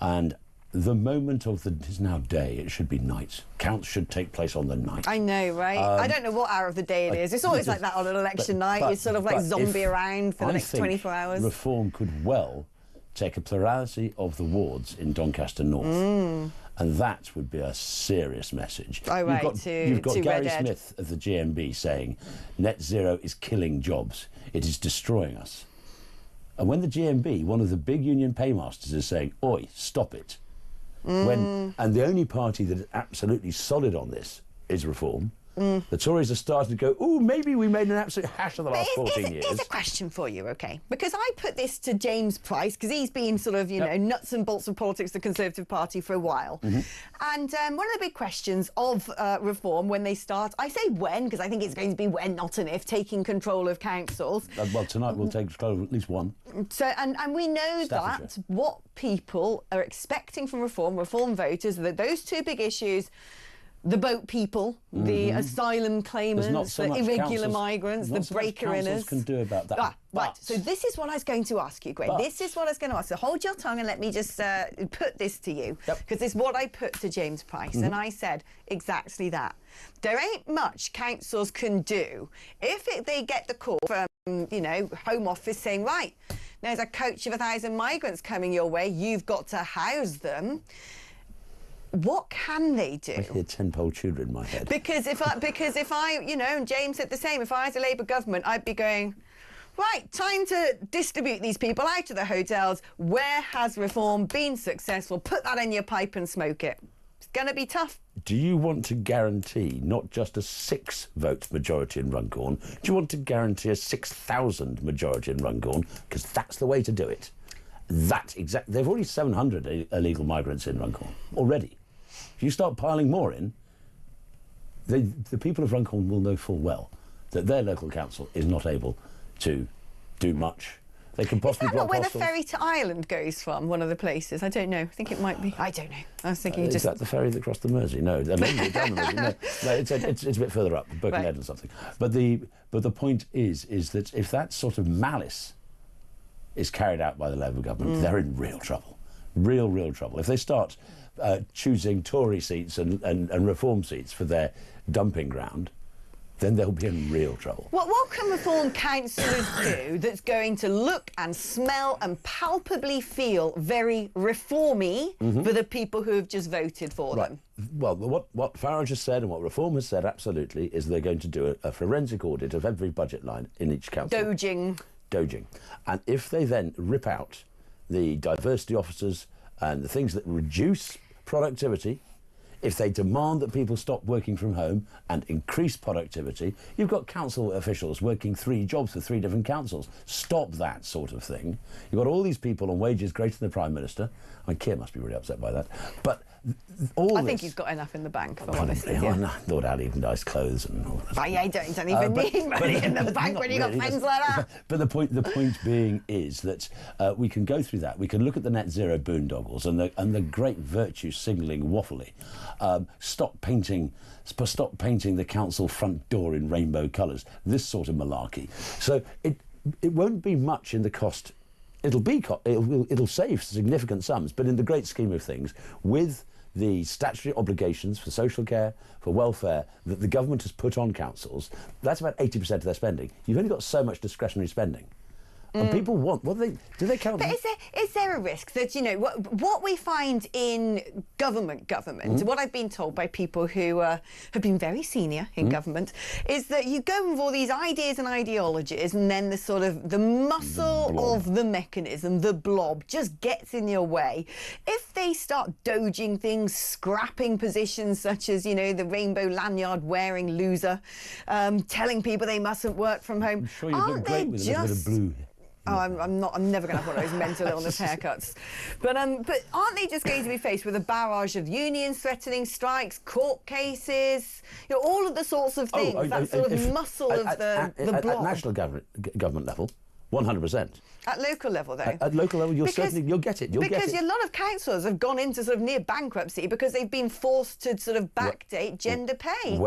and the moment of it's now day, it should be night. Counts should take place on the night. I know, right? I don't know what hour of the day it is. It's always like that on an election night. You're sort of like zombie around for the next 24 hours. Reform could well take a plurality of the wards in Doncaster North. And that would be a serious message. Oh, right, you've got Gary Smith of the GMB saying net zero is killing jobs. It is destroying us. And when the GMB, one of the big union paymasters, is saying, oi, stop it. And the only party that is absolutely solid on this is Reform. The Tories are starting to go, oh, maybe we made an absolute hash of the last 14 years. Here's a question for you, OK? Because I put this to James Price, because he's been sort of, you know, nuts and bolts of politics, the Conservative Party, for a while. And one of the big questions of Reform when they start, I say when, because I think it's going to be when, not an if, taking control of councils. Well, tonight we'll take control of at least one. So, and we know that what people are expecting from Reform voters, that those two big issues, the boat people, the asylum claimants, the irregular migrants, the breaker-inners. Can do about that. Right, so this is what I was going to ask you, Greg. This is what I was going to ask. So hold your tongue and let me just put this to you, because it's what I put to James Price, and I said exactly that. There ain't much councils can do if they get the call from, you know, Home Office saying, right, there's a coach of 1,000 migrants coming your way, you've got to house them. What can they do? I hear 10-pole tutor in my head. Because if I, you know, and James said the same, if I was a Labour government, I'd be going, right, time to distribute these people out of the hotels. Where has Reform been successful? Put that in your pipe and smoke it. It's going to be tough. Do you want to guarantee not just a 6-vote majority in Runcorn? Do you want to guarantee a 6,000 majority in Runcorn? Because that's the way to do it. They've already 700 illegal migrants in Runcorn already. If you start piling more in, the people of Runcorn will know full well that their local council is not able to do much. They can possibly block where hostels. The ferry to Ireland goes from, one of the places? I don't know. I think it might be. I don't know. I was thinking Is that the ferry that crossed the Mersey? No, down the Mersey. No, it's a bit further up, Birkenhead or something. But the point is that if that sort of malice is carried out by the Labour government, they're in real trouble. Real trouble. If they start choosing Tory seats and Reform seats for their dumping ground, then they'll be in real trouble. What can reform councillors do that's going to look and smell and palpably feel very reformy for the people who have just voted for them? Well, what Farage has said and what Reform has said absolutely is they're going to do a forensic audit of every budget line in each council. Doging. And if they then rip out the diversity officers and the things that reduce productivity, if they demand that people stop working from home and increase productivity, you've got council officials working 3 jobs for 3 different councils. Stop that sort of thing. You've got all these people on wages greater than the Prime Minister. I mean, Keir must be really upset by that. But I think he's got enough in the bank, if I'm honest with you. Lord Ali even nice clothes and all that. You don't even need money in the bank when you've got friends like that. But the point being is that we can go through that. We can look at the net zero boondoggles and the great virtue signalling waffly. Stop painting the council front door in rainbow colours. This sort of malarkey. So it won't be much in the cost. It'll save significant sums, but in the great scheme of things, with the statutory obligations for social care, for welfare that the government has put on councils, that's about 80% of their spending. You've only got so much discretionary spending. And people want, do they count? But is there a risk that, what we find in government, what I've been told by people who have been very senior in government, is that you go with all these ideas and ideologies, and then the muscle of the mechanism, the blob, just gets in your way. If they start doging things, scrapping positions such as, the rainbow lanyard wearing loser, telling people they mustn't work from home, I'm sure you look great with a little bit of blue. Oh, I'm never going to have one of those mental illness haircuts. But aren't they just going to be faced with a barrage of unions threatening strikes, court cases, all of the sorts of things, muscle of the blob? At national government level, 100%. At local level, though? At local level, you'll get it. Because a lot of councillors have gone into near bankruptcy because they've been forced to backdate gender pay.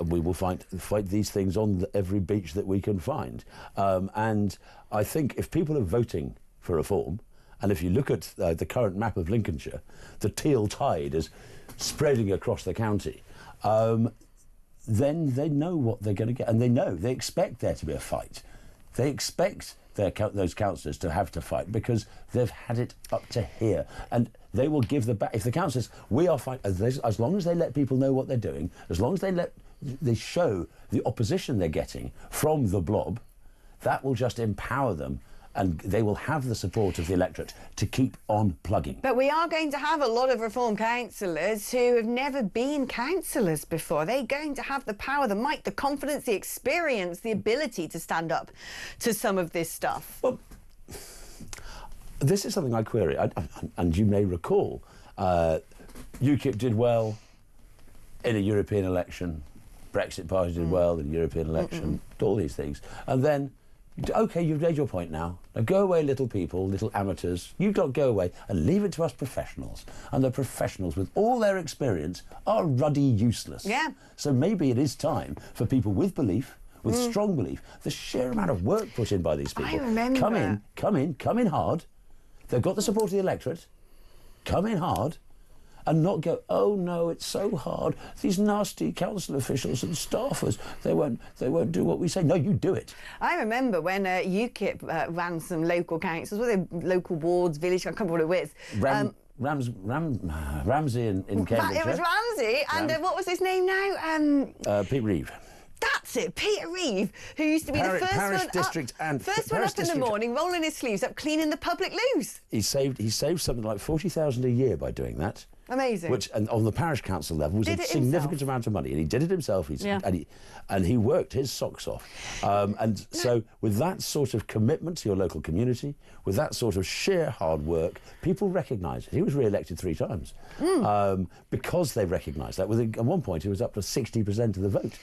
We will fight these things on every beach that we can find. And I think if people are voting for reform, and if you look at the current map of Lincolnshire, the teal tide is spreading across the county, then they know what they're going to get. And they expect there to be a fight. They expect those councillors to have to fight because they've had it up to here, and they will give the back. If the councillors, we are fighting, as long as they let people know what they're doing, as long as they show the opposition they're getting from the blob, that will just empower them, and they will have the support of the electorate to keep on plugging. But we are going to have a lot of reform councillors who have never been councillors before. They're going to have the power, the might, the confidence, the experience, the ability to stand up to some of this stuff. Well, this is something I query, and you may recall, UKIP did well in a European election, Brexit Party did well in a European election, all these things, and then OK, you've made your point now. Now go away, little people, little amateurs. You've got to go away and leave it to us professionals. And the professionals, with all their experience, are ruddy useless. Yeah. So maybe it is time for people with belief, with strong belief, the sheer amount of work put in by these people. I remember. Come in hard. They've got the support of the electorate. Come in hard. And not go, oh no, it's so hard. These nasty council officials and staffers, they won't do what we say. No, you do it. I remember when UKIP ran some local councils, local wards, village, I can't remember what it was. Ramsey in Cambridge. It was Ramsey, and what was his name now? Pete Reeve. That's it, Peter Reeve, who used to be the first one up in the morning, rolling his sleeves up, cleaning the public loose. He saved something like 40,000 a year by doing that. Amazing. Which, and on the parish council level, was a significant amount of money, and he did it himself. And he worked his socks off. So, with that sort of commitment to your local community, with that sort of sheer hard work, people recognise it. He was re-elected 3 times because they recognised that. At one point, he was up to 60% of the vote.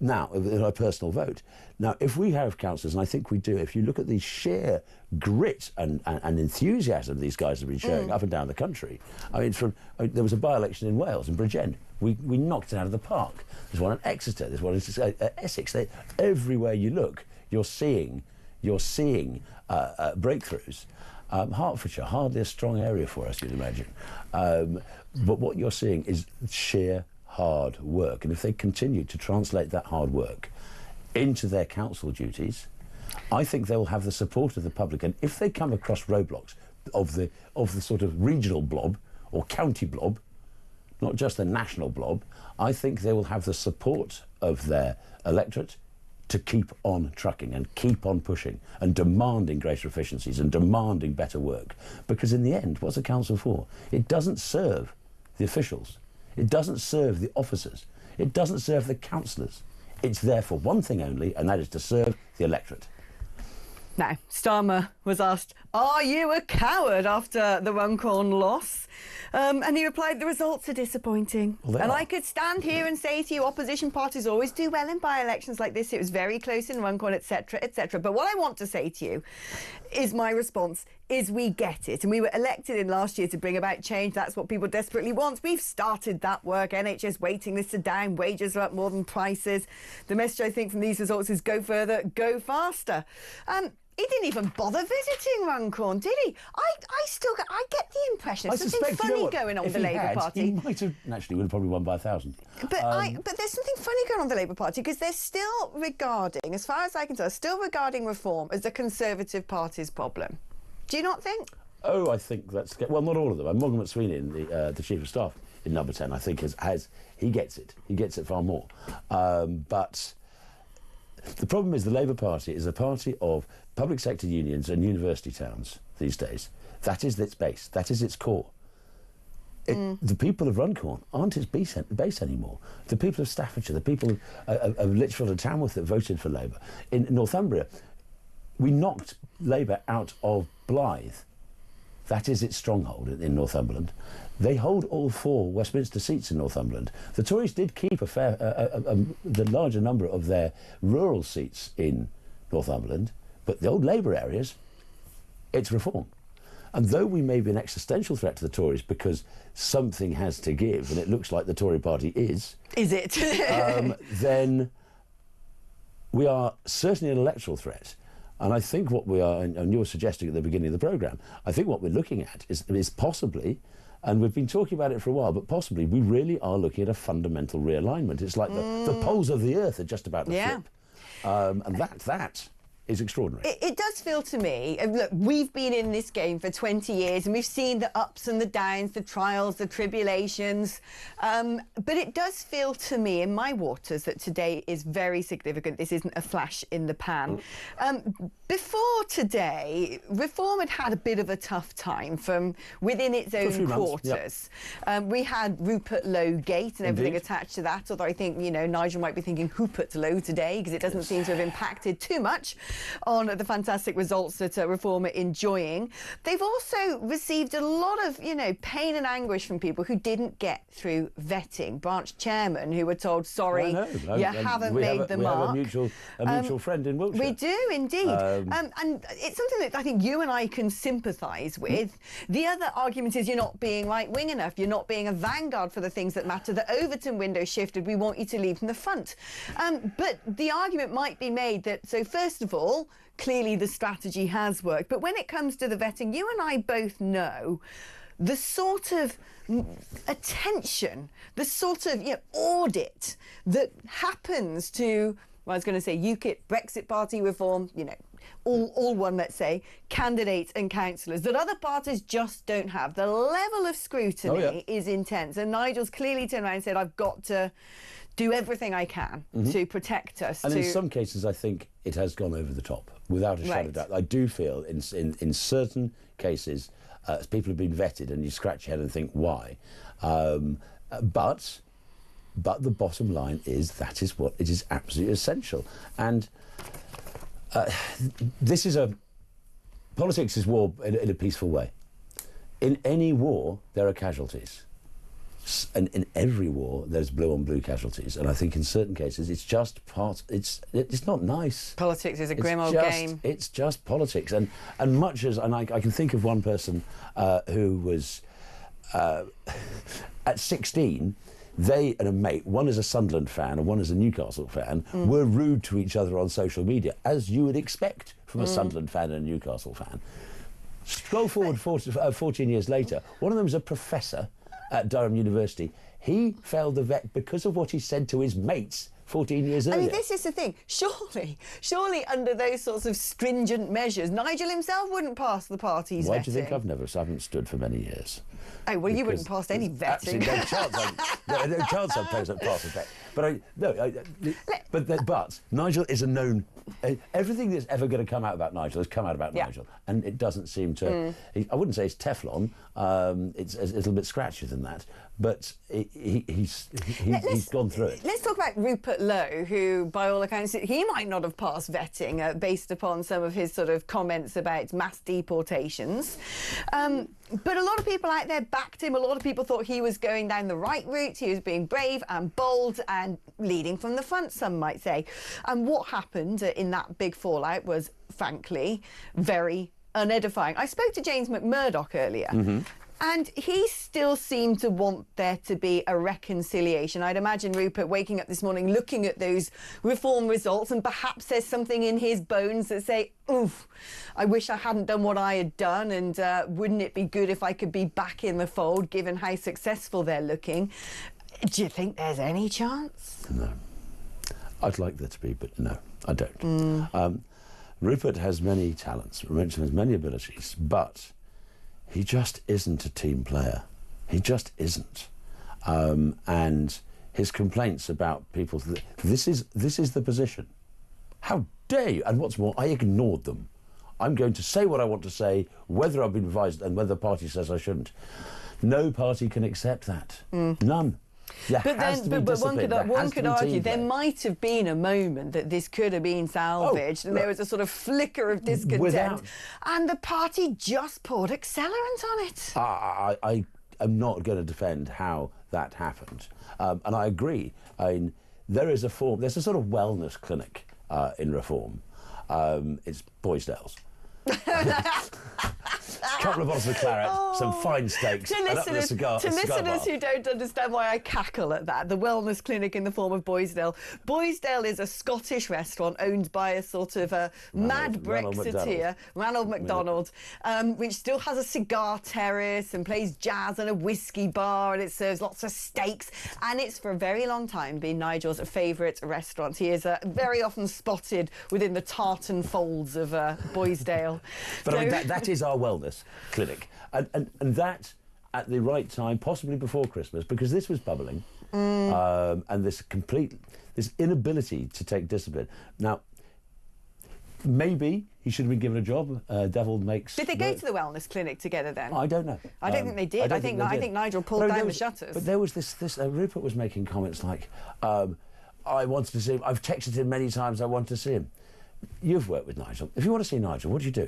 Now, in a personal vote. Now, if we have councillors, and I think we do, if you look at the sheer grit and enthusiasm these guys have been showing up and down the country. I mean, there was a by-election in Wales, in Bridgend. We knocked it out of the park. There's one in Exeter, there's one in Essex. Everywhere you look, you're seeing breakthroughs. Hertfordshire, hardly a strong area for us, you'd imagine. But what you're seeing is sheer hard work, and if they continue to translate that hard work into their council duties, I think they will have the support of the public. And if they come across roadblocks of the sort of regional blob or county blob, not just the national blob, I think they will have the support of their electorate to keep on trucking and keep on pushing and demanding greater efficiencies and demanding better work. Because in the end, what's a council for? It doesn't serve the officials. It doesn't serve the officers. It doesn't serve the councillors. It's there for one thing only, and that is to serve the electorate. Now, Starmer was asked, "Are you a coward?" after the Runcorn loss. And he replied, "The results are disappointing." Well, and I could stand here and say to you, opposition parties always do well in by-elections like this. It was very close in Runcorn, etc., etc. But what I want to say to you is my response is we get it. And we were elected in last year to bring about change. That's what people desperately want. We've started that work. NHS waiting lists are down. Wages are up more than prices. The message, I think, from these results is go further, go faster. He didn't even bother visiting Runcorn, did he? I get the impression there's something funny going on with the Labour Party. He might have, actually, would have probably won by 1,000. But there's something funny going on with the Labour Party because they're still regarding, as far as I can tell, still regarding reform as the Conservative Party's problem. Do you not think? Oh, I think that's... Well, not all of them. Morgan McSweeney, the Chief of Staff in Number 10, I think he gets it. He gets it far more. But the problem is the Labour Party is a party of public sector unions and university towns these days. That is its base. That is its core. The people of Runcorn aren't its base anymore. The people of Staffordshire, the people of Lichfield and Tamworth that voted for Labour. In Northumbria, we knocked Labour out of Blythe. That is its stronghold in Northumberland. They hold all 4 Westminster seats in Northumberland. The Tories did keep the larger number of their rural seats in Northumberland, but the old Labour areas, it's reform. And though we may be an existential threat to the Tories because something has to give, and it looks like the Tory party is... Is it? Then we are certainly an electoral threat. And I think what we are, and you were suggesting at the beginning of the programme, I think what we're looking at is possibly, and we've been talking about it for a while, but possibly we really are looking at a fundamental realignment. It's like the poles of the earth are just about to flip. And that is extraordinary. It does feel to me, look, we've been in this game for 20 years and we've seen the ups and the downs, the trials, the tribulations, but it does feel to me in my waters that today is very significant. This isn't a flash in the pan. Before today, Reform had a bit of a tough time from within its own quarters. We had Rupert Lowe Gate and everything attached to that, although I think, Nigel might be thinking Hoopert Lowe today because it doesn't seem to have impacted too much on the fantastic results that Reform are enjoying. They've also received a lot of, pain and anguish from people who didn't get through vetting. Branch chairmen who were told, sorry, you haven't made the mark. We have a mutual friend in Wiltshire. We do, indeed. And it's something that I think you and I can sympathise with. The other argument is you're not being right-wing enough. You're not being a vanguard for the things that matter. The Overton window shifted. We want you to lead from the front. But the argument might be made that, so first of all, clearly the strategy has worked. But when it comes to the vetting, you and I both know the sort of attention, the sort of audit that happens to, well, I was going to say UKIP, Brexit Party reform, all one, let's say, candidates and councillors that other parties just don't have. The level of scrutiny is intense. And Nigel's clearly turned around and said, I've got to do everything I can to protect us. And in some cases, I think it has gone over the top, without a shadow of doubt. I do feel in certain cases, people have been vetted and you scratch your head and think, why? But the bottom line is that is what it is absolutely essential. And politics is war in a peaceful way. In any war, there are casualties. And in every war, there's blue-on-blue casualties. And I think in certain cases, it's just it's not nice. Politics is a grim old game. It's just politics. And I can think of one person who was, at 16, they and a mate, one is a Sunderland fan and one is a Newcastle fan, were rude to each other on social media, as you would expect from a Sunderland fan and a Newcastle fan. Scroll forward 14 years later, one of them is a professor at Durham University. He failed the vet because of what he said to his mates 14 years earlier. I mean, this is the thing. Surely under those sorts of stringent measures, Nigel himself wouldn't pass the party's vetting. Why do you think I haven't stood for many years? Oh, well, you wouldn't pass any vetting. Absolutely no chance. No chance I'd pass a vet. But Nigel is a known. Everything that's ever going to come out about Nigel has come out about Nigel, and it doesn't seem to. I wouldn't say it's Teflon. It's a little bit scratchier than that, but he's gone through it. Let's talk about Rupert Lowe, who, by all accounts, he might not have passed vetting based upon some of his sort of comments about mass deportations. But a lot of people out there backed him. A lot of people thought he was going down the right route. He was being brave and bold and leading from the front, some might say. And what happened in that big fallout was, frankly, very unedifying. I spoke to James McMurdoch earlier. And he still seemed to want there to be a reconciliation. I'd imagine Rupert waking up this morning looking at those reform results, and perhaps there's something in his bones that say, oof, I wish I hadn't done what I had done, and wouldn't it be good if I could be back in the fold, given how successful they're looking. Do you think there's any chance? No. I'd like there to be, but no, I don't. Rupert has many talents, has many abilities, but he just isn't a team player. He just isn't. And his complaints about people, this is the position. How dare you? And what's more, I ignored them. I'm going to say what I want to say, whether I've been advised and whether the party says I shouldn't. No party can accept that. None. But one could argue there might have been a moment that this could have been salvaged, and there was a sort of flicker of discontent, and the party just poured accelerant on it. I am not going to defend how that happened, and I agree. There's a sort of wellness clinic in reform. It's Boysdale's. A couple of bottles of claret, some fine steaks, to listeners who don't understand why I cackle at that, the wellness clinic in the form of Boysdale. Boysdale is a Scottish restaurant owned by a sort of mad Brexiteer, Ranald MacDonald, which still has a cigar terrace and plays jazz and a whiskey bar, and it serves lots of steaks, and it's for a very long time been Nigel's favourite restaurant. He is very often spotted within the tartan folds of Boysdale. But I mean, that is our wellness clinic, and that at the right time, possibly before Christmas, because this was bubbling, and this inability to take discipline. Now, maybe he should have been given a job. Devil makes. Did they go to the wellness clinic together then? I don't know. I don't think they did. I think Nigel pulled down the shutters. But there was this. Rupert was making comments like, "I wanted to see him. I've texted him many times. I want to see him." You've worked with Nigel. If you want to see Nigel, what do you do?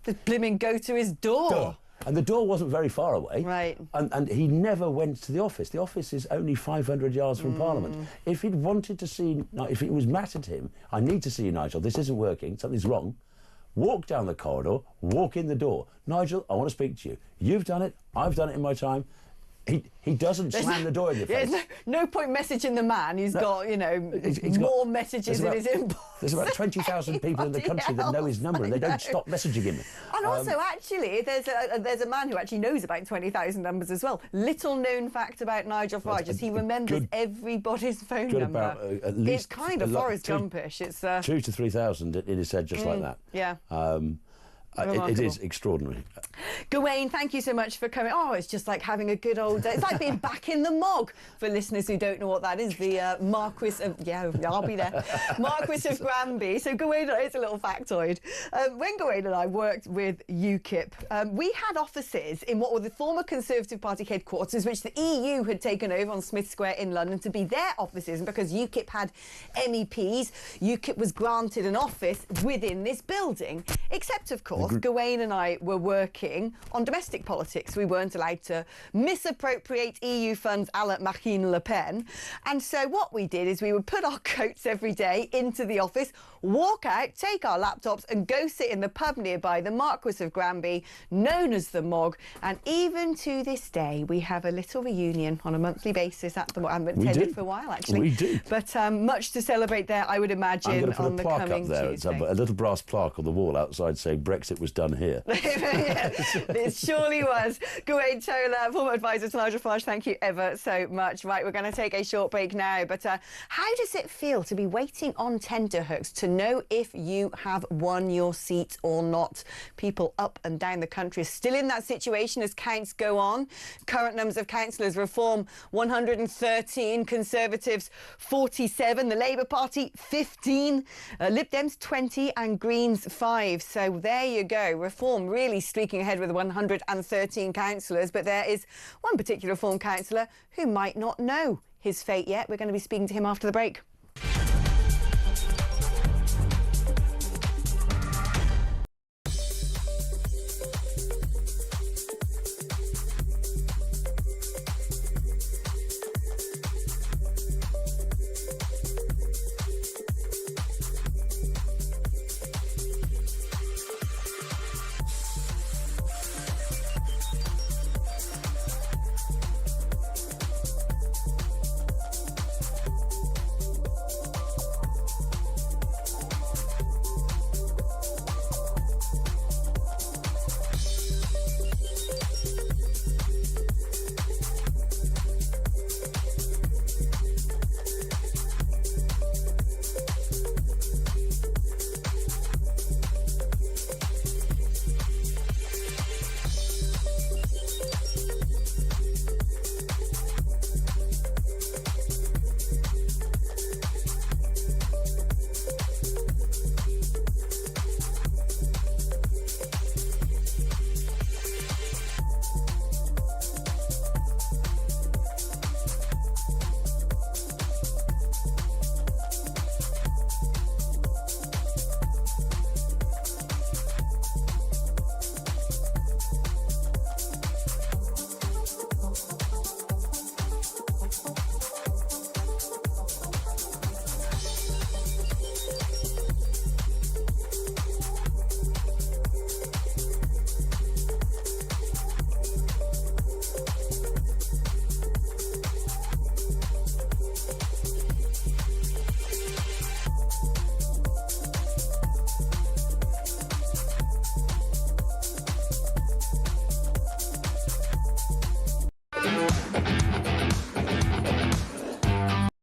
Just blimmin' go to his door. And the door wasn't very far away. Right. And he never went to the office. The office is only 500 yards from Parliament. If he'd wanted to see, if it was mattered to him, I need to see you, Nigel, this isn't working, something's wrong, walk down the corridor, walk in the door. Nigel, I want to speak to you. You've done it, I've done it in my time. He doesn't slam the door in your face. No point messaging the man who's got, more messages in his inbox. There's about 20,000 people in the country that know his number, and they don't stop messaging him. And also, actually, there's a man who actually knows about 20,000 numbers as well. Little known fact about Nigel Farage is he remembers everybody's phone number. About, at least it's kind of Forrest Gumpish. It's 2,000 to 3,000 in his head, just like that. Yeah. It is extraordinary. Gawain, thank you so much for coming. Oh, it's just like having a good old day. It's like being back in the Mog. For listeners who don't know what that is, the Marquis of... Yeah, I'll be there. Marquis of Granby. So Gawain, it's a little factoid. When Gawain and I worked with UKIP, we had offices in what were the former Conservative Party headquarters, which the EU had taken over on Smith Square in London to be their offices. And because UKIP had MEPs, UKIP was granted an office within this building. Except, of course, Gawain and I were working on domestic politics. We weren't allowed to misappropriate EU funds a la Marine Le Pen. And so what we did is we would put our coats every day into the office, walk out, take our laptops and go sit in the pub nearby, the Marquis of Granby, known as the Mog. And even to this day, we have a little reunion on a monthly basis at the Mog. I haven't attended for a while, actually. We do. But much to celebrate there, I would imagine, on the coming Tuesday. It's a little brass plaque on the wall outside saying Brexit was done here. Yeah, it surely was. Gawain Tola, former advisor to Nigel Farage, thank you ever so much. Right, we're going to take a short break now, but how does it feel to be waiting on tenterhooks to know if you have won your seat or not? People up and down the country are still in that situation as counts go on. Current numbers of councillors: Reform 113, Conservatives 47, the Labour Party 15, Lib Dems 20 and Greens 5. So there you go. Reform really streaking ahead with 113 councillors, but there is one particular Reform councillor who might not know his fate yet. We're going to be speaking to him after the break.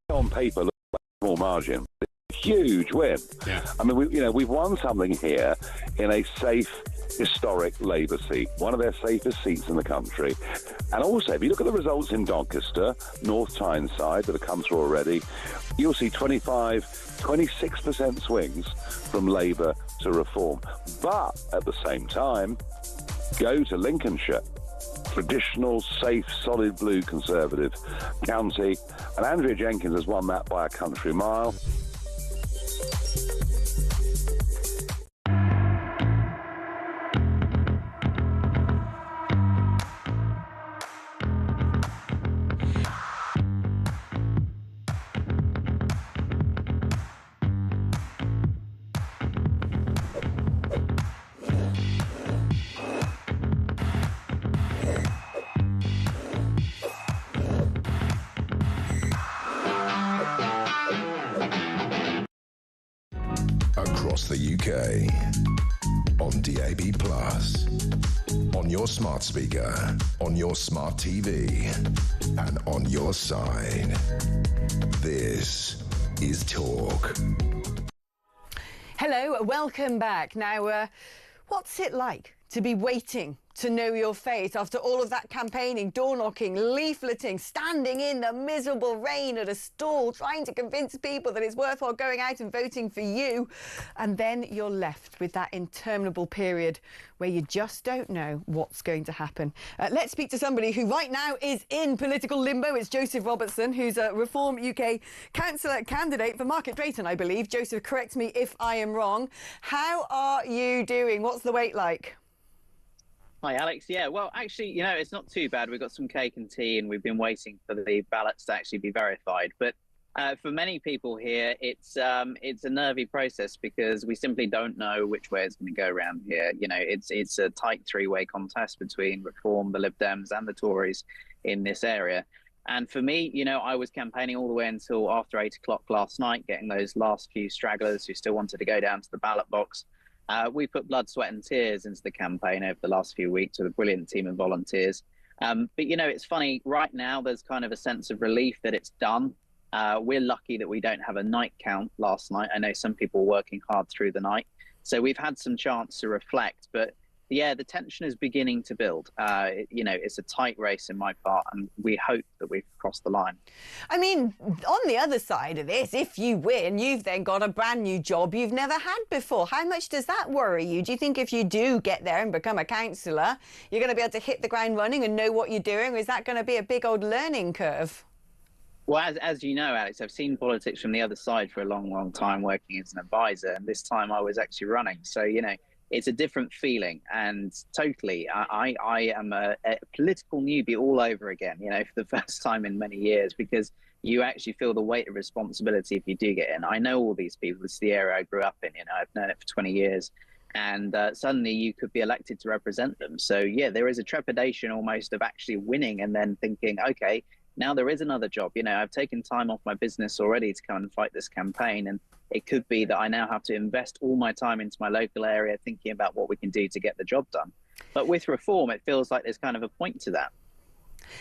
On paper, look like a small margin. Huge win. Yeah. I mean, we've won something here in a safe, historic Labour seat, one of their safest seats in the country. And also, if you look at the results in Doncaster, North Tyneside that have come through already, you'll see 26% swings from Labour to Reform. But at the same time, go to Lincolnshire, traditional, safe, solid blue Conservative county, and Andrea Jenkins has won that by a country mile. Across the UK, on DAB+, on your smart speaker, on your smart TV, and on your side. This is Talk. Hello, welcome back. Now, what's it like to be waiting to know your fate after all of that campaigning, door knocking, leafleting, standing in the miserable rain at a stall, trying to convince people that it's worthwhile going out and voting for you, and then you're left with that interminable period where you just don't know what's going to happen. Let's speak to somebody who right now is in political limbo. It's Joseph Robertson, who's a Reform UK councillor candidate for Market Drayton, I believe. Joseph, correct me if I am wrong. How are you doing? What's the wait like? Hi, Alex. Yeah, well, actually, you know, it's not too bad. We've got some cake and tea and we've been waiting for the ballots to actually be verified. But For many people here, it's a nervy process because we simply don't know which way it's going to go around here. You know, it's a tight three-way contest between Reform, the Lib Dems, and the Tories in this area. And for me, you know, I was campaigning all the way until after 8 o'clock last night, getting those last few stragglers who still wanted to go down to the ballot box. We put blood, sweat, and tears into the campaign over the last few weeks with a brilliant team of volunteers. But you know, it's funny. Right now, there's kind of a sense of relief that it's done. We're lucky that we don't have a night count last night. I know some people were working hard through the night. So we've had some chance to reflect. But yeah, the tension is beginning to build. You know, it's a tight race in my part, and we hope that we've crossed the line. I mean, on the other side of this, if you win, you've then got a brand new job you've never had before. How much does that worry you? Do you think if you do get there and become a councillor, you're going to be able to hit the ground running and know what you're doing? Or is that going to be a big old learning curve? Well, as you know, Alex, I've seen politics from the other side for a long, long time working as an advisor. And this time I was actually running. So, you know, it's a different feeling. And totally, I am a political newbie all over again, you know, for the first time in many years, because you actually feel the weight of responsibility if you do get in. I know all these people. This is the area I grew up in. You know, I've known it for 20 years. And suddenly you could be elected to represent them. So, yeah, there is a trepidation almost of actually winning and then thinking, OK, now there is another job. You know, I've taken time off my business already to come and fight this campaign. And it could be that I now have to invest all my time into my local area, thinking about what we can do to get the job done. But with Reform, it feels like there's kind of a point to that.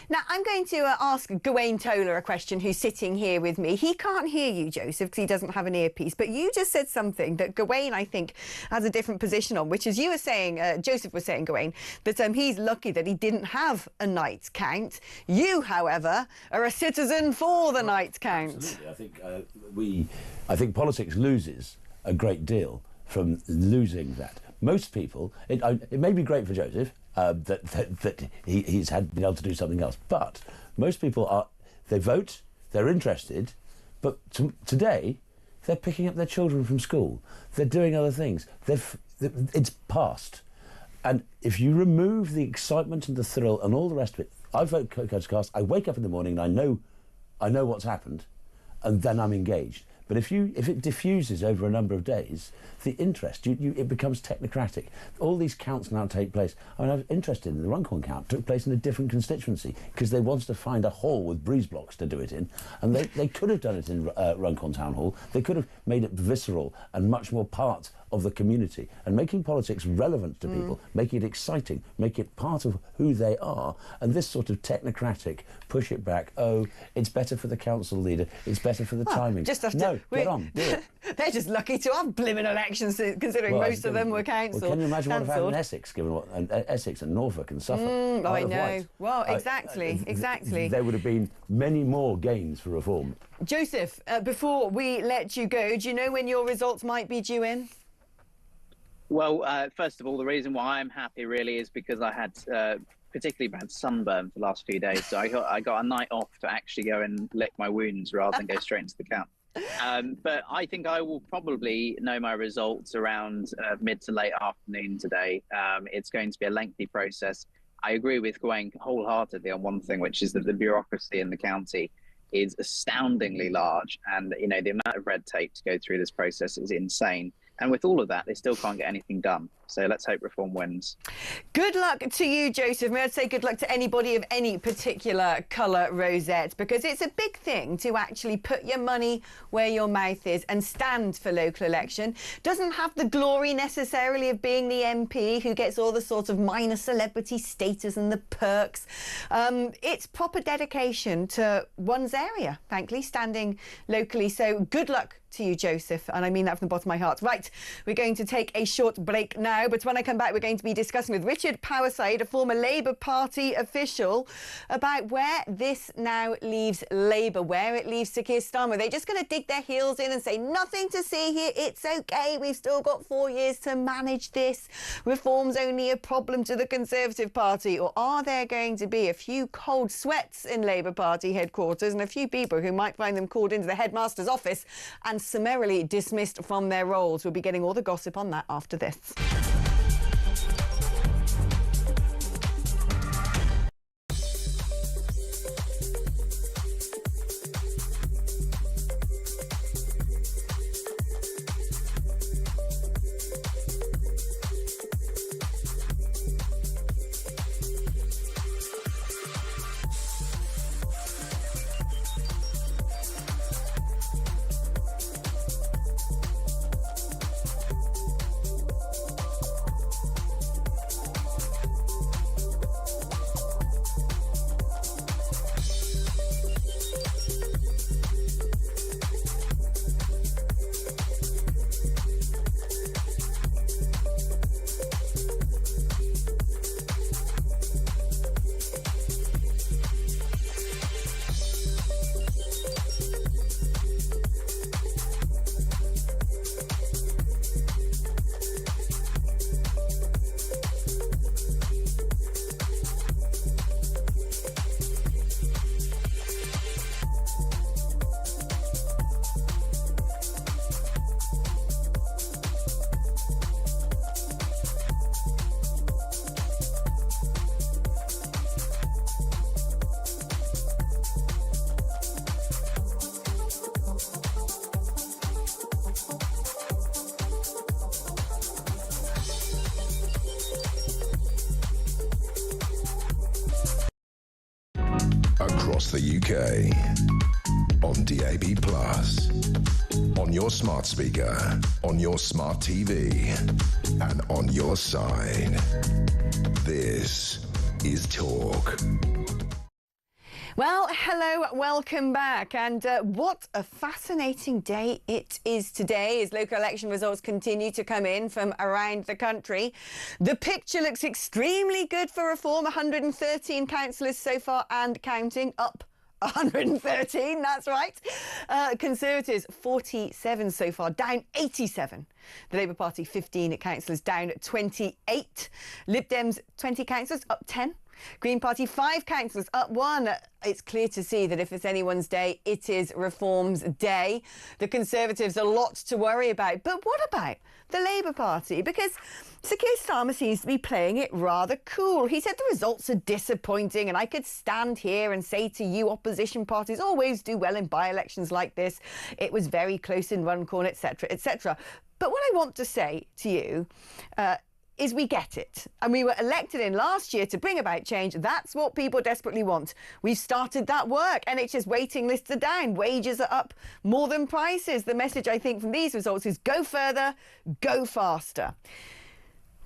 Now, I'm going to ask Gawain Toler a question, who's sitting here with me. He can't hear you, Joseph, because he doesn't have an earpiece. But you just said something that Gawain, I think, has a different position on, which is you were saying, Joseph was saying, Gawain, that he's lucky that he didn't have a night count. You, however, are a citizen for the night count. Absolutely. I think politics loses a great deal from losing that. Most people, it may be great for Joseph that he's been able to do something else, but most people they vote, they're interested, but today they're picking up their children from school, they're doing other things, it's past. And if you remove the excitement and the thrill and all the rest of it, I vote coach cast, I wake up in the morning and I know what's happened, and then I'm engaged. But if it diffuses over a number of days, the interest, it becomes technocratic. All these counts now take place. I mean, I was interested in the Runcorn count. Took place in a different constituency because they wanted to find a hall with breeze blocks to do it in. And they could have done it in Runcorn Town Hall. They could have made it visceral and much more part of the community, and making politics relevant to people, making it exciting, make it part of who they are. And this sort of technocratic, push it back, oh, it's better for the council leader, it's better for the timing. Just have to, no, get on, do it. They're just lucky to have blimmin' elections, considering most of them were cancelled. Well, can you imagine what happened in Essex, given what Essex and Norfolk and Suffolk? I know. Well, exactly. There would have been many more gains for Reform. Joseph, before we let you go, do you know when your results might be due in? Well, first of all, the reason why I'm happy really is because I had particularly bad sunburn for the last few days. So I got a night off to actually go and lick my wounds rather than go straight into the count. But I think I will probably know my results around mid to late afternoon today. It's going to be a lengthy process. I agree with Gawain wholeheartedly on one thing, which is that the bureaucracy in the county is astoundingly large. And, you know, the amount of red tape to go through this process is insane. And with all of that, they still can't get anything done. So let's hope Reform wins. Good luck to you, Joseph. May I say good luck to anybody of any particular colour rosette, because it's a big thing to actually put your money where your mouth is and stand for local election. Doesn't have the glory necessarily of being the MP who gets all the sort of minor celebrity status and the perks. It's proper dedication to one's area, frankly, standing locally. So good luck to you, Joseph, and I mean that from the bottom of my heart. Right, we're going to take a short break now, but when I come back, we're going to be discussing with Richard Powerside, a former Labour Party official, about where this now leaves Labour, where it leaves Sir Keir Starmer. Are they just going to dig their heels in and say, nothing to see here, it's OK, we've still got 4 years to manage this, Reform's only a problem to the Conservative Party? Or are there going to be a few cold sweats in Labour Party headquarters and a few people who might find them called into the headmaster's office and summarily dismissed from their roles? We'll be getting all the gossip on that after this. across the UK, on DAB+, on your smart speaker, on your smart TV, and on your side. This is Talk. Well, hello, welcome back. And what a fascinating day it is today as local election results continue to come in from around the country. The picture looks extremely good for Reform. 113 councillors so far and counting, up 113, that's right. Conservatives, 47 so far, down 87. The Labour Party, 15 councillors, down 28. Lib Dems, 20 councillors, up 10. Green Party, 5 councillors, up 1. It's clear to see that if it's anyone's day, it is Reform's day. The Conservatives, a lot to worry about. But what about the Labour Party? Because Sir Keir Starmer seems to be playing it rather cool. He said the results are disappointing, and I could stand here and say to you, opposition parties always do well in by-elections like this. It was very close in Runcorn, etc., etc. But what I want to say to you is we get it. And we were elected in last year to bring about change. That's what people desperately want. We've started that work. NHS waiting lists are down. Wages are up more than prices. The message, I think, from these results is go further, go faster.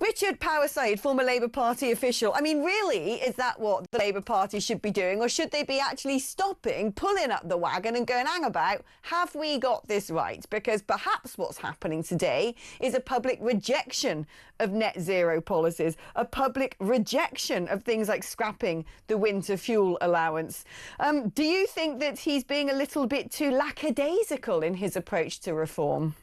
Richard Powerside, former Labour Party official. I mean, really, is that what the Labour Party should be doing? Or should they be actually stopping, pulling up the wagon and going, hang about, have we got this right? Because perhaps what's happening today is a public rejection of net zero policies, a public rejection of things like scrapping the winter fuel allowance. Do you think that he's being a little bit too lackadaisical in his approach to reform?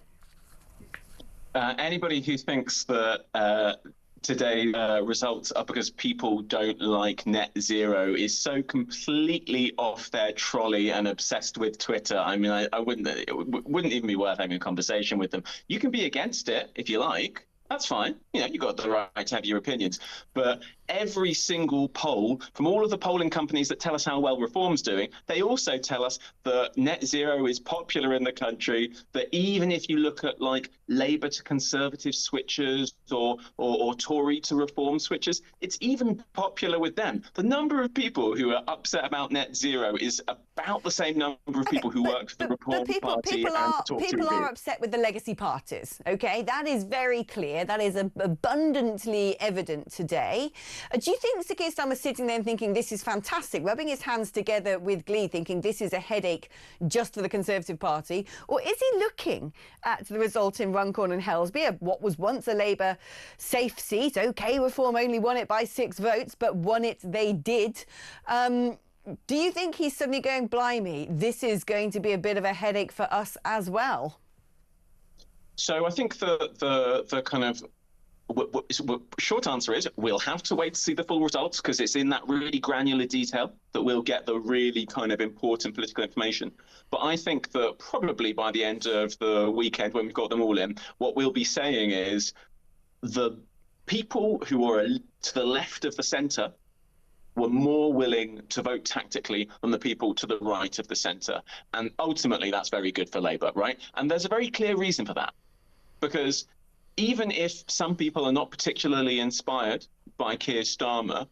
Anybody who thinks that today's results are because people don't like net zero is so completely off their trolley and obsessed with Twitter. I mean, it wouldn't even be worth having a conversation with them. You can be against it if you like. That's fine. You know, you've got the right to have your opinions. But every single poll from all of the polling companies that tell us how well Reform's doing, they also tell us that net zero is popular in the country, that even if you look at like Labour to Conservative switchers or Tory to Reform switchers, it's even popular with them. The number of people who are upset about net zero is about the same number of people who work for the Reform Party and talkTV. People are upset with the legacy parties, OK? That is very clear. That is abundantly evident today. Do you think Sir Keir Starmer sitting there and thinking this is fantastic, rubbing his hands together with glee, thinking this is a headache just for the Conservative Party? Or is he looking at the result in Runcorn and Hellesby, what was once a Labour safe seat? OK, Reform only won it by 6 votes, but won it they did. Do you think he's suddenly going, blimey, this is going to be a bit of a headache for us as well? So I think the kind of short answer is we'll have to wait to see the full results, because it's in that really granular detail that we'll get the really kind of important political information. But I think that probably by the end of the weekend, when we've got them all in, what we'll be saying is the people who are to the left of the centre were more willing to vote tactically than the people to the right of the centre. And ultimately, that's very good for Labour, right? And there's a very clear reason for that. Because even if some people are not particularly inspired by Keir Starmer,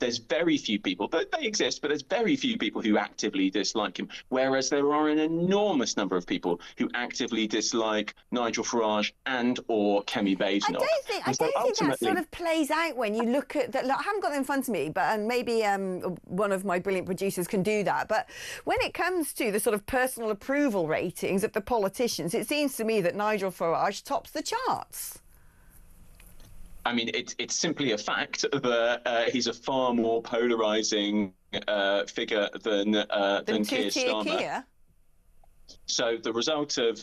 there's very few people, but they exist, but there's very few people who actively dislike him, whereas there are an enormous number of people who actively dislike Nigel Farage and or Kemi Badenoch. I don't think that sort of plays out when you look at that. I haven't got them in front of me, but maybe one of my brilliant producers can do that. But when it comes to the sort of personal approval ratings of the politicians, it seems to me that Nigel Farage tops the charts. I mean, it's simply a fact that he's a far more polarising figure than Keir Starmer. So the result of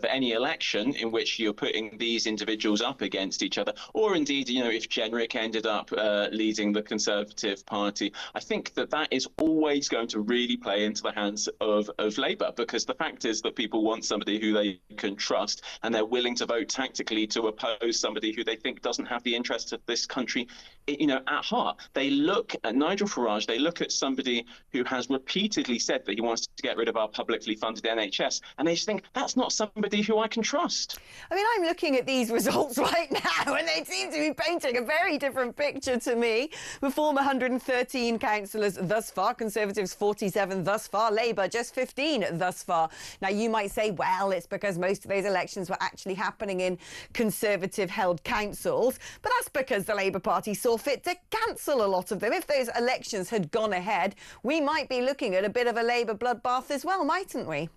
any election in which you're putting these individuals up against each other, or indeed, you know, if Jenrick ended up leading the Conservative Party, I think that is always going to really play into the hands of Labour, because the fact is that people want somebody who they can trust, and they're willing to vote tactically to oppose somebody who they think doesn't have the interests of this country, you know, at heart. They look at Nigel Farage, they look at somebody who has repeatedly said that he wants to get rid of our publicly funded NHS. And they just think, that's not somebody who I can trust. I mean, I'm looking at these results right now, and they seem to be painting a very different picture to me. Reform 113 councillors thus far, Conservatives 47 thus far, Labour just 15 thus far. Now, you might say, well, it's because most of those elections were actually happening in Conservative-held councils, but that's because the Labour Party saw fit to cancel a lot of them. If those elections had gone ahead, we might be looking at a bit of a Labour bloodbath as well, mightn't we?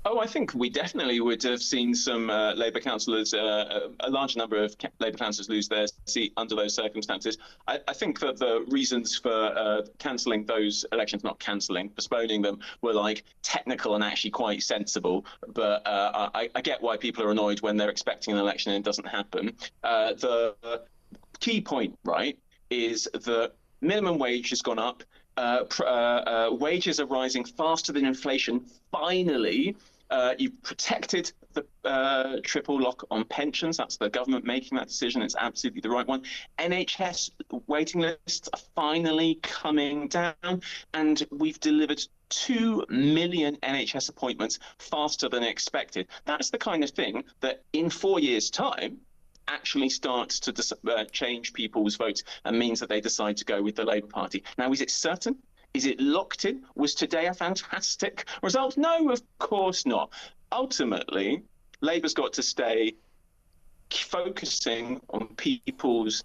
Oh, I think we definitely would have seen some Labour councillors, a large number of Labour councillors lose their seat under those circumstances. I think that the reasons for cancelling those elections, not cancelling, postponing them, were like technical and actually quite sensible. But I get why people are annoyed when they're expecting an election and it doesn't happen. The key point, right, is that minimum wage has gone up. Wages are rising faster than inflation. Finally, you've protected the triple lock on pensions. That's the government making that decision. It's absolutely the right one. NHS waiting lists are finally coming down, and we've delivered 2 million NHS appointments faster than expected. That's the kind of thing that in 4 years' time actually starts to change people's votes and means that they decide to go with the Labour Party. Now, is it certain? Is it locked in? Was today a fantastic result? No, of course not. Ultimately, Labour's got to stay focusing on people's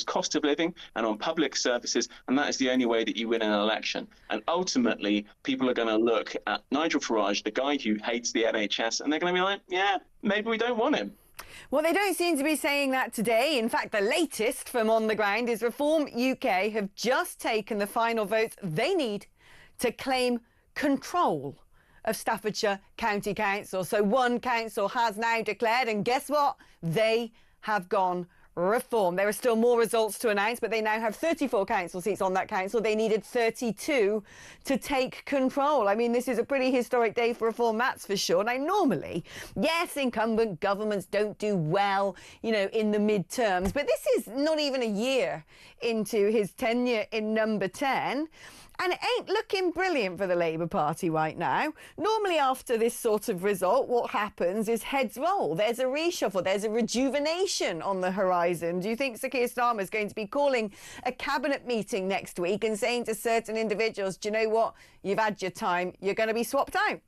cost of living and on public services, and that is the only way that you win an election. And ultimately, people are going to look at Nigel Farage, the guy who hates the NHS, and they're going to be like, yeah, maybe we don't want him. Well, they don't seem to be saying that today. In fact, the latest from on the ground is Reform UK have just taken the final votes they need to claim control of Staffordshire County Council. So one council has now declared, and guess what? They have gone Reform. There are still more results to announce, but they now have 34 council seats on that council. They needed 32 to take control. I mean, this is a pretty historic day for Reform, that's for sure. Now, normally, yes, incumbent governments don't do well, you know, in the midterms, but this is not even a year into his tenure in number 10. And it ain't looking brilliant for the Labour Party right now. Normally after this sort of result, what happens is heads roll. There's a reshuffle. There's a rejuvenation on the horizon. Do you think Sir Keir Starmer is going to be calling a cabinet meeting next week and saying to certain individuals, do you know what? You've had your time. You're going to be swapped out?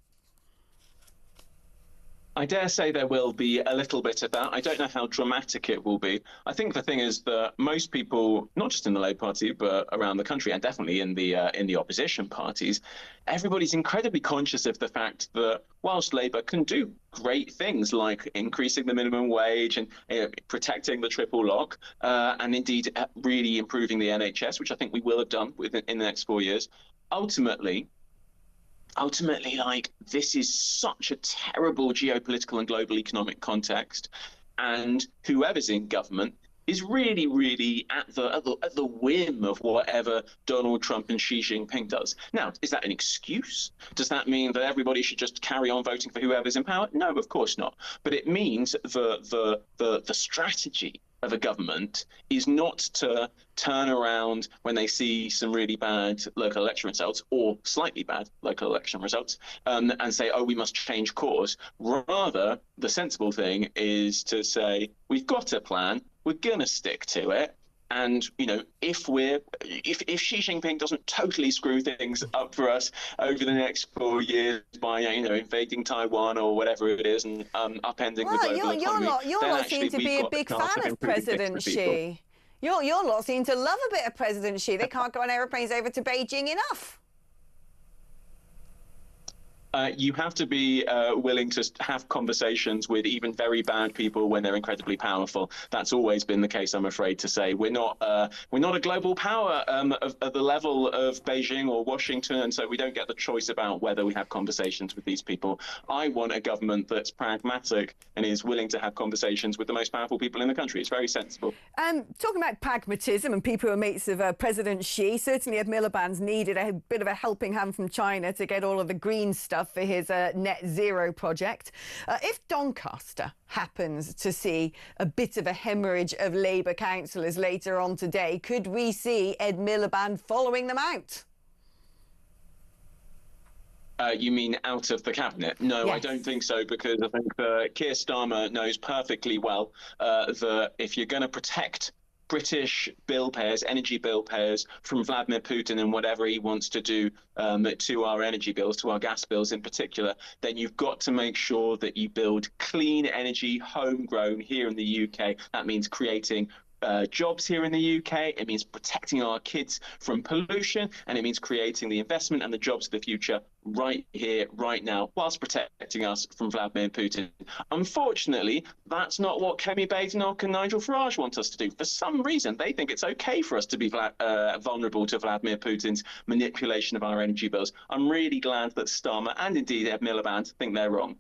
I dare say there will be a little bit of that. I don't know how dramatic it will be. I think the thing is that most people, not just in the Labour Party, but around the country and definitely in the opposition parties, everybody's incredibly conscious of the fact that whilst Labour can do great things like increasing the minimum wage and protecting the triple lock, and indeed really improving the NHS, which I think we will have done in the next 4 years, ultimately, like, this is such a terrible geopolitical and global economic context, and whoever's in government is really, really at the whim of whatever Donald Trump and Xi Jinping does. Now, is that an excuse? Does that mean that everybody should just carry on voting for whoever's in power? No, of course not. But it means the strategy of a government is not to turn around when they see some really bad local election results or slightly bad local election results and say, oh, we must change course. Rather, the sensible thing is to say, we've got a plan, we're going to stick to it. And, you know, if Xi Jinping doesn't totally screw things up for us over the next 4 years by, you know, invading Taiwan or whatever it is and upending the global economy, your lot seem to be a big fan of President Xi. Your lot seem to love a bit of President Xi. They can't go on aeroplanes over to Beijing enough. You have to be willing to have conversations with even very bad people when they're incredibly powerful. That's always been the case, I'm afraid to say. We're not a global power of the level of Beijing or Washington, and so we don't get the choice about whether we have conversations with these people. I want a government that's pragmatic and is willing to have conversations with the most powerful people in the country. It's very sensible. Talking about pragmatism and people who are mates of President Xi, certainly Ed Miliband's needed a bit of a helping hand from China to get all of the green stuff for his net zero project. If Doncaster happens to see a bit of a hemorrhage of Labour councillors later on today, could we see Ed Miliband following them out? You mean out of the cabinet? No, Yes. I don't think so, because I think Keir Starmer knows perfectly well that if you're going to protect British bill payers, energy bill payers, from Vladimir Putin and whatever he wants to do to our energy bills, to our gas bills in particular, then you've got to make sure that you build clean energy, homegrown here in the UK. That means creating jobs here in the UK, it means protecting our kids from pollution, and it means creating the investment and the jobs of the future right here, right now, whilst protecting us from Vladimir Putin. Unfortunately, that's not what Kemi Badenoch and Nigel Farage want us to do. For some reason, they think it's okay for us to be vulnerable to Vladimir Putin's manipulation of our energy bills. I'm really glad that Starmer and indeed Ed Miliband think they're wrong.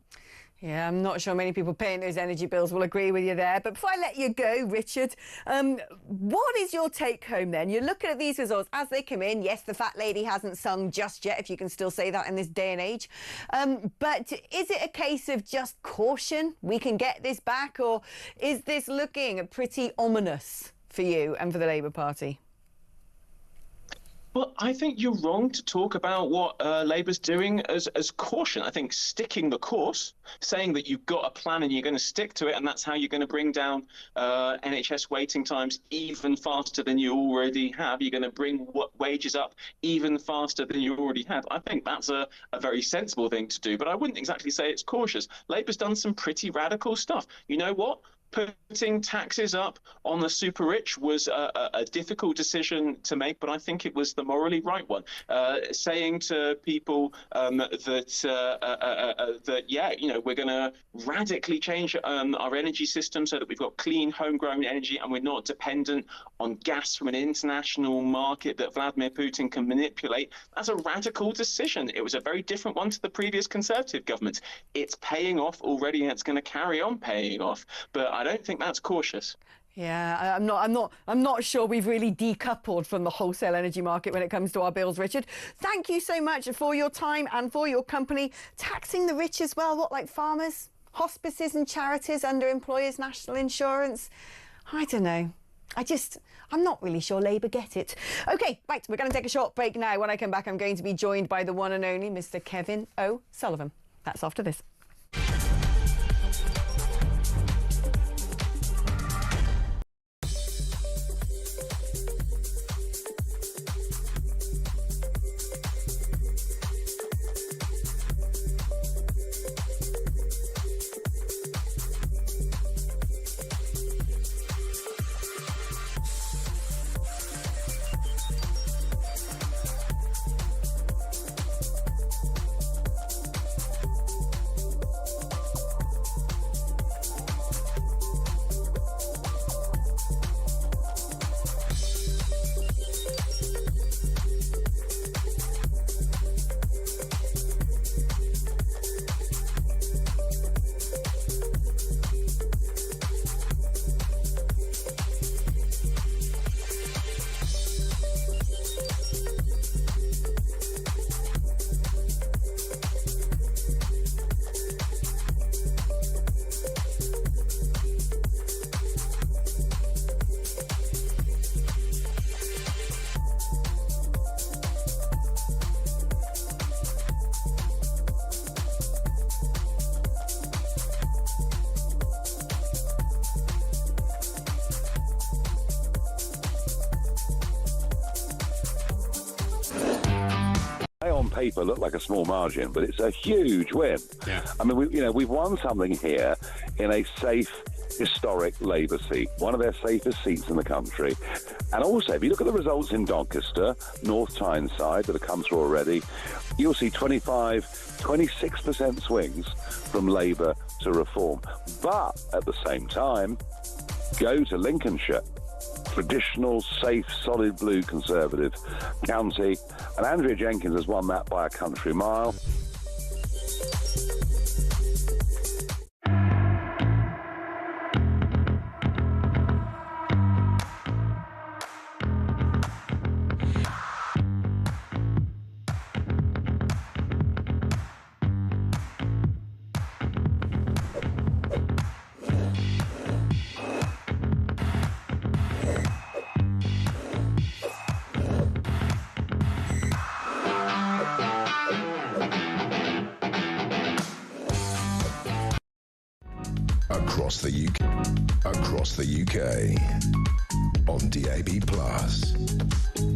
Yeah, I'm not sure many people paying those energy bills will agree with you there. But before I let you go, Richard, what is your take home then? You're looking at these results as they come in. Yes, the fat lady hasn't sung just yet, if you can still say that in this day and age. But is it a case of just caution? We can get this back, or is this looking pretty ominous for you and for the Labour Party? Well, I think you're wrong to talk about what Labour's doing as caution. I think sticking the course, saying that you've got a plan and you're going to stick to it, and that's how you're going to bring down NHS waiting times even faster than you already have. You're going to bring wages up even faster than you already have. I think that's a very sensible thing to do, but I wouldn't exactly say it's cautious. Labour's done some pretty radical stuff. You know what? Putting taxes up on the super rich was a difficult decision to make, but I think it was the morally right one. Saying to people that yeah, you know, we're going to radically change our energy system so that we've got clean, homegrown energy and we're not dependent on gas from an international market that Vladimir Putin can manipulate. That's a radical decision. It was a very different one to the previous Conservative government. It's paying off already, and it's going to carry on paying off. But I don't think that's cautious. Yeah, I'm not sure we've really decoupled from the wholesale energy market when it comes to our bills, Richard. Thank you so much for your time and for your company. Taxing the rich as well, what, like farmers, hospices and charities under employers' national insurance? I don't know. I'm not really sure Labour get it. OK, right, we're going to take a short break now. When I come back, I'm going to be joined by the one and only Mr. Kevin O'Sullivan. That's after this. On paper look like a small margin, but it's a huge win. Yeah. I mean, we've won something here in a safe, historic Labour seat, one of their safest seats in the country. And also, if you look at the results in Doncaster, North Tyneside that have come through already, you'll see 26% swings from Labour to Reform. But at the same time, go to Lincolnshire, traditional, safe, solid blue Conservative county, and Andrea Jenkins has won that by a country mile. across the UK, on DAB+,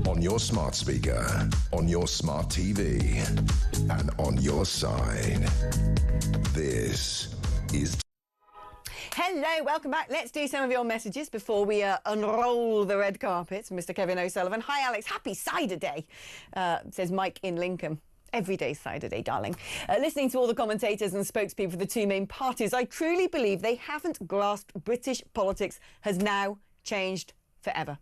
on your smart speaker, on your smart TV, and on your side. This is... Hello, welcome back. Let's do some of your messages before we unroll the red carpet. Mr. Kevin O'Sullivan. Hi, Alex. Happy Cider Day, says Mike in Lincoln. Every day's Cider Day, darling. Listening to all the commentators and spokespeople for the two main parties, I truly believe they haven't grasped British politics has now changed forever.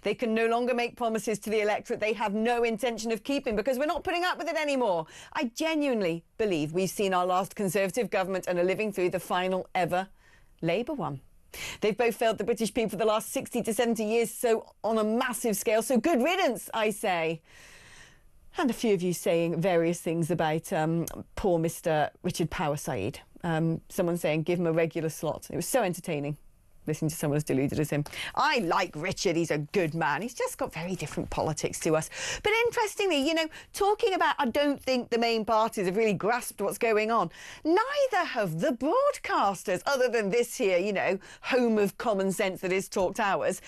They can no longer make promises to the electorate they have no intention of keeping because we're not putting up with it anymore. I genuinely believe we've seen our last Conservative government and are living through the final ever Labour one. They've both failed the British people for the last 60 to 70 years, so on a massive scale. So good riddance, I say. And a few of you saying various things about poor Mr. Richard Power Said. Someone saying give him a regular slot. It was so entertaining listening to someone as deluded as him. I like Richard, he's a good man. He's just got very different politics to us. But interestingly, you know, talking about I don't think the main parties have really grasped what's going on, neither have the broadcasters, other than this here, you know, home of common sense that is Talk Towers.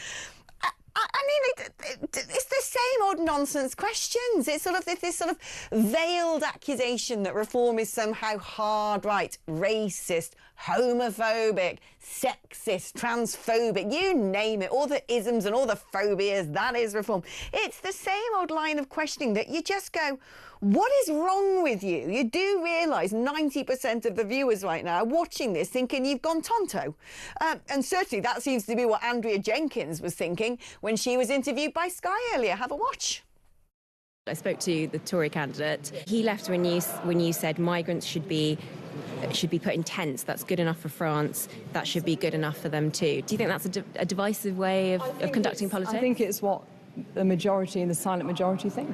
I mean, it's the same old nonsense questions. It's sort of this sort of veiled accusation that reform is somehow hard right, racist, homophobic, sexist, transphobic, you name it, all the isms and all the phobias, that is reform. It's the same old line of questioning that you just go, what is wrong with you? You do realise 90% of the viewers right now are watching this thinking you've gone tonto. And certainly that seems to be what Andrea Jenkins was thinking when she was interviewed by Sky earlier. Have a watch. I spoke to the Tory candidate. He left when you said migrants should be put in tents. That's good enough for France. That should be good enough for them too. Do you think that's a divisive way of conducting politics? I think it's what the majority and the silent majority think.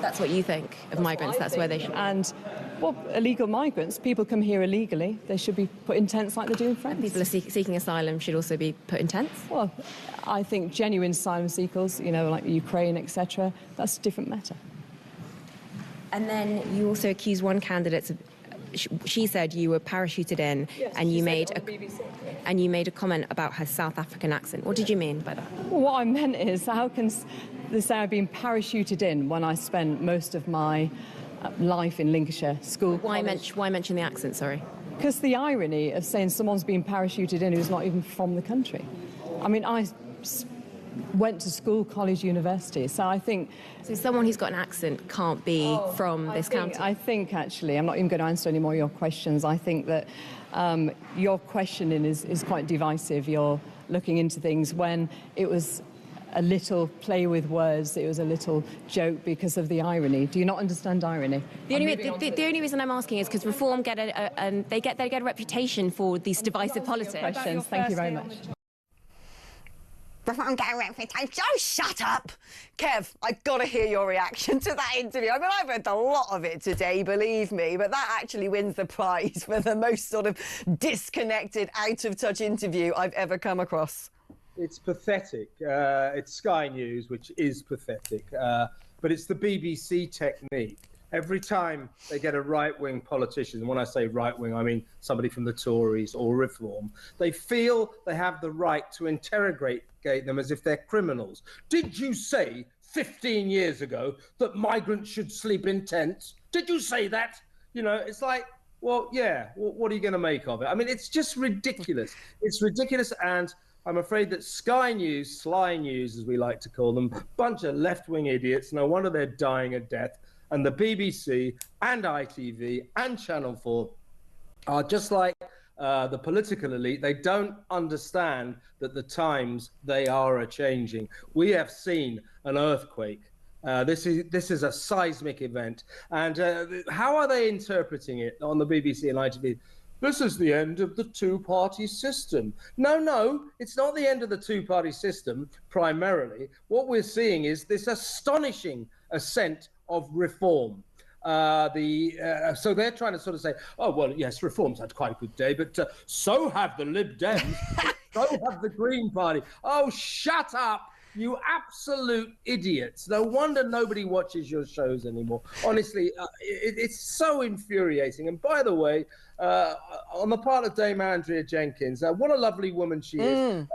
That's what you think of migrants. That's where they should. And well, illegal migrants, people come here illegally. They should be put in tents like they do in France. And people seeking asylum should also be put in tents. Well, I think genuine asylum seekers, you know, like Ukraine, etc., that's a different matter. And then you also accused one candidate of. She said you were parachuted in, yes, and you made a comment about her South African accent. What did you mean by that? Well, what I meant is, how can they say I've been parachuted in when I spent most of my life in Lincolnshire school? Why mention the accent? Sorry. Because the irony of saying someone's been parachuted in who's not even from the country. I mean, I went to school, college, university, so I think... So someone who's got an accent can't be from this county? I think, actually, I'm not even going to answer any more of your questions. I think that your questioning is quite divisive. You're looking into things when it was a little play with words, it was a little joke because of the irony. Do you not understand irony? The only reason I'm asking is because Reform get a reputation for these divisive politics. Thank you very much. Reform get a reputation. Oh, shut up! Kev, I've got to hear your reaction to that interview. I mean, I've read a lot of it today, believe me, but that actually wins the prize for the most sort of disconnected, out-of-touch interview I've ever come across. It's pathetic. It's Sky News, which is pathetic, but it's the BBC technique. Every time they get a right-wing politician, and when I say right-wing, I mean somebody from the Tories or Reform, they feel they have the right to interrogate them as if they're criminals. Did you say 15 years ago that migrants should sleep in tents? Did you say that? You know, it's like, well, yeah, what are you going to make of it? I mean, it's just ridiculous. It's ridiculous, and I'm afraid that Sky News, Sly News, as we like to call them, bunch of left-wing idiots, no wonder they're dying a death, and the BBC and ITV and Channel 4 are just like the political elite. They don't understand that the times they are a-changing. We have seen an earthquake. This is a seismic event. And how are they interpreting it on the BBC and ITV? This is the end of the two-party system. No, it's not the end of the two-party system, primarily. What we're seeing is this astonishing ascent of reform. So they're trying to sort of say, oh, well, yes, Reform's had quite a good day, but so have the Lib Dems, so have the Green Party. Oh, shut up. You absolute idiots. No wonder nobody watches your shows anymore. Honestly, it's so infuriating. And by the way, on the part of Dame Andrea Jenkins, what a lovely woman she is.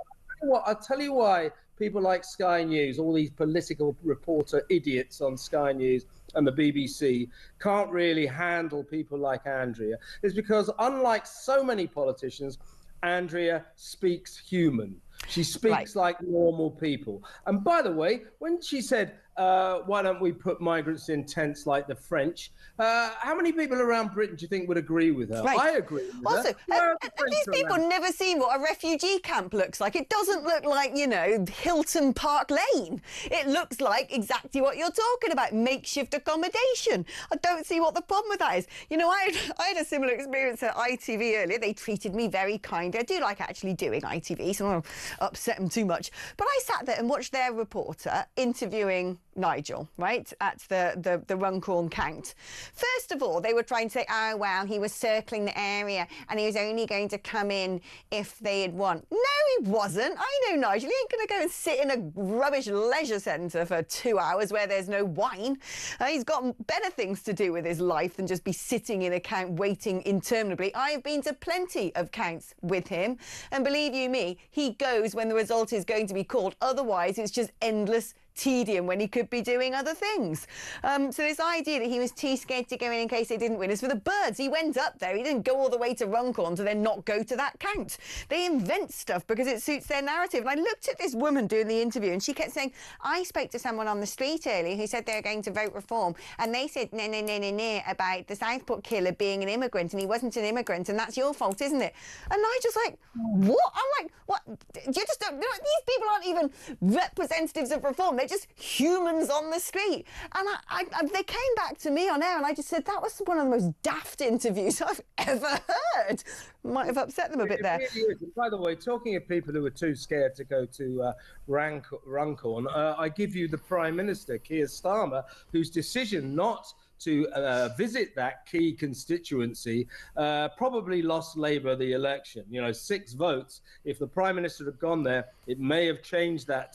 I'll tell you why people like Sky News, all these political reporter idiots on Sky News and the BBC can't really handle people like Andrea, is because unlike so many politicians, Andrea speaks human. She speaks like normal people. And by the way, when she said, why don't we put migrants in tents like the French, how many people around Britain do you think would agree with her? I agree with also, her. have these people never seen what a refugee camp looks like? It doesn't look like, you know, Hilton Park Lane. It looks like exactly what you're talking about, makeshift accommodation. I don't see what the problem with that is. You know, I had a similar experience at ITV earlier. They treated me very kindly. I do like actually doing ITV, so I don't upset them too much. But I sat there and watched their reporter interviewing Nigel, right, at the Runcorn count. First of all, they were trying to say, oh, well, he was circling the area and he was only going to come in if they had won. No, he wasn't. I know Nigel. He ain't going to go and sit in a rubbish leisure centre for 2 hours where there's no wine. He's got better things to do with his life than just be sitting in a count waiting interminably. I've been to plenty of counts with him. And believe you me, he goes when the result is going to be called. Otherwise, it's just endless tedium when he could be doing other things. So this idea that he was too scared to go in case they didn't win is for the birds. He went up there. He didn't go all the way to Runcorn to then not go to that count. They invent stuff because it suits their narrative. And I looked at this woman doing the interview and she kept saying, I spoke to someone on the street earlier who said they were going to vote reform. And they said, no, about the Southport killer being an immigrant and he wasn't an immigrant and that's your fault, isn't it? And I just like, what? I'm like, what? You just don't, these people aren't even representatives of reform. They're just humans on the street. And they came back to me on air and I just said, that was one of the most daft interviews I've ever heard. Might have upset them a bit there. It really is. And by the way, talking of people who are too scared to go to Runcorn, I give you the Prime Minister, Keir Starmer, whose decision not to visit that key constituency probably lost Labour the election. You know, 6 votes. If the Prime Minister had gone there, it may have changed that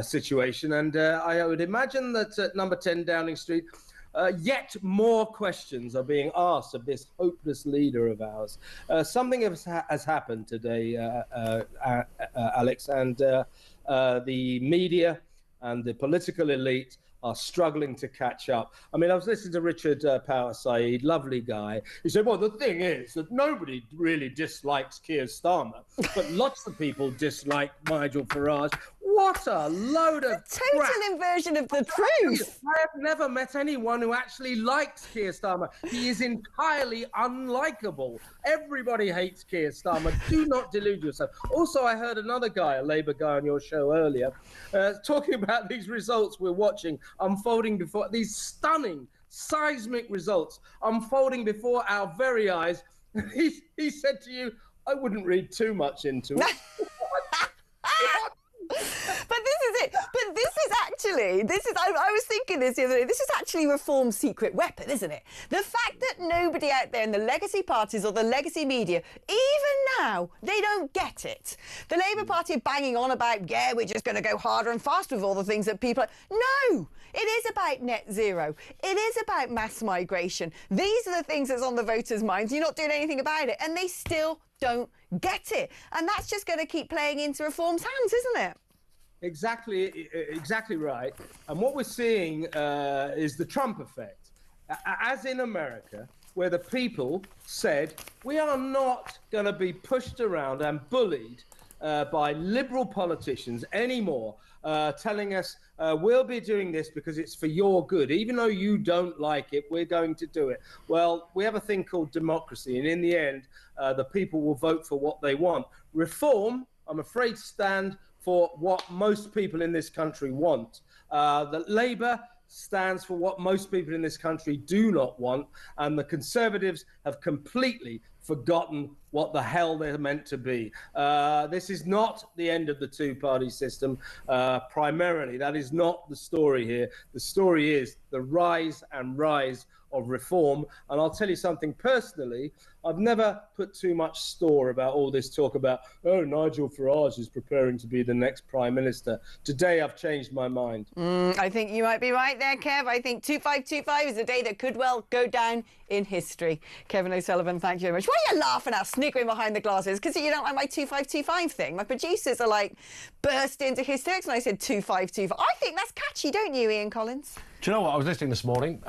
situation. And I would imagine that at number 10 Downing Street, yet more questions are being asked of this hopeless leader of ours. Something has happened today, Alex, and the media and the political elite are struggling to catch up. I mean, I was listening to Richard Power Said, lovely guy. He said, well, the thing is that nobody really dislikes Keir Starmer, but lots of people dislike Nigel Farage. What a load of total inversion of the truth. I have never met anyone who actually likes Keir Starmer. He is entirely unlikable. Everybody hates Keir Starmer. Do not delude yourself. Also, I heard another guy, a Labour guy on your show earlier, talking about these results we're watching unfolding before, these stunning, seismic results unfolding before our very eyes. He said to you, I wouldn't read too much into it. But this is it. But I was thinking this the other day, this is actually Reform's secret weapon, isn't it? The fact that nobody out there in the legacy parties or the legacy media, even now, they don't get it. The Labour Party are banging on about, yeah, we're just going to go harder and faster with all the things that people... No! It is about net zero. It is about mass migration. These are the things that's on the voters' minds. You're not doing anything about it. And they still don't get it. And that's just going to keep playing into Reform's hands, isn't it? Exactly right. And what we're seeing is the Trump effect. As in America, where the people said, we are not going to be pushed around and bullied by liberal politicians anymore, telling us we'll be doing this because it's for your good. Even though you don't like it, we're going to do it. Well, we have a thing called democracy. And in the end, the people will vote for what they want. Reform, I'm afraid, stand for what most people in this country want. That Labour stands for what most people in this country do not want, and the Conservatives have completely forgotten what the hell they're meant to be. This is not the end of the two-party system. Primarily, that is not the story here. The story is the rise and rise of reform. And I'll tell you something personally, I've never put too much store about all this talk about, oh, Nigel Farage is preparing to be the next Prime Minister. Today, I've changed my mind. I think you might be right there, Kev. I think 2525 is a day that could well go down in history. Kevin O'Sullivan, thank you very much. What are you laughing at, sniggering behind the glasses? Because you don't like my 2525 thing. My producers are like burst into hysterics when I said 2525. I think that's catchy, don't you, Ian Collins? Do you know what? I was listening this morning.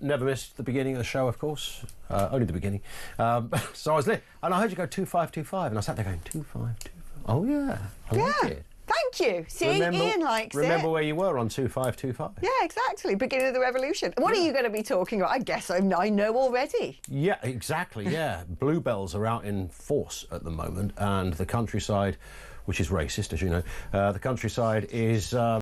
Never missed the beginning of the show, of course. Only the beginning. So I was lit, and I heard you go 2525, and I sat there going 2525. Oh yeah, I like it. Thank you. See, Ian likes it. Remember where you were on 2525. Yeah, exactly. Beginning of the revolution. What are you going to be talking about? I guess I know already. Yeah, exactly. Yeah, bluebells are out in force at the moment, and the countryside, which is racist, as you know, the countryside is.